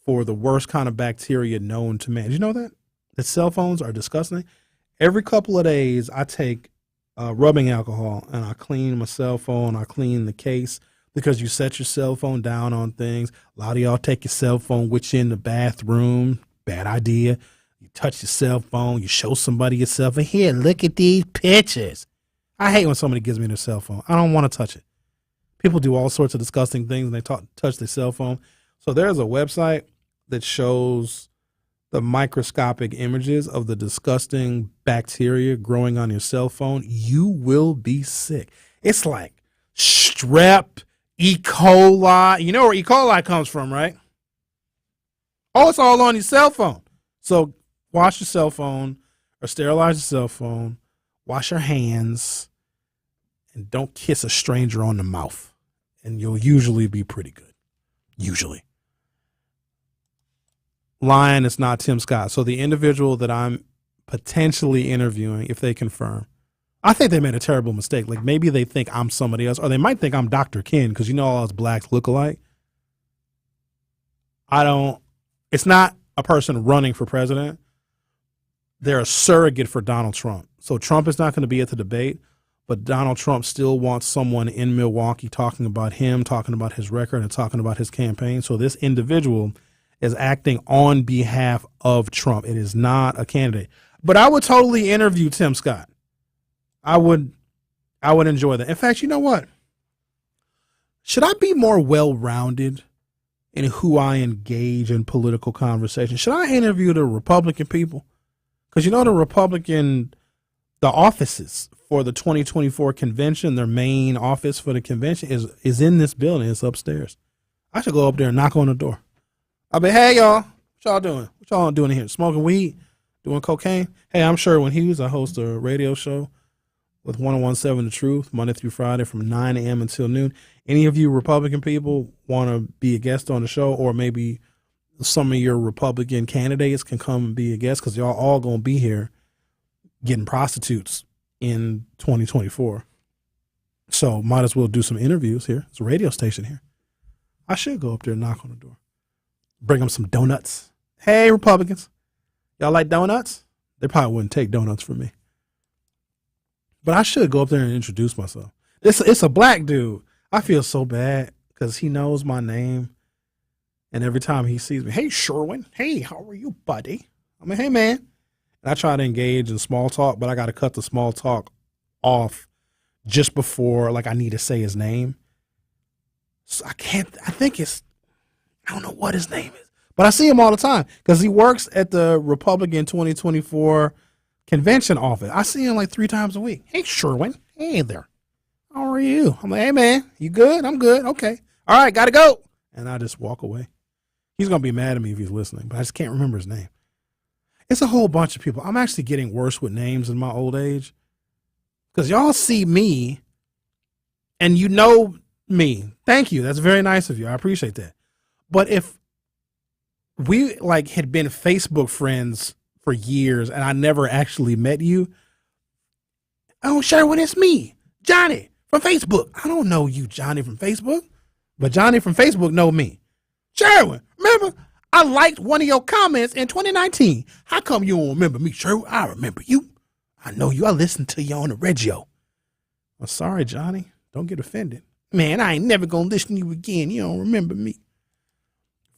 for the worst kind of bacteria known to man. Did you know that? That cell phones are disgusting. Every couple of days, I take rubbing alcohol and I clean my cell phone. I clean the case, because you set your cell phone down on things. A lot of y'all take your cell phone with you in the bathroom. Bad idea. You touch your cell phone. You show somebody your cell phone. Here, look at these pictures. I hate when somebody gives me their cell phone. I don't want to touch it. People do all sorts of disgusting things when they touch their cell phone. So there's a website that shows the microscopic images of the disgusting bacteria growing on your cell phone, you will be sick. It's like strep, E. coli. You know where E. coli comes from, right? Oh, it's all on your cell phone. So wash your cell phone or sterilize your cell phone. Wash your hands. And don't kiss a stranger on the mouth. And you'll usually be pretty good. Usually. Lying is not Tim Scott. So the individual that I'm potentially interviewing, if they confirm, I think they made a terrible mistake. Like maybe they think I'm somebody else, or they might think I'm Dr. Ken because you know all us blacks look alike. It's not a person running for president. They're a surrogate for Donald Trump. So Trump is not going to be at the debate, but Donald Trump still wants someone in Milwaukee talking about him, talking about his record, and talking about his campaign. So this individual is acting on behalf of Trump. It is not a candidate. But I would totally interview Tim Scott. I would enjoy that. In fact, you know what? Should I be more well-rounded in who I engage in political conversation? Should I interview the Republican people? Because you know the offices for the 2024 convention, their main office for the convention is in this building. It's upstairs. I should go up there and knock on the door. I'll be, hey, y'all, what y'all doing? What y'all doing here? Smoking weed? Doing cocaine? Hey, I'm Sherwin Hughes. I host a radio show with 1017 The Truth, Monday through Friday from 9 a.m. until noon. Any of you Republican people want to be a guest on the show, or maybe some of your Republican candidates can come and be a guest because y'all all going to be here getting prostitutes in 2024. So might as well do some interviews here. It's a radio station here. I should go up there and knock on the door. Bring them some donuts. Hey, Republicans, y'all like donuts? They probably wouldn't take donuts from me. But I should go up there and introduce myself. It's a black dude. I feel so bad because he knows my name. And every time he sees me, hey, Sherwin, hey, how are you, buddy? I'm like, hey, man. And I try to engage in small talk, but I got to cut the small talk off just before, like, I need to say his name. So I don't know what his name is, but I see him all the time because he works at the Republican 2024 convention office. I see him like 3 times a week. Hey, Sherwin. Hey there. How are you? I'm like, hey, man, you good? I'm good. Okay. All right, got to go. And I just walk away. He's going to be mad at me if he's listening, but I just can't remember his name. It's a whole bunch of people. I'm actually getting worse with names in my old age because y'all see me and you know me. Thank you. That's very nice of you. I appreciate that. But if we like had been Facebook friends for years and I never actually met you, oh, Sherwin, it's me, Johnny from Facebook. I don't know you, Johnny from Facebook, but Johnny from Facebook know me. Sherwin, remember, I liked one of your comments in 2019. How come you don't remember me, Sherwin? I remember you. I know you. I listened to you on the radio. I'm sorry, Johnny. Don't get offended. Man, I ain't never going to listen to you again. You don't remember me.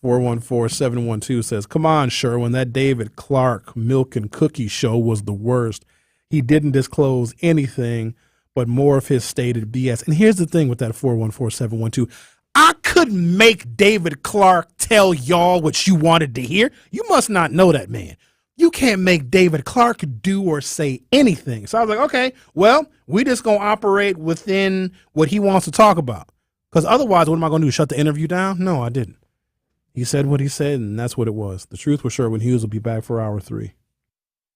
414-712 says, come on, Sherwin, that David Clark milk and cookie show was the worst. He didn't disclose anything but more of his stated BS. And here's the thing with that 414-712. I couldn't make David Clark tell y'all what you wanted to hear. You must not know that man. You can't make David Clark do or say anything. So I was like, okay, well, we just going to operate within what he wants to talk about. Because otherwise, what am I going to do? Shut the interview down? No, I didn't. He said what he said, and that's what it was. The Truth with Sherwin Hughes will be back for hour 3.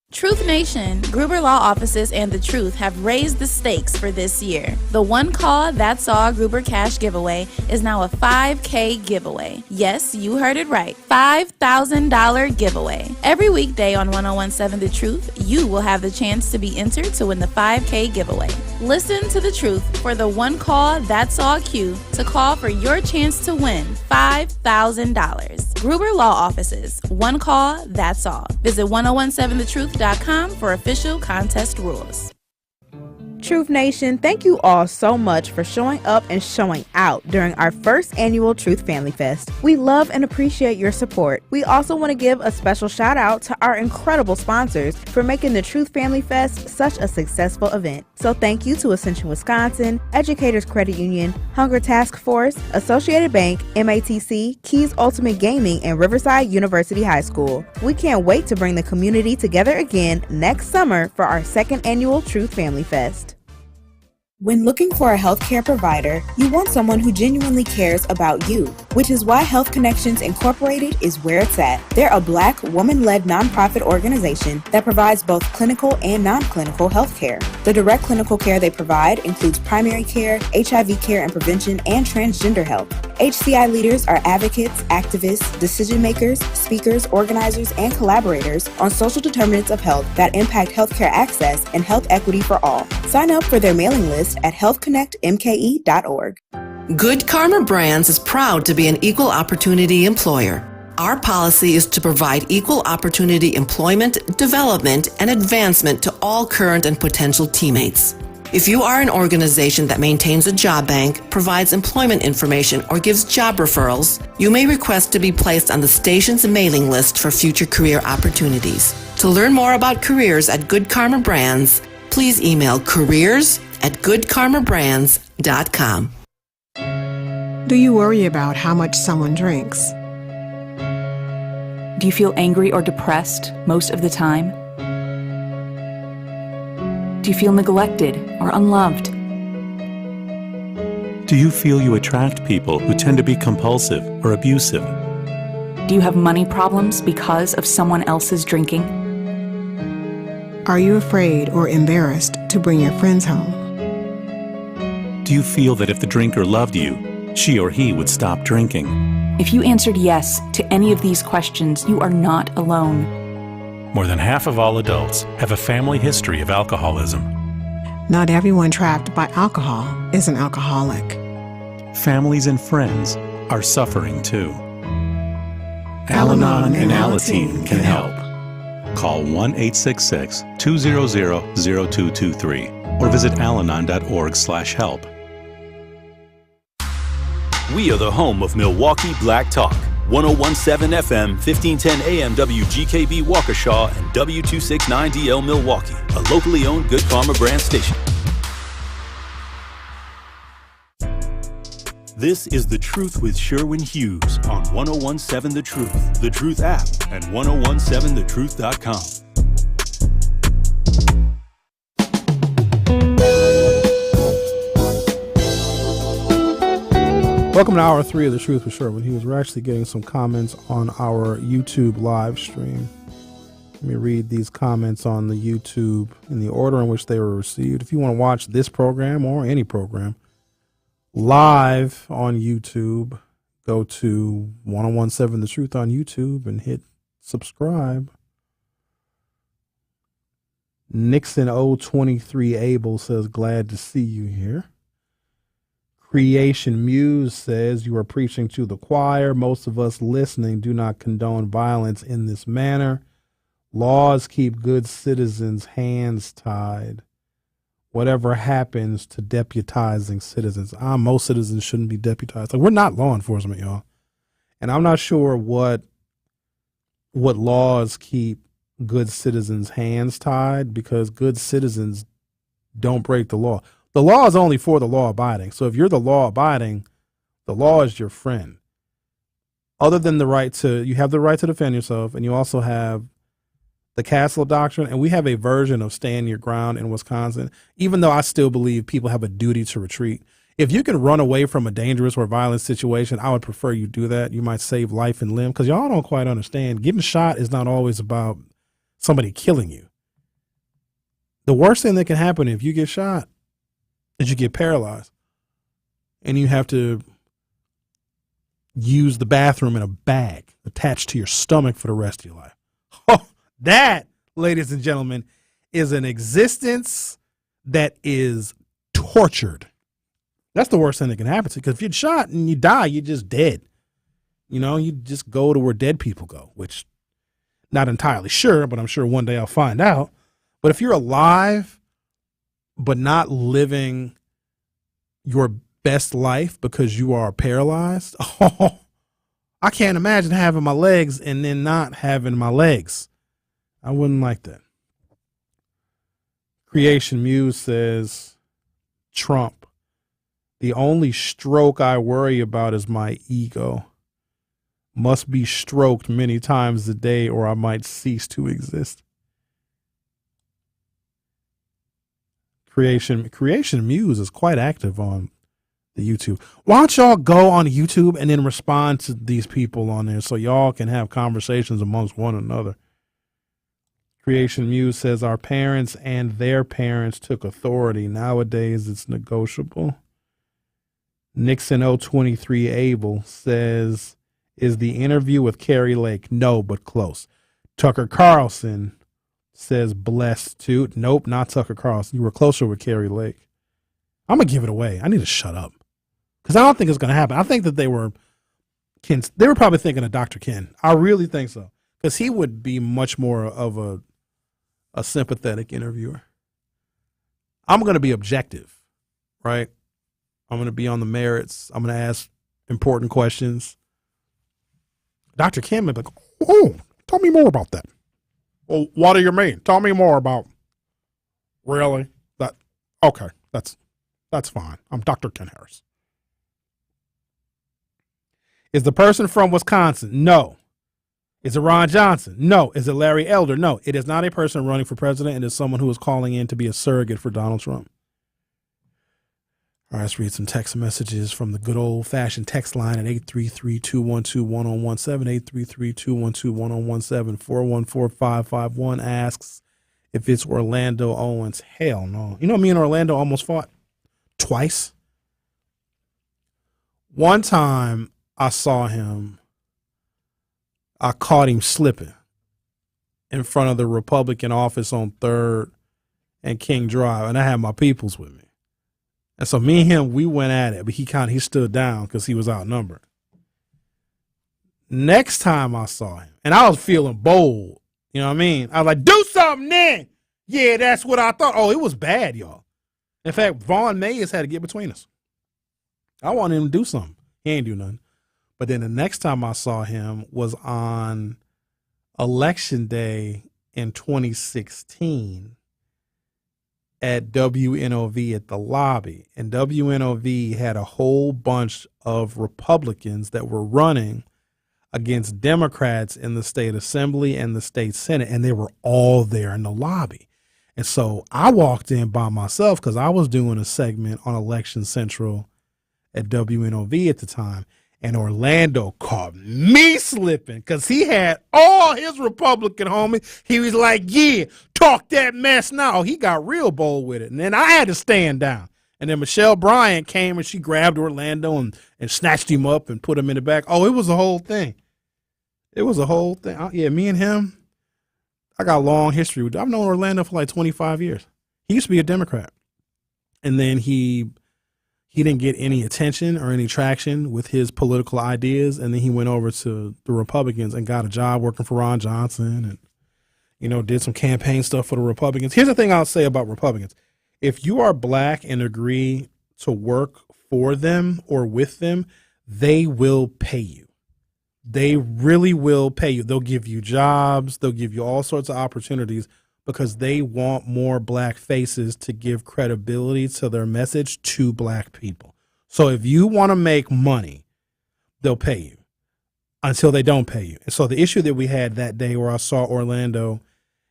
Truth Nation, Gruber Law Offices and The Truth have raised the stakes for this year. The One Call, That's All Gruber Cash giveaway is now a $5K giveaway. Yes, you heard it right. $5,000 giveaway. Every weekday on 1017 The Truth, you will have the chance to be entered to win the $5K giveaway. Listen to The Truth for the One Call, That's All cue to call for your chance to win $5,000. Gruber Law Offices, One Call, That's All. Visit 1017thetruth.com for official contest rules. Truth Nation, thank you all so much for showing up and showing out during our first annual Truth Family Fest. We love and appreciate your support. We also want to give a special shout out to our incredible sponsors for making the Truth Family Fest such a successful event. So thank you to Ascension Wisconsin, Educators Credit Union, Hunger Task Force, Associated Bank, MATC, Keys Ultimate Gaming, and Riverside University High School. We can't wait to bring the community together again next summer for our second annual Truth Family Fest. When looking for a healthcare provider, you want someone who genuinely cares about you, which is why Health Connections Incorporated is where it's at. They're a Black, woman-led nonprofit organization that provides both clinical and non-clinical healthcare. The direct clinical care they provide includes primary care, HIV care and prevention, and transgender health. HCI leaders are advocates, activists, decision makers, speakers, organizers, and collaborators on social determinants of health that impact healthcare access and health equity for all. Sign up for their mailing list at healthconnectmke.org. Good Karma Brands is proud to be an equal opportunity employer. Our policy is to provide equal opportunity employment, development, and advancement to all current and potential teammates. If you are an organization that maintains a job bank, provides employment information, or gives job referrals, you may request to be placed on the station's mailing list for future career opportunities. To learn more about careers at Good Karma Brands, please email careers@goodkarmabrands.com. Do you worry about how much someone drinks? Do you feel angry or depressed most of the time? Do you feel neglected or unloved? Do you feel you attract people who tend to be compulsive or abusive? Do you have money problems because of someone else's drinking? Are you afraid or embarrassed to bring your friends home? Do you feel that if the drinker loved you, she or he would stop drinking? If you answered yes to any of these questions, you are not alone. More than half of all adults have a family history of alcoholism. Not everyone trapped by alcohol is an alcoholic. Families and friends are suffering too. Al-Anon and Alateen can help. Call 1-866-200-0223 or visit alanon.org/help. We are the home of Milwaukee Black Talk. 1017 FM, 1510 AM WGKB Waukesha, and W269DL Milwaukee, a locally owned Good Karma brand station. This is The Truth with Sherwin Hughes on 1017 The Truth, The Truth app, and 1017thetruth.com. Welcome to Hour 3 of The Truth with Sherwin Hughes. We're actually getting some comments on our YouTube live stream. Let me read these comments on the YouTube in the order in which they were received. If you want to watch this program or any program live on YouTube, go to 1017 The Truth on YouTube and hit subscribe. Nixon 023 Abel says, glad to see you here. Creation Muse says, you are preaching to the choir. Most of us listening do not condone violence in this manner. Laws keep good citizens' hands tied. Whatever happens to deputizing citizens. Most citizens shouldn't be deputized. Like, we're not law enforcement, y'all. And I'm not sure what laws keep good citizens' hands tied, because good citizens don't break the law. The law is only for the law abiding. So if you're the law abiding, the law is your friend. Other than you have the right to defend yourself, and you also have the castle doctrine, and we have a version of stand your ground in Wisconsin, even though I still believe people have a duty to retreat. If you can run away from a dangerous or violent situation, I would prefer you do that. You might save life and limb, because y'all don't quite understand. Getting shot is not always about somebody killing you. The worst thing that can happen if you get shot is you get paralyzed and you have to use the bathroom in a bag attached to your stomach for the rest of your life. Oh, that, ladies and gentlemen, is an existence that is tortured. That's the worst thing that can happen to you, because if you're shot and you die, you're just dead. You know, you just go to where dead people go, which not entirely sure, but I'm sure one day I'll find out. But if you're alive, but not living your best life because you are paralyzed. Oh, I can't imagine having my legs and then not having my legs. I wouldn't like that. Creation Muse says, Trump, the only stroke I worry about is my ego. Must be stroked many times a day or I might cease to exist. Creation Muse is quite active on the YouTube. Why don't y'all go on YouTube and then respond to these people on there so y'all can have conversations amongst one another? Creation Muse says our parents and their parents took authority. Nowadays it's negotiable. Nixon 023 Abel says, is the interview with Carrie Lake? No, but close. Tucker Carlson says blessed too. Nope, not Tucker Carlson. You were closer with Carrie Lake. I'm going to give it away. I need to shut up. Because I don't think it's going to happen. I think that they were probably thinking of Dr. Ken. I really think so. Because he would be much more of a sympathetic interviewer. I'm going to be objective, right? I'm going to be on the merits. I'm going to ask important questions. Dr. Ken may be like, oh, tell me more about that. Well, what do you mean? Tell me more about. Really? Okay, that's fine. I'm Dr. Ken Harris. Is the person from Wisconsin? No. Is it Ron Johnson? No. Is it Larry Elder? No. It is not a person running for president. It is someone who is calling in to be a surrogate for Donald Trump. All right, let's read some text messages from the good old-fashioned text line at 833-212-1017, 833-212-1017. 414-551 asks if it's Orlando Owens. Hell no. You know, me and Orlando almost fought twice. One time I saw him, I caught him slipping in front of the Republican office on 3rd and King Drive, and I had my peoples with me. And so me and him, we went at it, but he stood down because he was outnumbered. Next time I saw him, and I was feeling bold, you know what I mean? I was like, do something then. Yeah, that's what I thought. Oh, it was bad, y'all. In fact, Vaughn Mayes had to get between us. I wanted him to do something. He ain't do nothing. But then the next time I saw him was on Election Day in 2016 at WNOV at the lobby. And WNOV had a whole bunch of Republicans that were running against Democrats in the state assembly and the state senate, and they were all there in the lobby. And so I walked in by myself because I was doing a segment on Election Central at WNOV at the time. And Orlando caught me slipping because he had all his Republican homies. He was like, yeah, talk that mess now. He got real bold with it. And then I had to stand down. And then Michelle Bryant came and she grabbed Orlando and snatched him up and put him in the back. Oh, it was a whole thing. It was a whole thing. Yeah, me and him, I got a long history with. I've known Orlando for like 25 years. He used to be a Democrat. And then he didn't get any attention or any traction with his political ideas. And then he went over to the Republicans and got a job working for Ron Johnson and, you know, did some campaign stuff for the Republicans. Here's the thing I'll say about Republicans. If you are black and agree to work for them or with them, they will pay you. They really will pay you. They'll give you jobs. They'll give you all sorts of opportunities because they want more black faces to give credibility to their message to black people. So if you want to make money, they'll pay you until they don't pay you. And so the issue that we had that day where I saw Orlando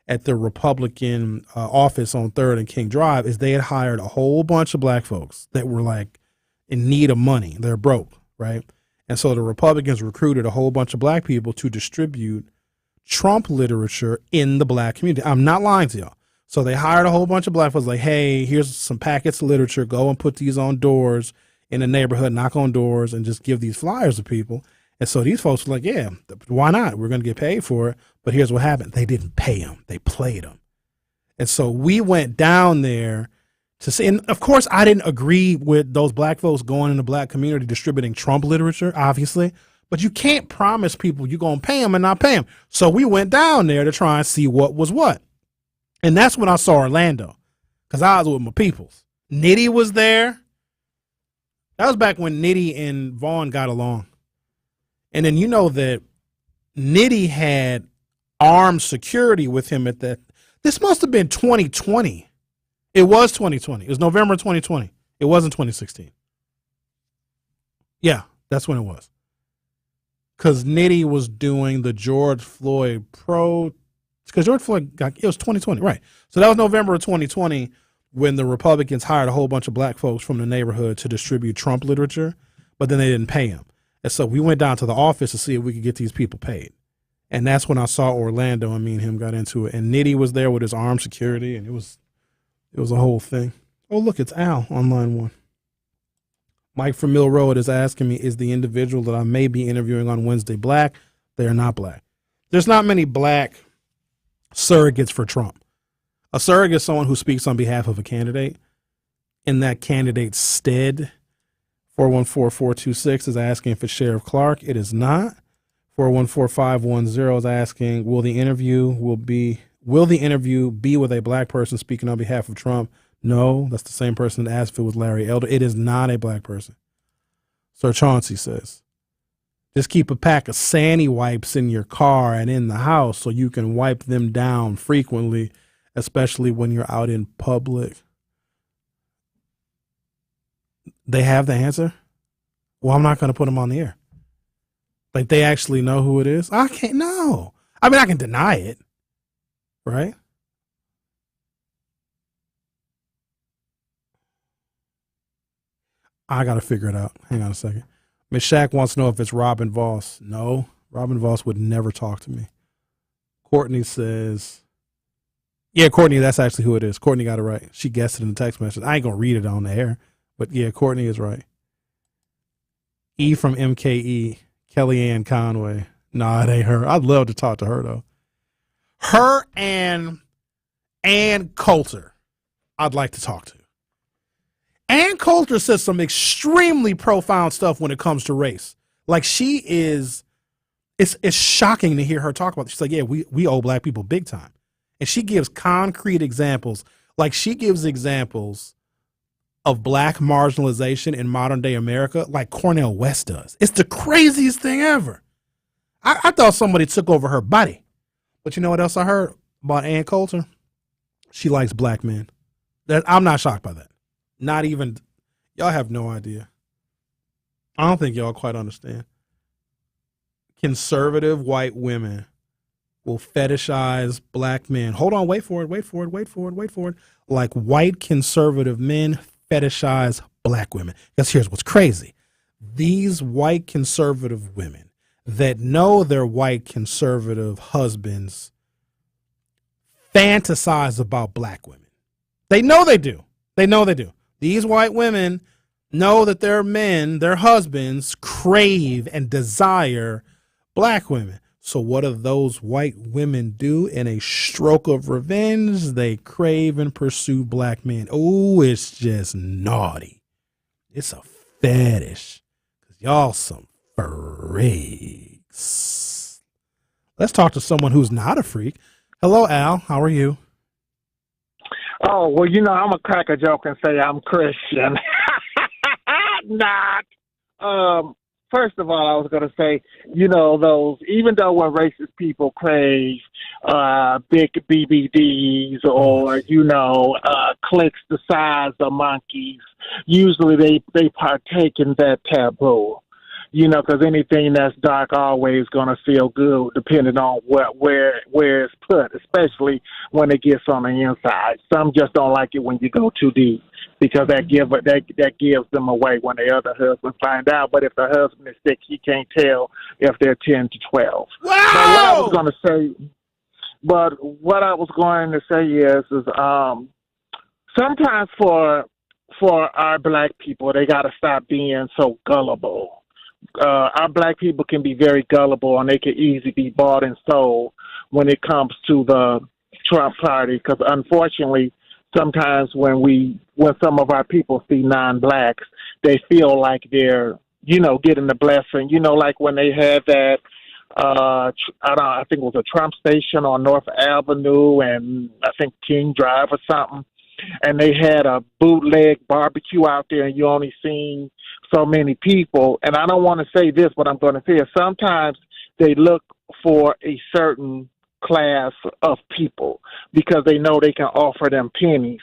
at the Republican office on 3rd and King Drive is they had hired a whole bunch of black folks that were like in need of money. They're broke, right? And so the Republicans recruited a whole bunch of black people to distribute Trump literature in the black community. I'm not lying to y'all. So they hired a whole bunch of black folks like, hey, here's some packets of literature. Go and put these on doors in the neighborhood, knock on doors and just give these flyers to people. And so these folks were like, yeah, why not? We're going to get paid for it. But here's what happened. They didn't pay them. They played them. And so we went down there to see. And of course, I didn't agree with those black folks going in the black community distributing Trump literature, obviously. But you can't promise people you're going to pay them and not pay them. So we went down there to try and see what was what. And that's when I saw Orlando. because I was with my peoples. Nitty was there. That was back when Nitty and Vaughn got along. And then you know that Nitty had armed security with him at that. This must have been 2020. It was 2020. It was November 2020. It wasn't 2016. Yeah, that's when it was. Because Nitty was doing the George Floyd because George Floyd it was 2020, right. So that was November of 2020 when the Republicans hired a whole bunch of black folks from the neighborhood to distribute Trump literature, but then they didn't pay them. And so we went down to the office to see if we could get these people paid. And that's when I saw Orlando and me and him got into it. And Nitty was there with his armed security, and it was a whole thing. Oh, look, it's Al on line 1. Mike from Mill Road is asking me, is the individual that I may be interviewing on Wednesday black? They are not black. There's not many black surrogates for Trump. A surrogate is someone who speaks on behalf of a candidate in that candidate's stead. 414-426 is asking if it's Sheriff Clark. It is not. 414-510 is asking, will the interview be with a black person speaking on behalf of Trump? No, that's the same person that asked if it was Larry Elder. It is not a black person. Sir Chauncey says, just keep a pack of Sandy wipes in your car and in the house so you can wipe them down frequently, especially when you're out in public. They have the answer? Well, I'm not going to put them on the air. Like, they actually know who it is? I can't know. I mean, I can deny it, right? I got to figure it out. Hang on a second. Miss Shack wants to know if it's Robin Voss. No, Robin Voss would never talk to me. Courtney says, yeah, Courtney, that's actually who it is. Courtney got it right. She guessed it in the text message. I ain't going to read it on the air, but yeah, Courtney is right. E from MKE, Kellyanne Conway. Nah, it ain't her. I'd love to talk to her, though. Her and Ann Coulter, I'd like to talk to. Ann Coulter says some extremely profound stuff when it comes to race. Like, she is, it's shocking to hear her talk about this. She's like, yeah, we owe black people big time. And she gives concrete examples. Like, she gives examples of black marginalization in modern day America like Cornel West does. It's the craziest thing ever. I thought somebody took over her body. But you know what else I heard about Ann Coulter? She likes black men. I'm not shocked by that. Not even, y'all have no idea. I don't think y'all quite understand. Conservative white women will fetishize black men. Hold on, wait for it. Like white conservative men fetishize black women. Because here's what's crazy. These white conservative women that know their white conservative husbands fantasize about black women. They know they do. These white women know that their men, their husbands, crave and desire black women. So what do those white women do? In a stroke of revenge, they crave and pursue black men. Oh, it's just naughty. It's a fetish. Because y'all some freaks. Let's talk to someone who's not a freak. Hello, Al. How are you? Oh, well, you know, I'm going to crack a joke and say I'm Christian. Not. First of all, I was going to say, you know, those, even though when racist people crave big BBDs or, you know, clicks the size of monkeys, usually they partake in that taboo. You know, because anything that's dark always going to feel good, depending on where it's put, especially when it gets on the inside. Some just don't like it when you go too deep, because that gives them away when the other husband find out. But if the husband is sick, he can't tell if they're 10 to 12. Wow! But what I was going to say is sometimes for our black people, they got to stop being so gullible. Our black people can be very gullible, and they can easily be bought and sold when it comes to the Trump party. Because unfortunately, sometimes when some of our people see non-blacks, they feel like they're, you know, getting the blessing. You know, like when they had that, I think it was a Trump station on North Avenue and I think King Drive or something. and they had a bootleg barbecue out there, and you only seen so many people. And I don't want to say this, but I'm going to say it. Sometimes they look for a certain class of people because they know they can offer them pennies,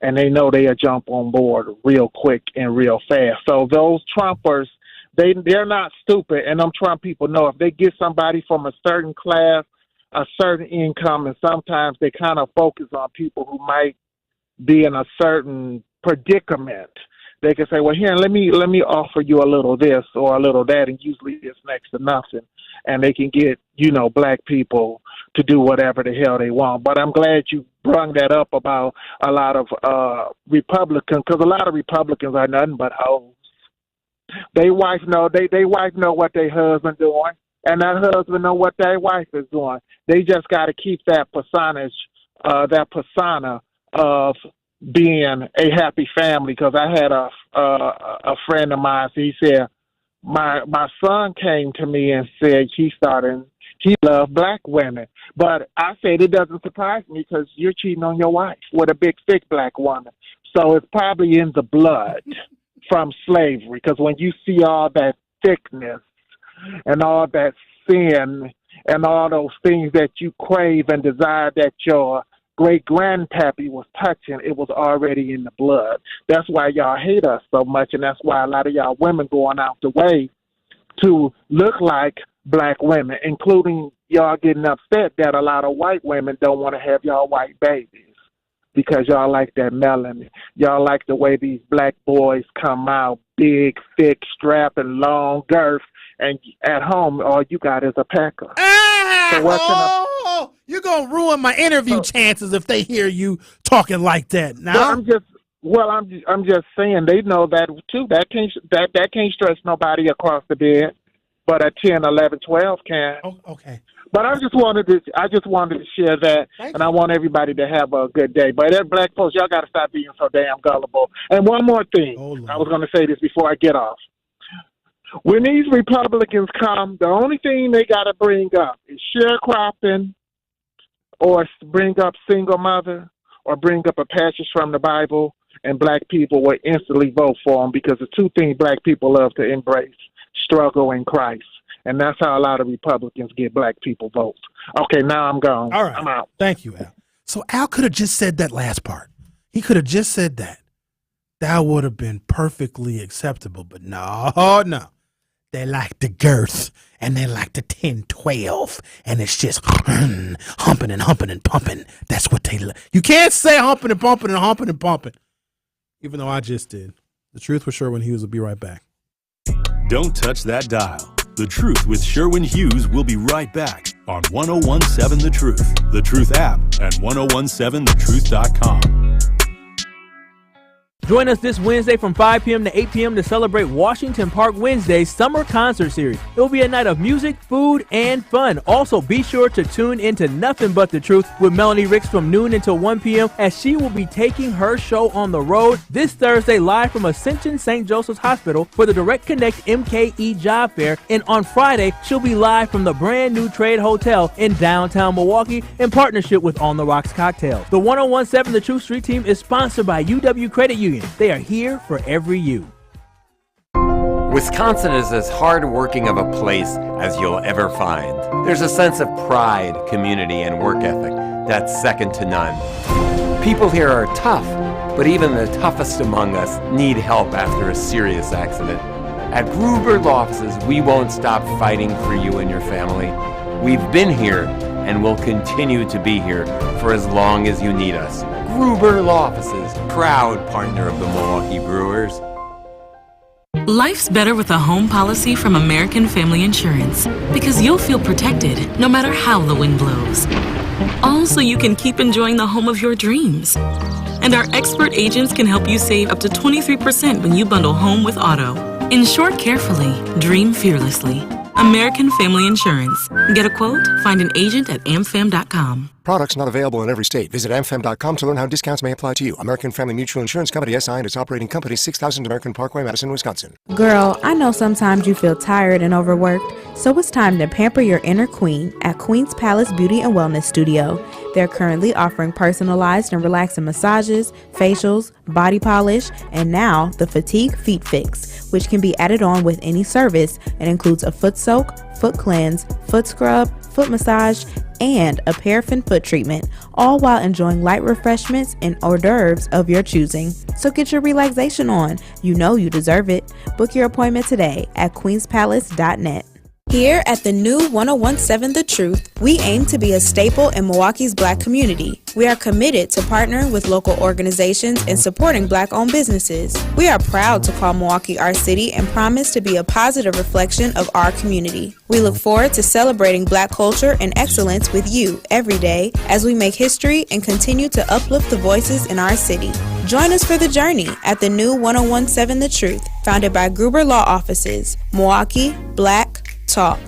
and they know they'll jump on board real quick and real fast. So those Trumpers, they're not stupid, and them Trump people know if they get somebody from a certain class, a certain income, and sometimes they kind of focus on people who might be in a certain predicament. They can say, well, here, let me offer you a little this or a little that, and usually it's next to nothing. And they can get, black people to do whatever the hell they want. But I'm glad you brought that up about a lot of Republicans, because a lot of Republicans are nothing but hoes. They wife know what their husband doing, and that husband know what their wife is doing. They just got to keep that persona of being a happy family. Because I had a friend of mine. He said my son came to me and said he loved black women, but I said it doesn't surprise me because you're cheating on your wife with a big thick black woman. So it's probably in the blood from slavery, because when you see all that thickness and all that sin and all those things that you crave and desire that your great-grandpappy was touching, it was already in the blood. That's why y'all hate us so much, and that's why a lot of y'all women going out the way to look like black women, including y'all getting upset that a lot of white women don't want to have y'all white babies. Because y'all like that melanin. Y'all like the way these black boys come out, big, thick, strapping, long girth, and at home, all you got is a pecker. So you're going to ruin my interview chances if they hear you talking like that. Now, I'm just saying they know that too. That can't stress nobody across the bed, but a 10, 11, 12 can. Oh, okay. But I just wanted to share that, and I want everybody to have a good day. But that black folks, y'all got to stop being so damn gullible. And one more thing, I was going to say this before I get off. When these Republicans come, the only thing they got to bring up is sharecropping, or bring up single mother, or bring up a passage from the Bible, and black people will instantly vote for them, because the two things black people love to embrace: struggle and Christ. And that's how a lot of Republicans get black people votes. Okay, now I'm gone. All right. I'm out. Thank you, Al. So Al could have just said that last part. He could have just said that. That would have been perfectly acceptable. But no. They like the girth, and they like the 10, 12, and it's just humping and humping and pumping. That's what they like. You can't say humping and pumping and humping and pumping, even though I just did. The Truth with Sherwin Hughes will be right back. Don't touch that dial. The Truth with Sherwin Hughes will be right back on 1017 The Truth, The Truth app, and 1017thetruth.com. Join us this Wednesday from 5 p.m. to 8 p.m. to celebrate Washington Park Wednesday's Summer Concert Series. It will be a night of music, food, and fun. Also, be sure to tune into Nothing But the Truth with Melanie Ricks from noon until 1 p.m. as she will be taking her show on the road this Thursday live from Ascension St. Joseph's Hospital for the Direct Connect MKE Job Fair. And on Friday, she'll be live from the brand new Trade Hotel in downtown Milwaukee in partnership with On the Rocks Cocktails. The 1017 The Truth Street Team is sponsored by UW Credit Union. They are here for every you. Wisconsin is as hard-working of a place as you'll ever find. There's a sense of pride, community, and work ethic that's second to none. People here are tough, but even the toughest among us need help after a serious accident. At Gruber Law Offices, we won't stop fighting for you and your family. We've been here and will continue to be here for as long as you need us. Gruber Law Offices, proud partner of the Milwaukee Brewers. Life's better with a home policy from American Family Insurance, because you'll feel protected no matter how the wind blows. All so you can keep enjoying the home of your dreams. And our expert agents can help you save up to 23% when you bundle home with auto. Insure carefully, dream fearlessly. American Family Insurance. Get a quote? Find an agent at amfam.com. Products not available in every state. Visit amfam.com to learn how discounts may apply to you. American Family Mutual Insurance Company, SI, and its operating company, 6000 American Parkway, Madison, Wisconsin. Girl, I know sometimes you feel tired and overworked, so it's time to pamper your inner queen at Queen's Palace Beauty and Wellness Studio. They're currently offering personalized and relaxing massages, facials, body polish, and now the Fatigue Feet Fix, which can be added on with any service and includes a foot soak, foot cleanse, foot scrub, foot massage, and a paraffin foot treatment, all while enjoying light refreshments and hors d'oeuvres of your choosing. So get your relaxation on. You know you deserve it. Book your appointment today at queenspalace.net. Here at the new 1017 The Truth, we aim to be a staple in Milwaukee's Black community. We are committed to partnering with local organizations and supporting Black-owned businesses. We are proud to call Milwaukee our city and promise to be a positive reflection of our community. We look forward to celebrating Black culture and excellence with you every day as we make history and continue to uplift the voices in our city. Join us for the journey at the new 1017 The Truth, founded by Gruber Law Offices, Milwaukee Black Talk.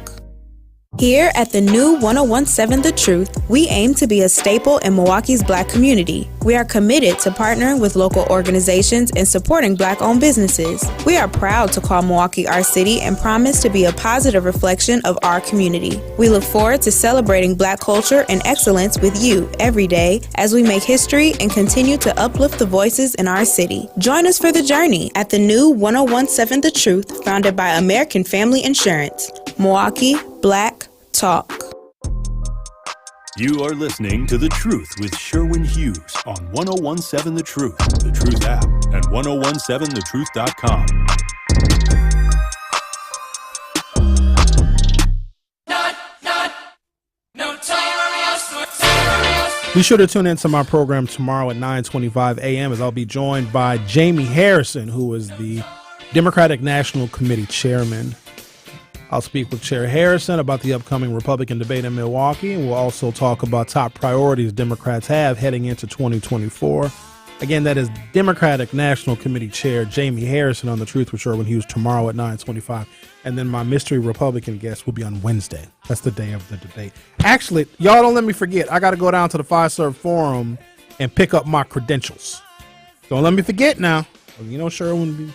Here at the new 1017 The Truth, we aim to be a staple in Milwaukee's Black community. We are committed to partnering with local organizations and supporting Black-owned businesses. We are proud to call Milwaukee our city and promise to be a positive reflection of our community. We look forward to celebrating Black culture and excellence with you every day as we make history and continue to uplift the voices in our city. Join us for the journey at the new 1017 The Truth, founded by American Family Insurance. Milwaukee Black Talk. You are listening to The Truth with Sherwin Hughes on 1017 The Truth, The Truth app, and 1017thetruth.com. Be sure to tune in to my program tomorrow at 9:25 a.m. as I'll be joined by Jamie Harrison, who is the Democratic National Committee chairman. I'll speak with Chair Harrison about the upcoming Republican debate in Milwaukee, and we'll also talk about top priorities Democrats have heading into 2024. Again, that is Democratic National Committee Chair Jamie Harrison on The Truth with Sherwin Hughes tomorrow at 9:25. And then my mystery Republican guest will be on Wednesday. That's the day of the debate. Actually, y'all don't let me forget. I got to go down to the Fiserv Forum and pick up my credentials. Don't let me forget now. You know, Sherwin,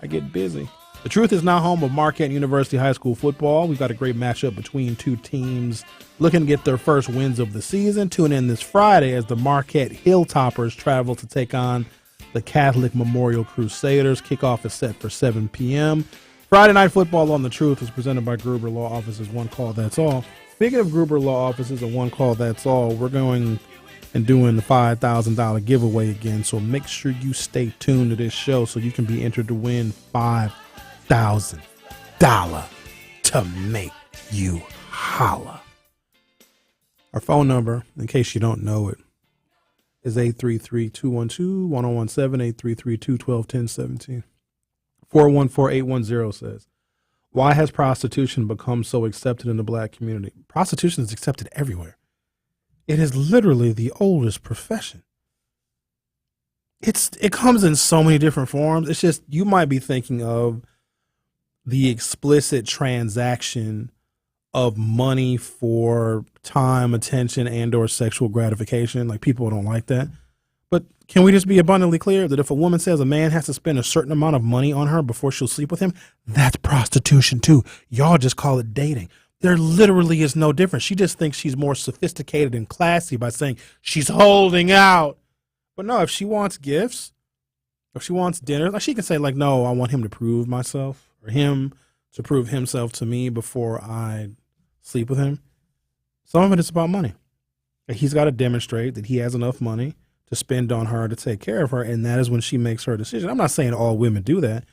I get busy. The Truth is now home of Marquette University High School football. We've got a great matchup between two teams looking to get their first wins of the season. Tune in this Friday as the Marquette Hilltoppers travel to take on the Catholic Memorial Crusaders. Kickoff is set for 7 p.m. Friday Night Football on The Truth is presented by Gruber Law Offices. One call, that's all. Speaking of Gruber Law Offices and one call, that's all, we're going and doing the $5,000 giveaway again. So make sure you stay tuned to this show so you can be entered to win $5,000 to make you holla. Our phone number, in case you don't know it, is 833-212-1017, 833-212-1017. 414-810 says, why has prostitution become so accepted in the Black community? Prostitution is accepted everywhere. It is literally the oldest profession. It comes in so many different forms. It's just, you might be thinking of the explicit transaction of money for time, attention, and or sexual gratification. Like, people don't like that. But can we just be abundantly clear that if a woman says a man has to spend a certain amount of money on her before she'll sleep with him, that's prostitution too. Y'all just call it dating. There literally is no difference. She just thinks she's more sophisticated and classy by saying she's holding out. But no, if she wants gifts, if she wants dinner, like, she can say, like, no, I want him to prove myself, or him to prove himself to me before I sleep with him. Some of it is about money. He's got to demonstrate that he has enough money to spend on her to take care of her, and that is when she makes her decision. I'm not saying all women do that,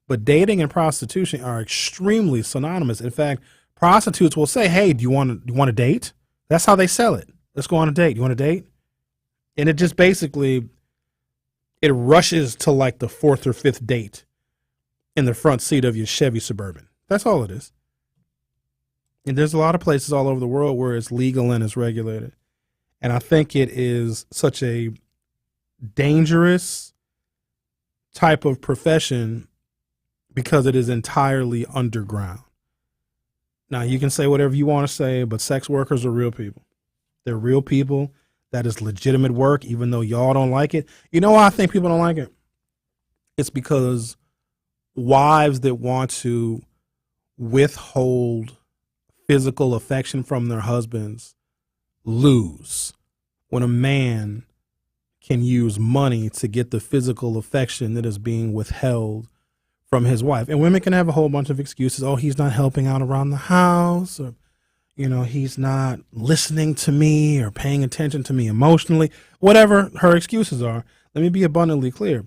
but dating and prostitution are extremely synonymous. In fact, prostitutes will say, hey, do you want a date? That's how they sell it. Let's go on a date. You want a date? And it just basically, it rushes to like the fourth or fifth date in the front seat of your Chevy Suburban. That's all it is. And there's a lot of places all over the world where it's legal and it's regulated. And I think it is such a dangerous type of profession because it is entirely underground. Now, you can say whatever you want to say, but sex workers are real people. They're real people. That is legitimate work, even though y'all don't like it. You know why I think people don't like it? It's because wives that want to withhold physical affection from their husbands lose when a man can use money to get the physical affection that is being withheld from his wife. And women can have a whole bunch of excuses. Oh, he's not helping out around the house, or, he's not listening to me or paying attention to me emotionally. Whatever her excuses are, let me be abundantly clear.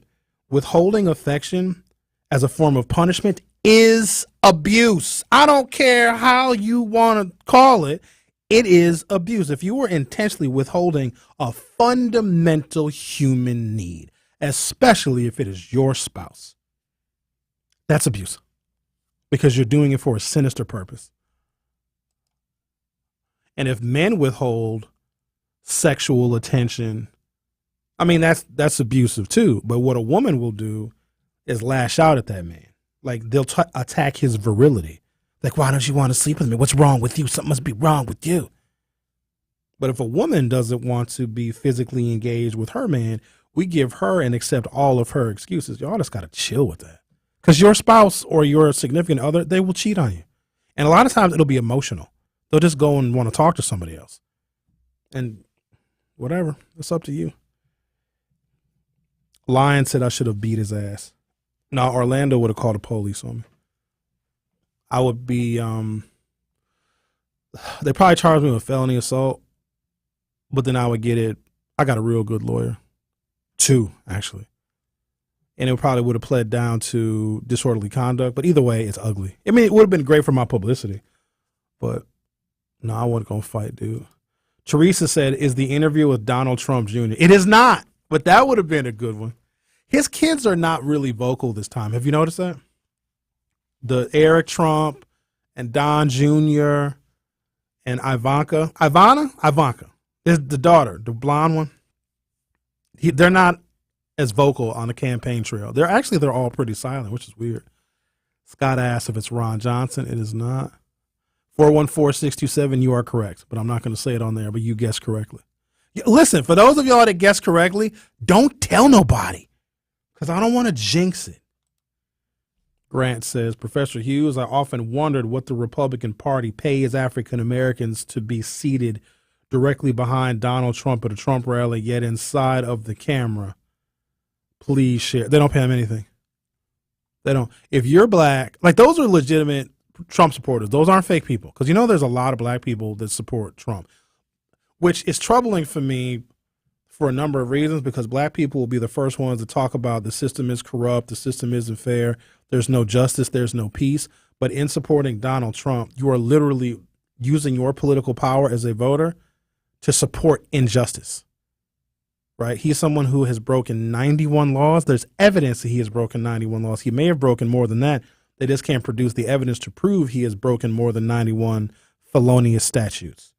Withholding affection as a form of punishment is abuse. I don't care how you want to call it. It is abuse. If you were intentionally withholding a fundamental human need, especially if it is your spouse, that's abuse, because you're doing it for a sinister purpose. And if men withhold sexual attention, I mean, that's abusive too. But what a woman will do is lash out at that man. Like, they'll attack his virility. Like, why don't you want to sleep with me? What's wrong with you? Something must be wrong with you. But if a woman doesn't want to be physically engaged with her man, we give her and accept all of her excuses. Y'all just got to chill with that. Because your spouse or your significant other, they will cheat on you. And a lot of times it'll be emotional. They'll just go and want to talk to somebody else. And whatever, it's up to you. Lion said I should have beat his ass. No, Orlando would have called the police on me. I would be, they probably charged me with felony assault, but then I would get it. I got a real good lawyer. 2, actually. And it probably would have pled down to disorderly conduct, but either way, it's ugly. I mean, it would have been great for my publicity, but no, I wasn't going to fight, dude. Teresa said, is the interview with Donald Trump Jr.? It is not, but that would have been a good one. His kids are not really vocal this time. Have you noticed that? The Eric Trump and Don Jr. and Ivanka is the daughter, the blonde one. They're not as vocal on the campaign trail. They're all pretty silent, which is weird. Scott asked if it's Ron Johnson. It is not. 414-627, you are correct, but I'm not going to say it on there, but you guessed correctly. Listen, for those of y'all that guessed correctly, don't tell nobody, because I don't want to jinx it. Grant says, Professor Hughes, I often wondered what the Republican Party pays African Americans to be seated directly behind Donald Trump at a Trump rally, yet inside of the camera. Please share. They don't pay them anything. They don't. If you're black, like, those are legitimate Trump supporters. Those aren't fake people, because there's a lot of black people that support Trump, which is troubling for me for a number of reasons, because black people will be the first ones to talk about the system is corrupt, the system isn't fair, there's no justice, there's no peace. But in supporting Donald Trump, you are literally using your political power as a voter to support injustice, right? He's someone who has broken 91 laws. There's evidence that he has broken 91 laws. He may have broken more than that. They just can't produce the evidence to prove he has broken more than 91 felonious statutes.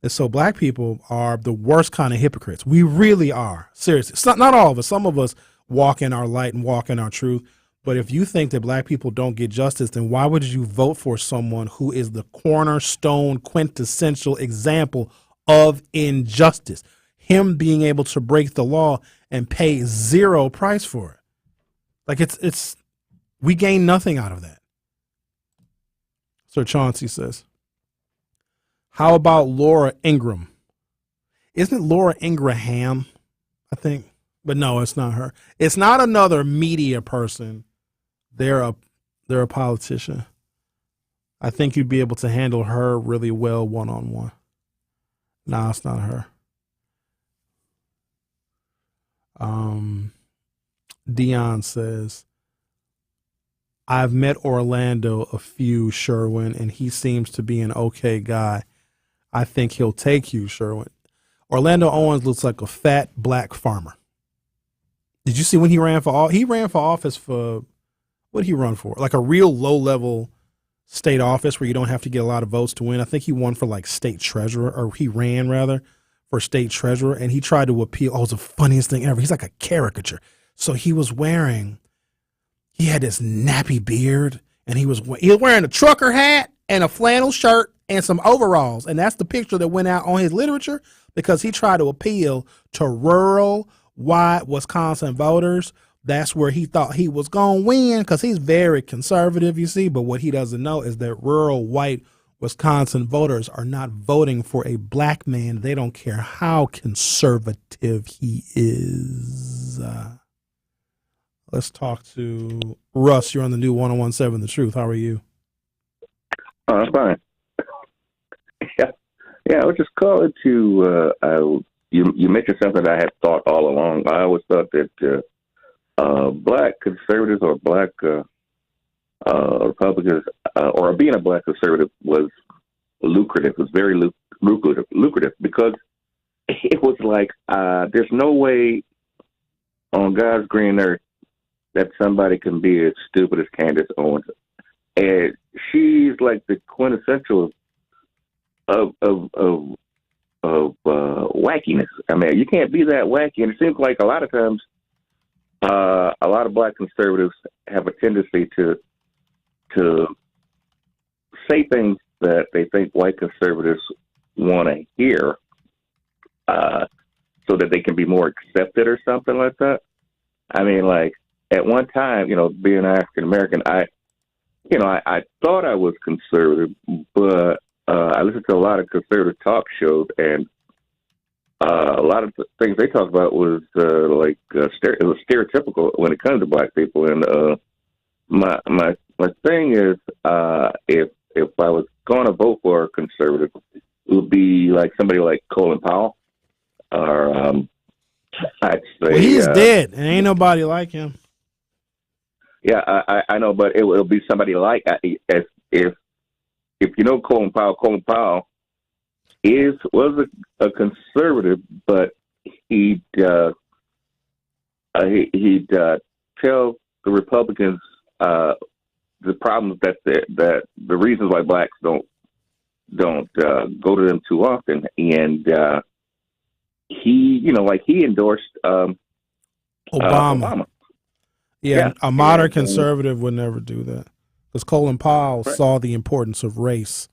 And so black people are the worst kind of hypocrites. We really are. Seriously. It's not all of us. Some of us walk in our light and walk in our truth. But if you think that black people don't get justice, then why would you vote for someone who is the cornerstone, quintessential example of injustice? Him being able to break the law and pay zero price for it. Like, it's we gain nothing out of that. Sir Chauncey says, how about Laura Ingraham? Isn't it Laura Ingraham, I think? But no, it's not her. It's not another media person. They're a politician. I think you'd be able to handle her really well one-on-one. No, it's not her. Dion says, I've met Orlando a few, Sherwin, and he seems to be an okay guy. I think he'll take you, Sherwin. Orlando Owens looks like a fat black farmer. Did you see when he ran for office for, what did he run for? Like a real low-level state office where you don't have to get a lot of votes to win. I think he won for like state treasurer, or he ran rather for state treasurer, and he tried to appeal. Oh, it was the funniest thing ever. He's like a caricature. So he had this nappy beard, and he was wearing a trucker hat and a flannel shirt and some overalls. And that's the picture that went out on his literature. because he tried to appeal to rural white Wisconsin voters. That's where he thought he was going to win because he's very conservative, you see. But what he doesn't know is that rural white Wisconsin voters are not voting for a black man. They don't care how conservative he is. Let's talk to Russ. You're on the new 1017 The Truth. How are you? I'm fine. Yeah, I was just calling to, you mentioned something that I had thought all along. I always thought that black conservatives or black Republicans, or being a black conservative was lucrative. It was very lucrative because it was like there's no way on God's green earth that somebody can be as stupid as Candace Owens. And she's like the quintessential of wackiness. I mean, you can't be that wacky. And it seems like a lot of times, a lot of black conservatives have a tendency to say things that they think white conservatives want to hear, so that they can be more accepted or something like that. I mean, like at one time, being African American, I thought I was conservative, but I listened to a lot of conservative talk shows, and a lot of the things they talked about was it was stereotypical when it comes to black people. And my thing is, if I was going to vote for a conservative, it would be like somebody like Colin Powell, or I'd say he's dead, and ain't nobody like him. Yeah, I know, but it will be somebody like if Colin Powell was a conservative, but he'd tell the Republicans the problems that the reasons why blacks don't go to them too often, and he endorsed Obama. Yeah, a modern conservative would never do that because Colin Powell saw the importance of race,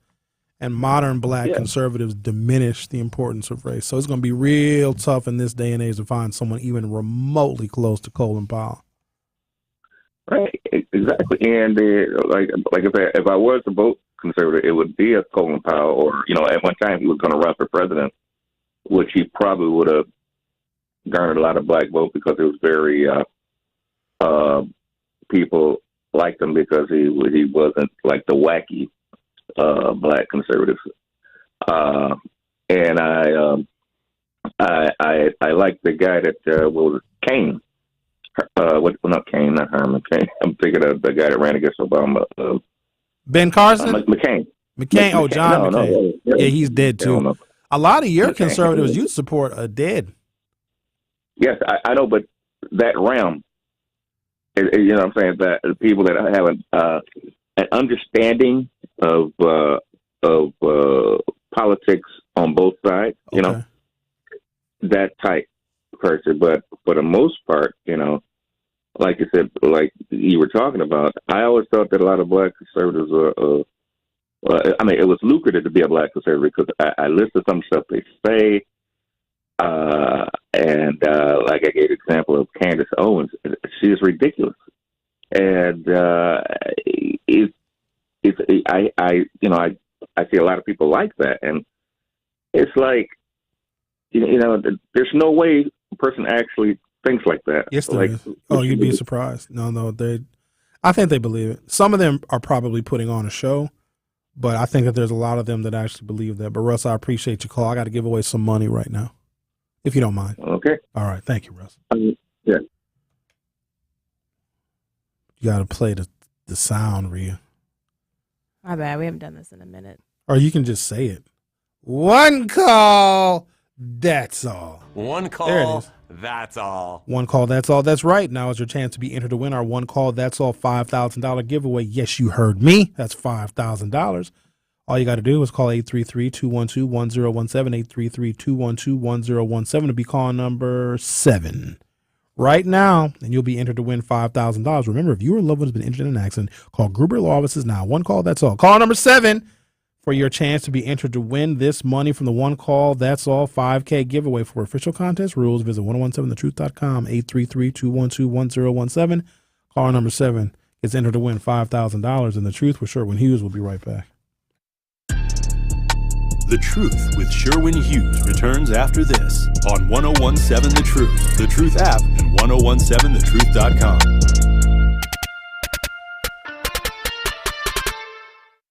and modern black conservatives diminish the importance of race. So it's going to be real tough in this day and age to find someone even remotely close to Colin Powell. Right, exactly. And if I was to vote conservative, it would be a Colin Powell, or at one time he was going to run for president, which he probably would have garnered a lot of black vote because it was very people liked him because he wasn't like the wacky black conservatives. And I like the guy that was Kane. Not Kane, not Herman Kane. I'm thinking of the guy that ran against Obama. Ben Carson? McCain. McCain. Oh, John McCain. No. Yeah, he's dead too. A lot of your conservatives you support are dead. Yes, I know, but that realm, you know what I'm saying, that the people that have an understanding of politics on both sides, that type person. But for the most part, like you said, like you were talking about, I always thought that a lot of black conservatives were, it was lucrative to be a black conservative because I listened to some stuff they say. Like I gave an example of Candace Owens, she is ridiculous. And I see a lot of people like that. And it's like, there's no way a person actually thinks like that. Yes, there is. Oh, you'd be surprised. No, I think they believe it. Some of them are probably putting on a show, but I think that there's a lot of them that actually believe that. But Russ, I appreciate your call. I got to give away some money right now, if you don't mind. Okay. All right. Thank you, Russ. Yeah. You got to play the sound, Rhea. My bad. We haven't done this in a minute. Or you can just say it. One call, that's all. One call, there it is. That's all. One call, that's all. That's right. Now is your chance to be entered to win our one call, that's all $5,000 giveaway. Yes, you heard me. That's $5,000. All you got to do is call 833-212-1017, 833-212-1017 to be call number 7 right now, and you'll be entered to win $5,000. Remember, if you or a loved one has been injured in an accident, call Gruber Law Offices now. One call, that's all. Call number 7, for your chance to be entered to win this money from the One Call That's All 5K giveaway. For official contest rules, visit 1017thetruth.com, 833-212-1017. Caller number 7 is entered to win $5,000 in The Truth with Sherwin Hughes. We'll be right back. The Truth with Sherwin Hughes returns after this on 1017 The Truth, The Truth app, and 1017thetruth.com.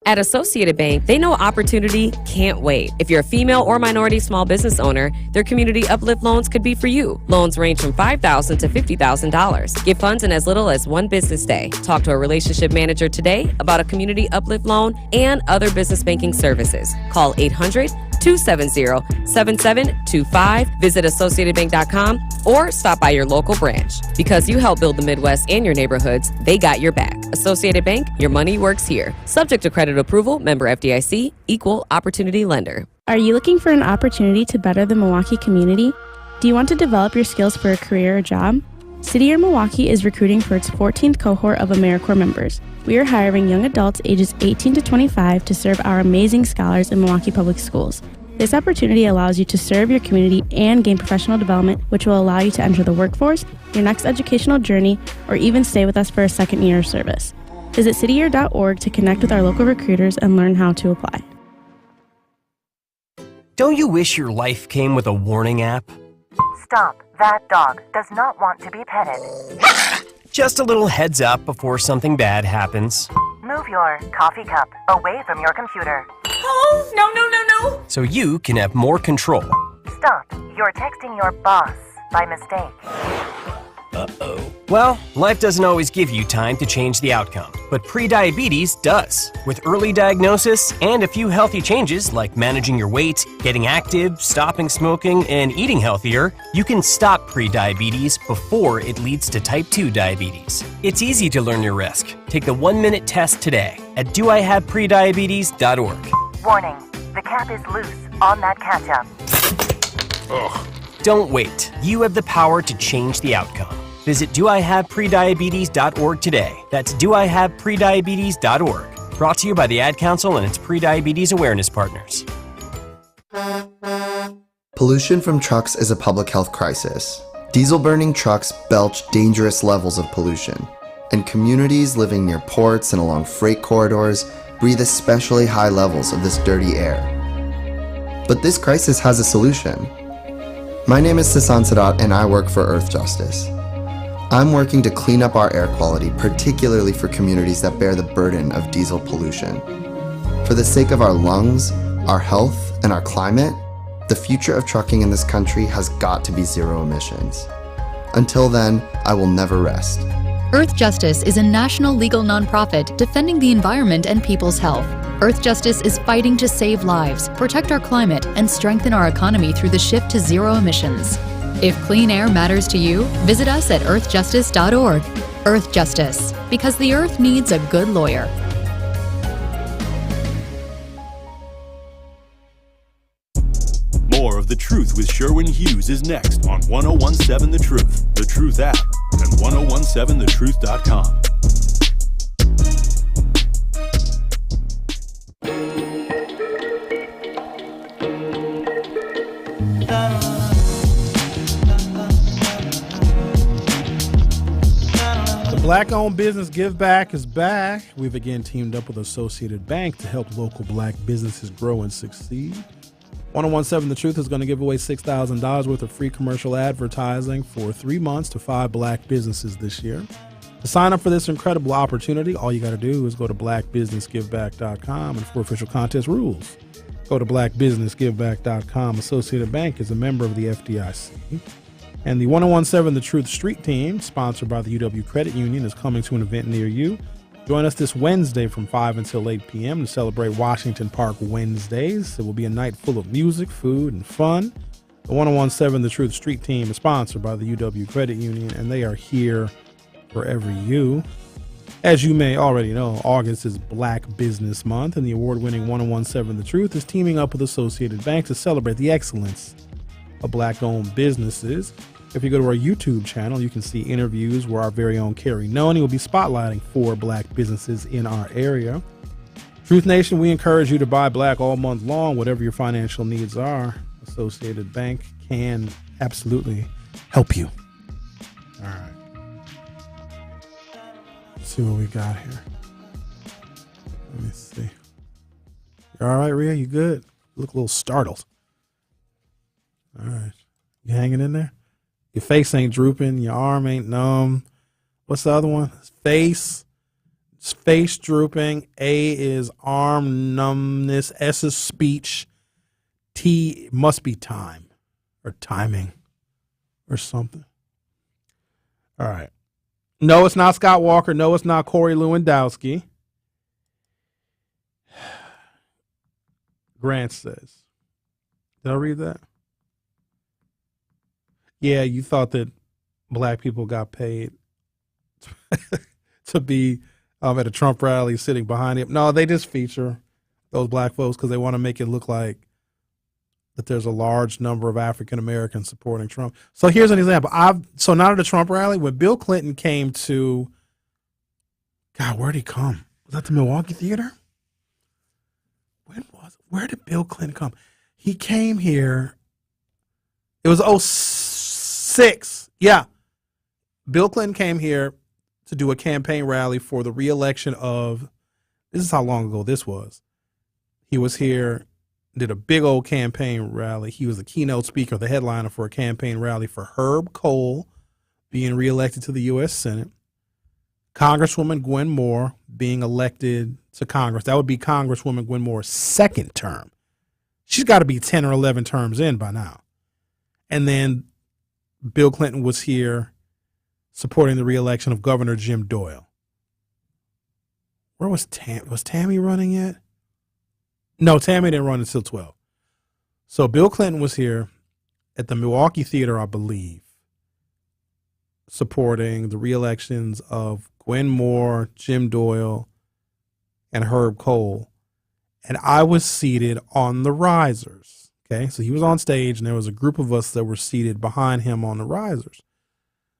At Associated Bank, they know opportunity can't wait. If you're a female or minority small business owner, their Community Uplift loans could be for you. Loans range from $5,000 to $50,000. Get funds in as little as 1 business day. Talk to a relationship manager today about a Community Uplift loan and other business banking services. Call 800-270-7725. Visit AssociatedBank.com or stop by your local branch. Because you help build the Midwest and your neighborhoods, they got your back. Associated Bank, your money works here. Subject to credit approval, member FDIC, equal opportunity lender. Are you looking for an opportunity to better the Milwaukee community? Do you want to develop your skills for a career or job? City Year Milwaukee is recruiting for its 14th cohort of AmeriCorps members. We are hiring young adults ages 18 to 25 to serve our amazing scholars in Milwaukee Public Schools. This opportunity allows you to serve your community and gain professional development, which will allow you to enter the workforce, your next educational journey, or even stay with us for a second year of service. Visit cityyear.org to connect with our local recruiters and learn how to apply. Don't you wish your life came with a warning app? Stop. That dog does not want to be petted. Just a little heads up before something bad happens. Move your coffee cup away from your computer. Oh, no. So you can have more control. Stop. You're texting your boss by mistake. Uh-oh. Well, life doesn't always give you time to change the outcome, but prediabetes does. With early diagnosis and a few healthy changes like managing your weight, getting active, stopping smoking, and eating healthier, you can stop prediabetes before it leads to type 2 diabetes. It's easy to learn your risk. Take the 1-minute test today at doihaveprediabetes.org. Warning. The cap is loose on that ketchup. Ugh. Don't wait. You have the power to change the outcome. Visit doihaveprediabetes.org today. That's doihaveprediabetes.org. Brought to you by the Ad Council and its prediabetes awareness partners. Pollution from trucks is a public health crisis. Diesel-burning trucks belch dangerous levels of pollution, and communities living near ports and along freight corridors breathe especially high levels of this dirty air. But this crisis has a solution. My name is Sasan Sadat and I work for Earth Justice. I'm working to clean up our air quality, particularly for communities that bear the burden of diesel pollution. For the sake of our lungs, our health, and our climate, the future of trucking in this country has got to be zero emissions. Until then, I will never rest. Earth Justice is a national legal nonprofit defending the environment and people's health. Earth Justice is fighting to save lives, protect our climate, and strengthen our economy through the shift to zero emissions. If clean air matters to you, visit us at earthjustice.org. Earth Justice, because the earth needs a good lawyer. More of The Truth with Sherwin Hughes is next on 1017 The Truth, The Truth app, and 1017thetruth.com. The Black-owned business Give Back is back. We've again teamed up with Associated Bank to help local black businesses grow and succeed. 1017 The Truth is going to give away $6,000 worth of free commercial advertising for 3 months to 5 black businesses this year. To sign up for this incredible opportunity, all you got to do is go to blackbusinessgiveback.com, and for official contest rules, go to blackbusinessgiveback.com. Associated Bank is a member of the FDIC. And the 1017 The Truth Street Team, sponsored by the UW Credit Union, is coming to an event near you. Join us this Wednesday from 5 until 8 p.m. to celebrate Washington Park Wednesdays. It will be a night full of music, food, and fun. The 1017 The Truth Street Team is sponsored by the UW Credit Union, and they are here for every you. As you may already know, August is Black Business Month, and the award-winning 1017 The Truth is teaming up with Associated Bank to celebrate the excellence of black-owned businesses. If you go to our YouTube channel, you can see interviews where our very own Carrie Noni will be spotlighting 4 black businesses in our area. Truth Nation, we encourage you to buy black all month long, whatever your financial needs are. Associated Bank can absolutely help you. All right. Let's see what we got here. Let me see. You all right, Rhea? You good? You look a little startled. All right. You hanging in there? Your face ain't drooping. Your arm ain't numb. What's the other one? Face. It's face drooping. A is arm numbness. S is speech. T must be time or timing or something. All right. No, it's not Scott Walker. No, it's not Corey Lewandowski. Grant says. Did I read that? Yeah, you thought that black people got paid to be at a Trump rally sitting behind him. No, they just feature those black folks because they want to make it look like that there's a large number of African Americans supporting Trump. So here's an example. So not at a Trump rally, when Bill Clinton came to, God, where'd he come? Was that the Milwaukee Theater? Where did Bill Clinton come? He came here. It was 2006. Yeah. Bill Clinton came here to do a campaign rally for the reelection of, this is how long ago this was. He was here, did a big old campaign rally. He was the keynote speaker, the headliner for a campaign rally for Herb Kohl being reelected to the U.S. Senate. Congresswoman Gwen Moore being elected to Congress. That would be Congresswoman Gwen Moore's second term. She's got to be 10 or 11 terms in by now. And then Bill Clinton was here supporting the reelection of Governor Jim Doyle. Where was Tammy? Was Tammy running yet? No, Tammy didn't run until 12. So Bill Clinton was here at the Milwaukee Theater, I believe, supporting the reelections of Gwen Moore, Jim Doyle, and Herb Kohl. And I was seated on the risers. Okay, so he was on stage, and there was a group of us that were seated behind him on the risers.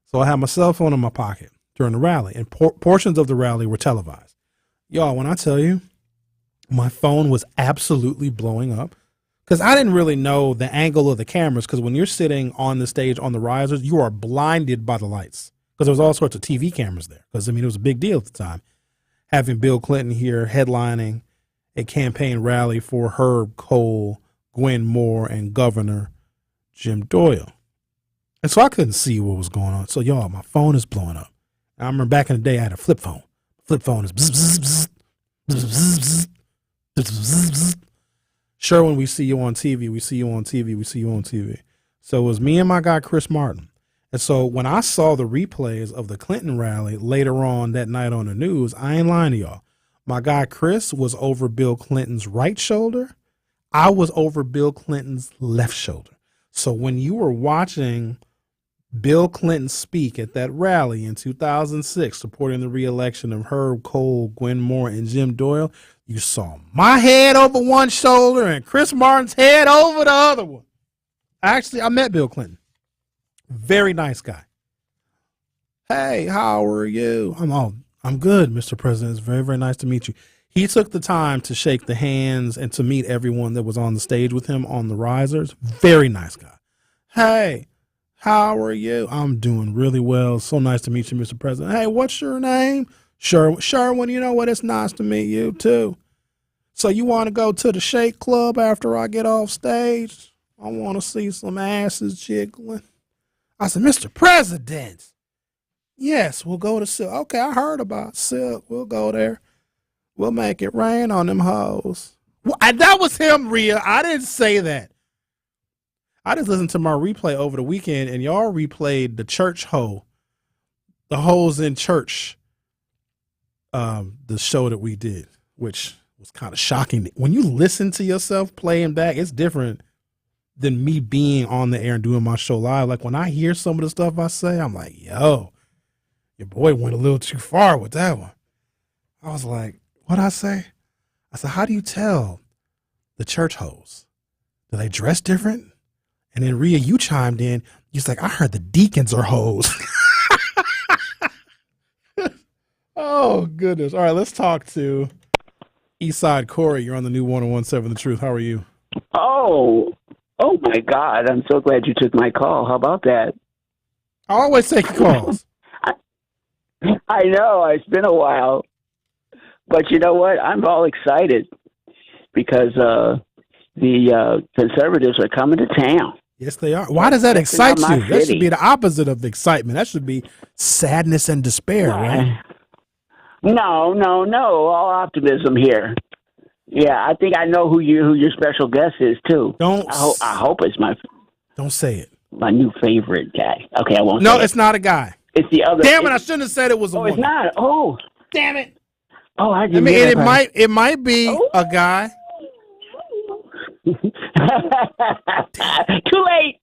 So I had my cell phone in my pocket during the rally, and portions of the rally were televised. Y'all, when I tell you, my phone was absolutely blowing up because I didn't really know the angle of the cameras, because when you're sitting on the stage on the risers, you are blinded by the lights because there was all sorts of TV cameras there because, I mean, it was a big deal at the time having Bill Clinton here headlining a campaign rally for Herb Kohl, Gwen Moore, and Governor Jim Doyle. And so I couldn't see what was going on. So, y'all, my phone is blowing up. I remember back in the day I had a flip phone. Flip phone is bzz, bzz, bzz, bzz, bzz, bzz. Sherwin, we see you on TV. We see you on TV. We see you on TV. So it was me and my guy, Chris Martin. And so when I saw the replays of the Clinton rally later on that night on the news, I ain't lying to y'all. My guy, Chris, was over Bill Clinton's right shoulder. I was over Bill Clinton's left shoulder. So when you were watching Bill Clinton speak at that rally in 2006, supporting the reelection of Herb Kohl, Gwen Moore, and Jim Doyle, you saw my head over one shoulder and Chris Martin's head over the other one. Actually, I met Bill Clinton. Very nice guy. Hey, how are you? I'm good, Mr. President. It's very, very nice to meet you. He took the time to shake the hands and to meet everyone that was on the stage with him on the risers. Very nice guy. Hey, how are you? I'm doing really well. So nice to meet you, Mr. President. Hey, what's your name? Sherwin, you know what? It's nice to meet you, too. So you want to go to the Shake Club after I get off stage? I want to see some asses jiggling. I said, Mr. President. Yes, we'll go to Silk. Okay, I heard about Silk. We'll go there. We'll make it rain on them hoes. Well, that was him, Rhea. I didn't say that. I just listened to my replay over the weekend, and y'all replayed the church hoe, the hoes in church, the show that we did, which was kind of shocking. When you listen to yourself playing back, it's different than me being on the air and doing my show live. Like when I hear some of the stuff I say, I'm like, yo, your boy went a little too far with that one. I was like, what'd I say? I said, how do you tell the church hoes? Do they dress different? And then Rhea, you chimed in. You're like, I heard the deacons are hoes. Oh, goodness. All right, let's talk to Eastside Corey, you're on the new 101.7 The Truth. How are you? Oh my God. I'm so glad you took my call. How about that? I always take your calls. I know. It's been a while. But you know what? I'm all excited because the conservatives are coming to town. Yes, they are. Why does that excite you? That city. should be the opposite of excitement. That should be sadness and despair, right? No. All optimism here. Yeah, I think I know who your special guest is too. I hope it's my. Don't say it. My new favorite guy. Okay, I won't. No, say it's not a guy. It's the other. Damn it! I shouldn't have said it was a woman. It's not. Oh, damn it! Oh, I mean, it might be a guy. Too late.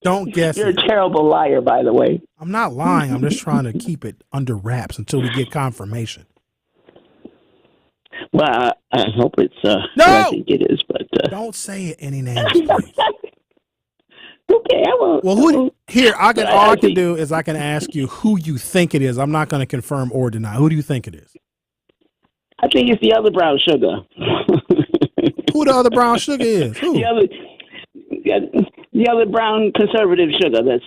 Don't guess. You're a terrible liar, by the way. I'm not lying. I'm just trying to keep it under wraps until we get confirmation. Well, I hope it's no. I think it is, but don't say any names, please. Okay, I won't. Well, all I can do is I can ask you who you think it is. I'm not going to confirm or deny. Who do you think it is? I think it's the other brown sugar. Who the other brown sugar is? Who? The other brown conservative sugar that's,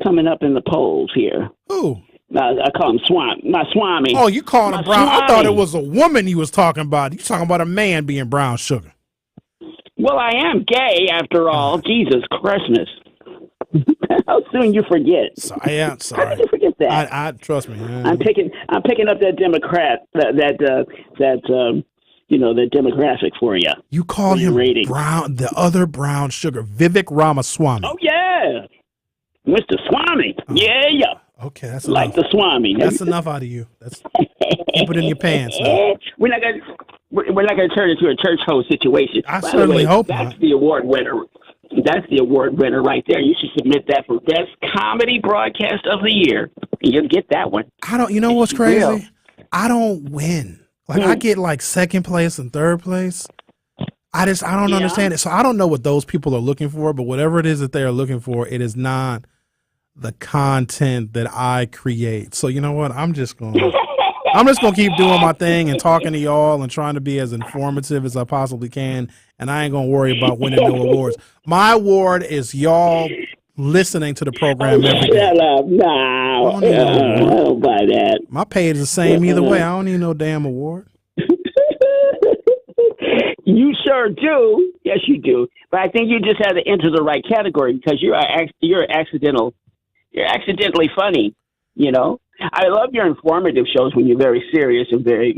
coming up in the polls here. Who? I call him Swami. Oh, you calling him brown? I thought it was a woman he was talking about. You talking about a man being brown sugar. Well, I am gay after all. Jesus Christmas. How soon you forget? I am sorry. How did you forget that? I trust me. I'm picking up that Democrat that demographic for you. You call him brown, the other brown sugar, Vivek Ramaswamy. Oh yeah, Mr. Swami. Yeah. Okay, that's like enough. the Swami. That's enough out of you. Keep it in your pants. Now. We're not gonna turn it into a church host situation. I certainly hope that's not. The award winner. That's the award winner right there. You should submit that for Best Comedy Broadcast of the Year. You'll get that one. You know what's crazy? I don't win. I get like second place and third place. I don't understand it. So I don't know what those people are looking for, but whatever it is that they are looking for, it is not the content that I create. So you know what? I'm just gonna keep doing my thing and talking to y'all and trying to be as informative as I possibly can. And I ain't gonna worry about winning no awards. My award is y'all listening to the program every day. Shut up. No. I don't buy that. My pay is the same either way. I don't need no damn award. You sure do. Yes, you do. But I think you just had to enter the right category because you're accidentally funny, I love your informative shows when you're very serious and very,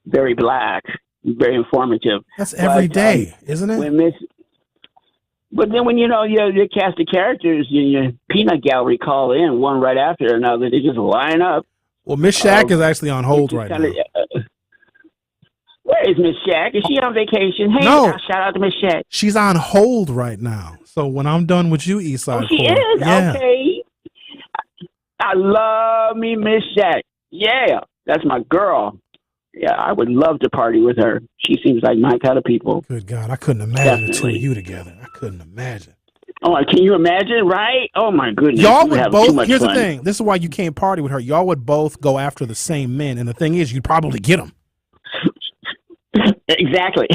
very black, very informative. That's every day, isn't it? But then when, your cast of characters in your peanut gallery call in one right after another, they just line up. Well, Miss Shack is actually on hold right now. Where is Miss Shack? Is she on vacation? Hey, no. Shout out to Miss Shack. She's on hold right now. So when I'm done with you, Eastside she Corey, is? yeah. Okay. I love me Miss Shack. Yeah, that's my girl. Yeah, I would love to party with her. She seems like my kind of people. Good God, I couldn't imagine the two of you together. I couldn't imagine. Oh, can you imagine, right? Oh, my goodness. Y'all would have both, too much here's fun. the thing. This is why you can't party with her. Y'all would both go after the same men. And the thing is, you'd probably get them. Exactly.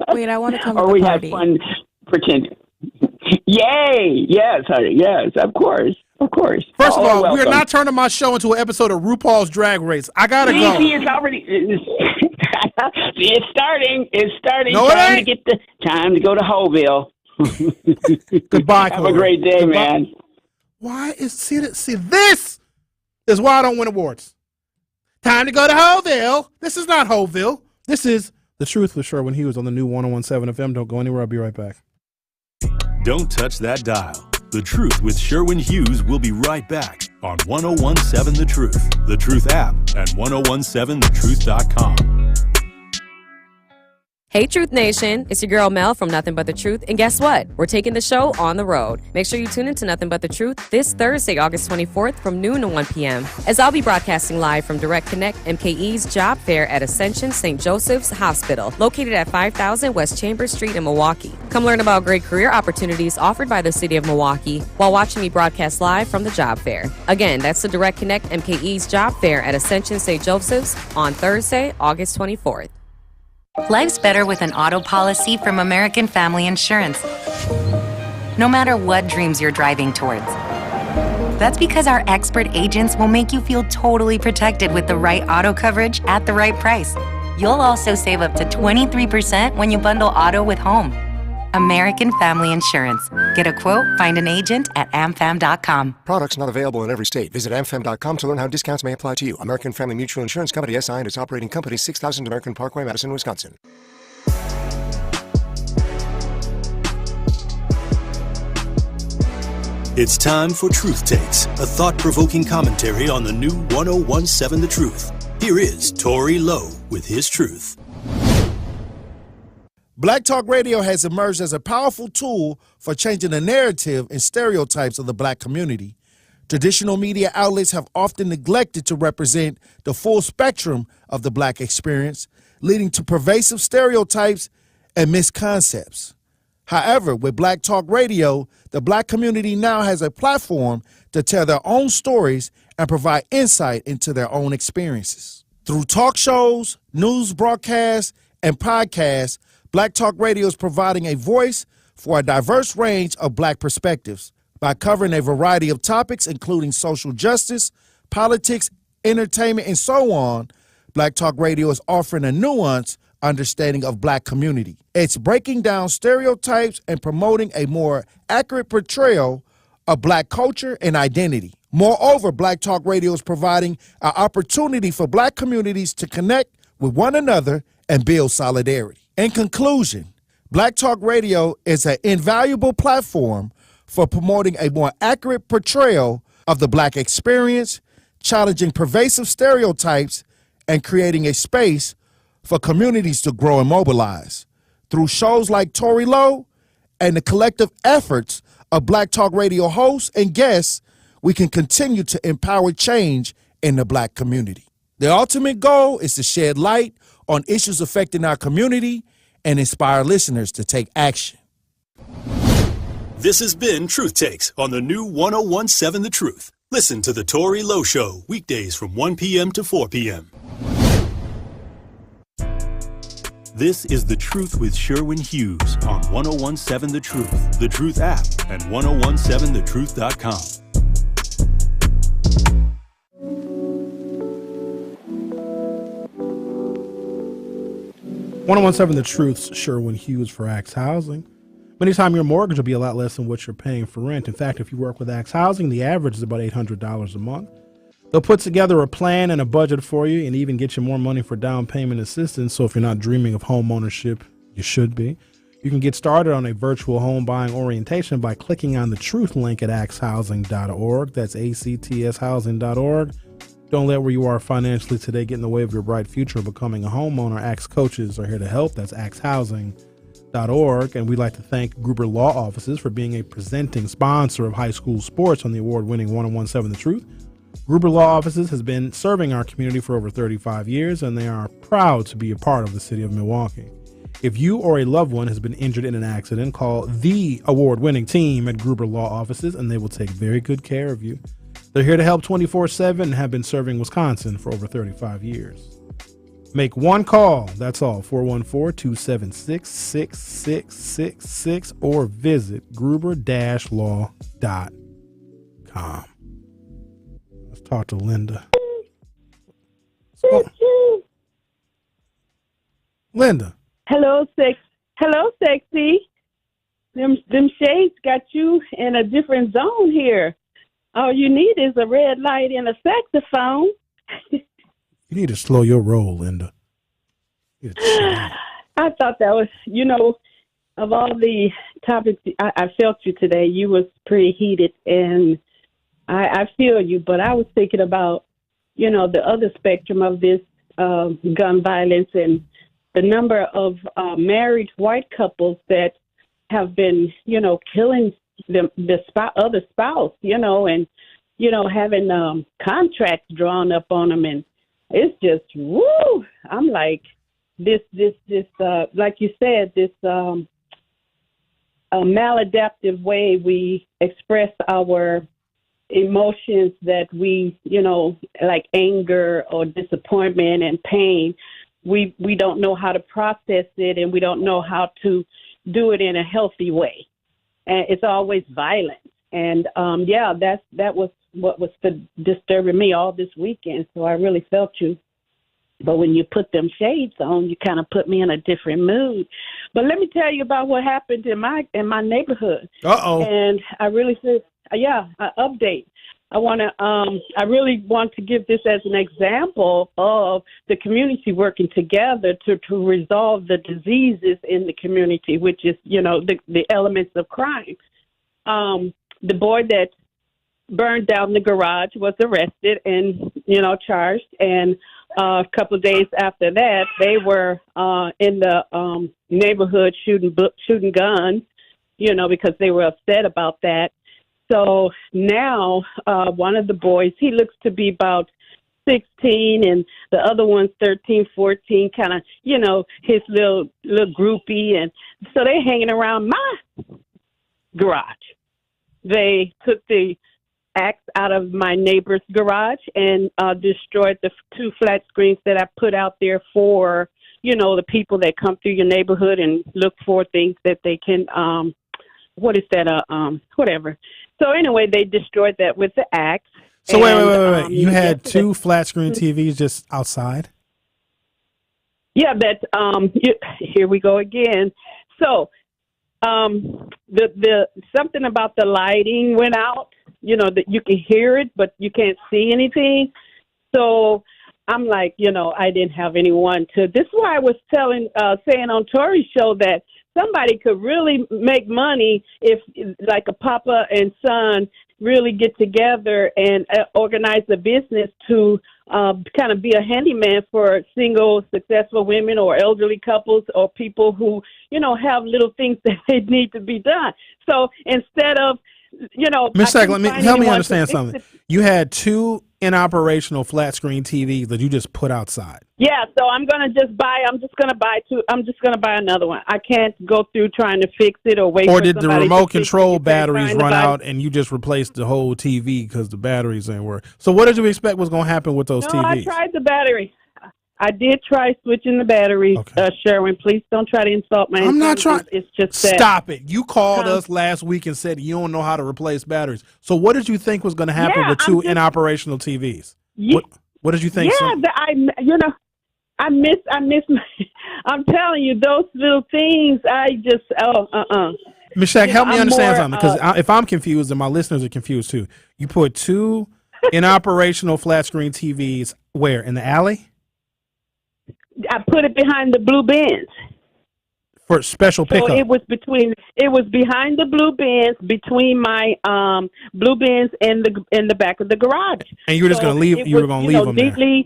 Wait, I want to come to or the we party. have fun pretending. Yay! Yes, honey. Yes, of course. Of course. First of all, welcome. we're not turning my show into an episode of RuPaul's Drag Race. I gotta go. See, it's already. It's starting. It's starting. No, time it to get time to go to Hoville. Goodbye, Have Corey. a great day, man. Why is this is why I don't win awards. Time to go to Hoville. This is not Hoville. This is The Truth with Sherwin Hughes on the new 101.7 FM. Don't go anywhere. I'll be right back. Don't touch that dial. The Truth with Sherwin Hughes will be right back on 101.7 The Truth, The Truth app, and 1017thetruth.com. Hey, Truth Nation. It's your girl Mel from Nothing But the Truth. And guess what? We're taking the show on the road. Make sure you tune in to Nothing But the Truth this Thursday, August 24th from noon to 1 p.m. as I'll be broadcasting live from Direct Connect MKE's job fair at Ascension St. Joseph's Hospital, located at 5000 West Chambers Street in Milwaukee. Come learn about great career opportunities offered by the City of Milwaukee while watching me broadcast live from the job fair. Again, that's the Direct Connect MKE's job fair at Ascension St. Joseph's on Thursday, August 24th. Life's better with an auto policy from American Family Insurance. No matter what dreams you're driving towards. That's because our expert agents will make you feel totally protected with the right auto coverage at the right price. You'll also save up to 23% when you bundle auto with home. American Family Insurance. Get a quote, find an agent at amfam.com. Products not available in every state. Visit amfam.com to learn how discounts may apply to you. American Family Mutual Insurance Company, SI, and its operating company, 6000 American Parkway, Madison, Wisconsin. It's time for Truth Takes, a thought-provoking commentary on the new 1017 The Truth. Here is Tory Lowe with his truth. Black Talk Radio has emerged as a powerful tool for changing the narrative and stereotypes of the black community. Traditional media outlets have often neglected to represent the full spectrum of the black experience, leading to pervasive stereotypes and misconceptions. However, with Black Talk Radio, the black community now has a platform to tell their own stories and provide insight into their own experiences. Through talk shows, news broadcasts, and podcasts, Black Talk Radio is providing a voice for a diverse range of black perspectives. By covering a variety of topics, including social justice, politics, entertainment, and so on, Black Talk Radio is offering a nuanced understanding of black community. It's breaking down stereotypes and promoting a more accurate portrayal of black culture and identity. Moreover, Black Talk Radio is providing an opportunity for black communities to connect with one another and build solidarity. In conclusion, Black Talk Radio is an invaluable platform for promoting a more accurate portrayal of the black experience, challenging pervasive stereotypes, and creating a space for communities to grow and mobilize. Through shows like Tory Lowe and the collective efforts of Black Talk Radio hosts and guests, we can continue to empower change in the black community. The ultimate goal is to shed light on issues affecting our community and inspire listeners to take action. This has been Truth Takes on the new 1017 The Truth. Listen to The Tory Lowe Show weekdays from 1 p.m. to 4 p.m. This is The Truth with Sherwin Hughes on 1017 The Truth, The Truth app, and 1017thetruth.com. 1017 The Truth's Sherwin Hughes for Axe Housing. Many times your mortgage will be a lot less than what you're paying for rent. In fact, if you work with Axe Housing, the average is about $800 a month. They'll put together a plan and a budget for you and even get you more money for down payment assistance. So if you're not dreaming of home ownership, you should be. You can get started on a virtual home buying orientation by clicking on the Truth link at axhousing.org. That's ACTShousing.org. Don't let where you are financially today get in the way of your bright future of becoming a homeowner. Axe coaches are here to help. That's axhousing.org. And we'd like to thank Gruber Law Offices for being a presenting sponsor of high school sports on the award-winning 1017 The Truth. Gruber Law Offices has been serving our community for over 35 years, and they are proud to be a part of the city of Milwaukee. If you or a loved one has been injured in an accident, call the award-winning team at Gruber Law Offices, and they will take very good care of you. They're here to help 24/7 and have been serving Wisconsin for over 35 years. Make one call, that's all, 414-276-6666, or visit gruber-law.com. Let's talk to Linda. Linda. Hello, sexy. Them shades got you in a different zone here. All you need is a red light and a saxophone. You need to slow your roll, Linda. I thought that was, of all the topics, I felt you today. You was pretty heated, and I feel you. But I was thinking about, the other spectrum of this gun violence and the number of married white couples that have been, killing the other spouse, and, having contracts drawn up on them. And it's just, woo, I'm like, this, like you said, this maladaptive way we express our emotions that we, like anger or disappointment and pain, we don't know how to process it, and we don't know how to do it in a healthy way. And it's always violent. And that was what was disturbing me all this weekend. So I really felt you. But when you put them shades on, you kind of put me in a different mood. But let me tell you about what happened in my neighborhood. Uh-oh. And I really said, an update. I really want to give this as an example of the community working together to resolve the diseases in the community, which is, the elements of crime. The boy that burned down the garage was arrested and, charged. And a couple of days after that, they were in the neighborhood shooting guns, because they were upset about that. So now one of the boys, he looks to be about 16, and the other one's 13, 14, kind of, his little groupie. And so they're hanging around my garage. They took the axe out of my neighbor's garage and destroyed the 2 flat screens that I put out there for, the people that come through your neighborhood and look for things that they can, whatever. So anyway, they destroyed that with the axe. So wait. You had 2 flat screen TVs just outside? Yeah, here we go again. So the something about the lighting went out, that you can hear it, but you can't see anything. So I'm like, I didn't have anyone to. This is why I was saying on Tori's show that somebody could really make money if, like, a papa and son really get together and organize a business to kind of be a handyman for single, successful women or elderly couples or people who, have little things that they need to be done. So instead of, Ms. Sack, help me understand something. You had 2 inoperational flat screen TVs that you just put outside. Yeah, so I'm just gonna buy another one. I can't go through trying to fix it or wait. Or for did the somebody remote to fix control it. batteries run out and you just replaced the whole TV because the batteries ain't work? So what did you expect was going to happen with those TVs? No, I tried the battery. I did try switching the batteries. Okay. Sherwin, please don't try to insult my. I'm not trying. It's just that. Stop it. You called us last week and said you don't know how to replace batteries. So what did you think was going to happen with 2 inoperational TVs? Yeah, what did you think? Yeah, I miss. I'm telling you, those little things. I just Michelle, help me understand something, because if I'm confused and my listeners are confused too. You put 2 inoperational flat screen TVs where, in the alley? I put it behind the blue bins for special pickup. So it was behind the blue bins, between my blue bins and the back of the garage. And you were just going to leave. You were going to leave them there.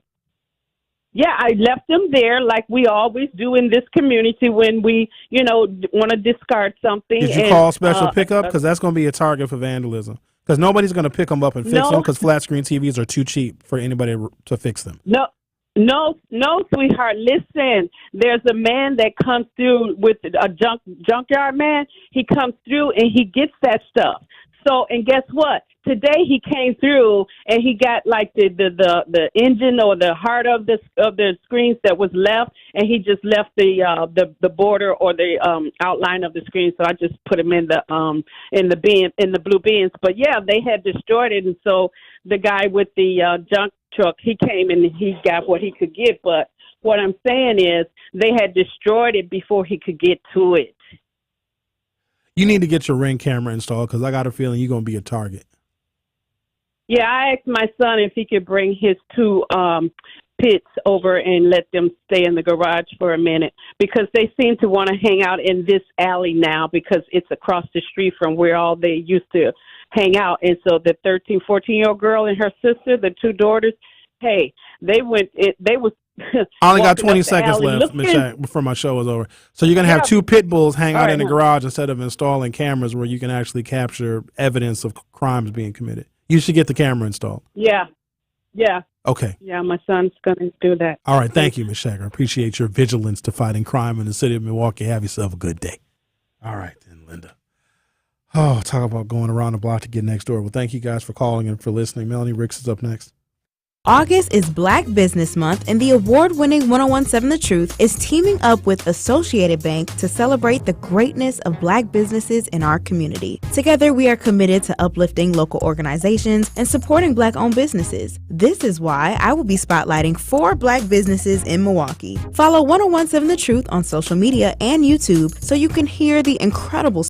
Yeah, I left them there like we always do in this community when we, want to discard something. Did you call special pickup? Because that's going to be a target for vandalism. Because nobody's going to pick them up and fix them, because flat screen TVs are too cheap for anybody to fix them. No, sweetheart. Listen, there's a man that comes through with a junkyard man. He comes through and he gets that stuff. So, and guess what? Today he came through and he got like the engine or the heart of the screens that was left, and he just left the border or the outline of the screen. So I just put him in the blue bins. But yeah, they had destroyed it, and so the guy with the junk truck, he came and he got what he could get. But what I'm saying is they had destroyed it before he could get to it. You need to get your Ring camera installed, because I got a feeling you're going to be a target. Yeah, I asked my son if he could bring his 2 pits over and let them stay in the garage for a minute, because they seem to want to hang out in this alley now because it's across the street from where all they used to hang out. And so the 13, 14-year-old girl and her sister, the 2 daughters, hey, they was I only got walking 20 up the seconds alley left, looking. Michelle, before my show is over. So you're going to have two pit bulls hang All out right, in the huh. garage instead of installing cameras where you can actually capture evidence of crimes being committed. You should get the camera installed. Yeah. Okay. Yeah, my son's going to do that. All right. Thank you, Ms. Shacker. I appreciate your vigilance to fighting crime in the city of Milwaukee. Have yourself a good day. All right, then, Linda. Oh, talk about going around the block to get next door. Well, thank you guys for calling and for listening. Melanie Ricks is up next. August is Black Business Month, and the award-winning 1017 The Truth is teaming up with Associated Bank to celebrate the greatness of Black businesses in our community. Together, we are committed to uplifting local organizations and supporting Black-owned businesses. This is why I will be spotlighting 4 Black businesses in Milwaukee. Follow 1017 The Truth on social media and YouTube so you can hear the incredible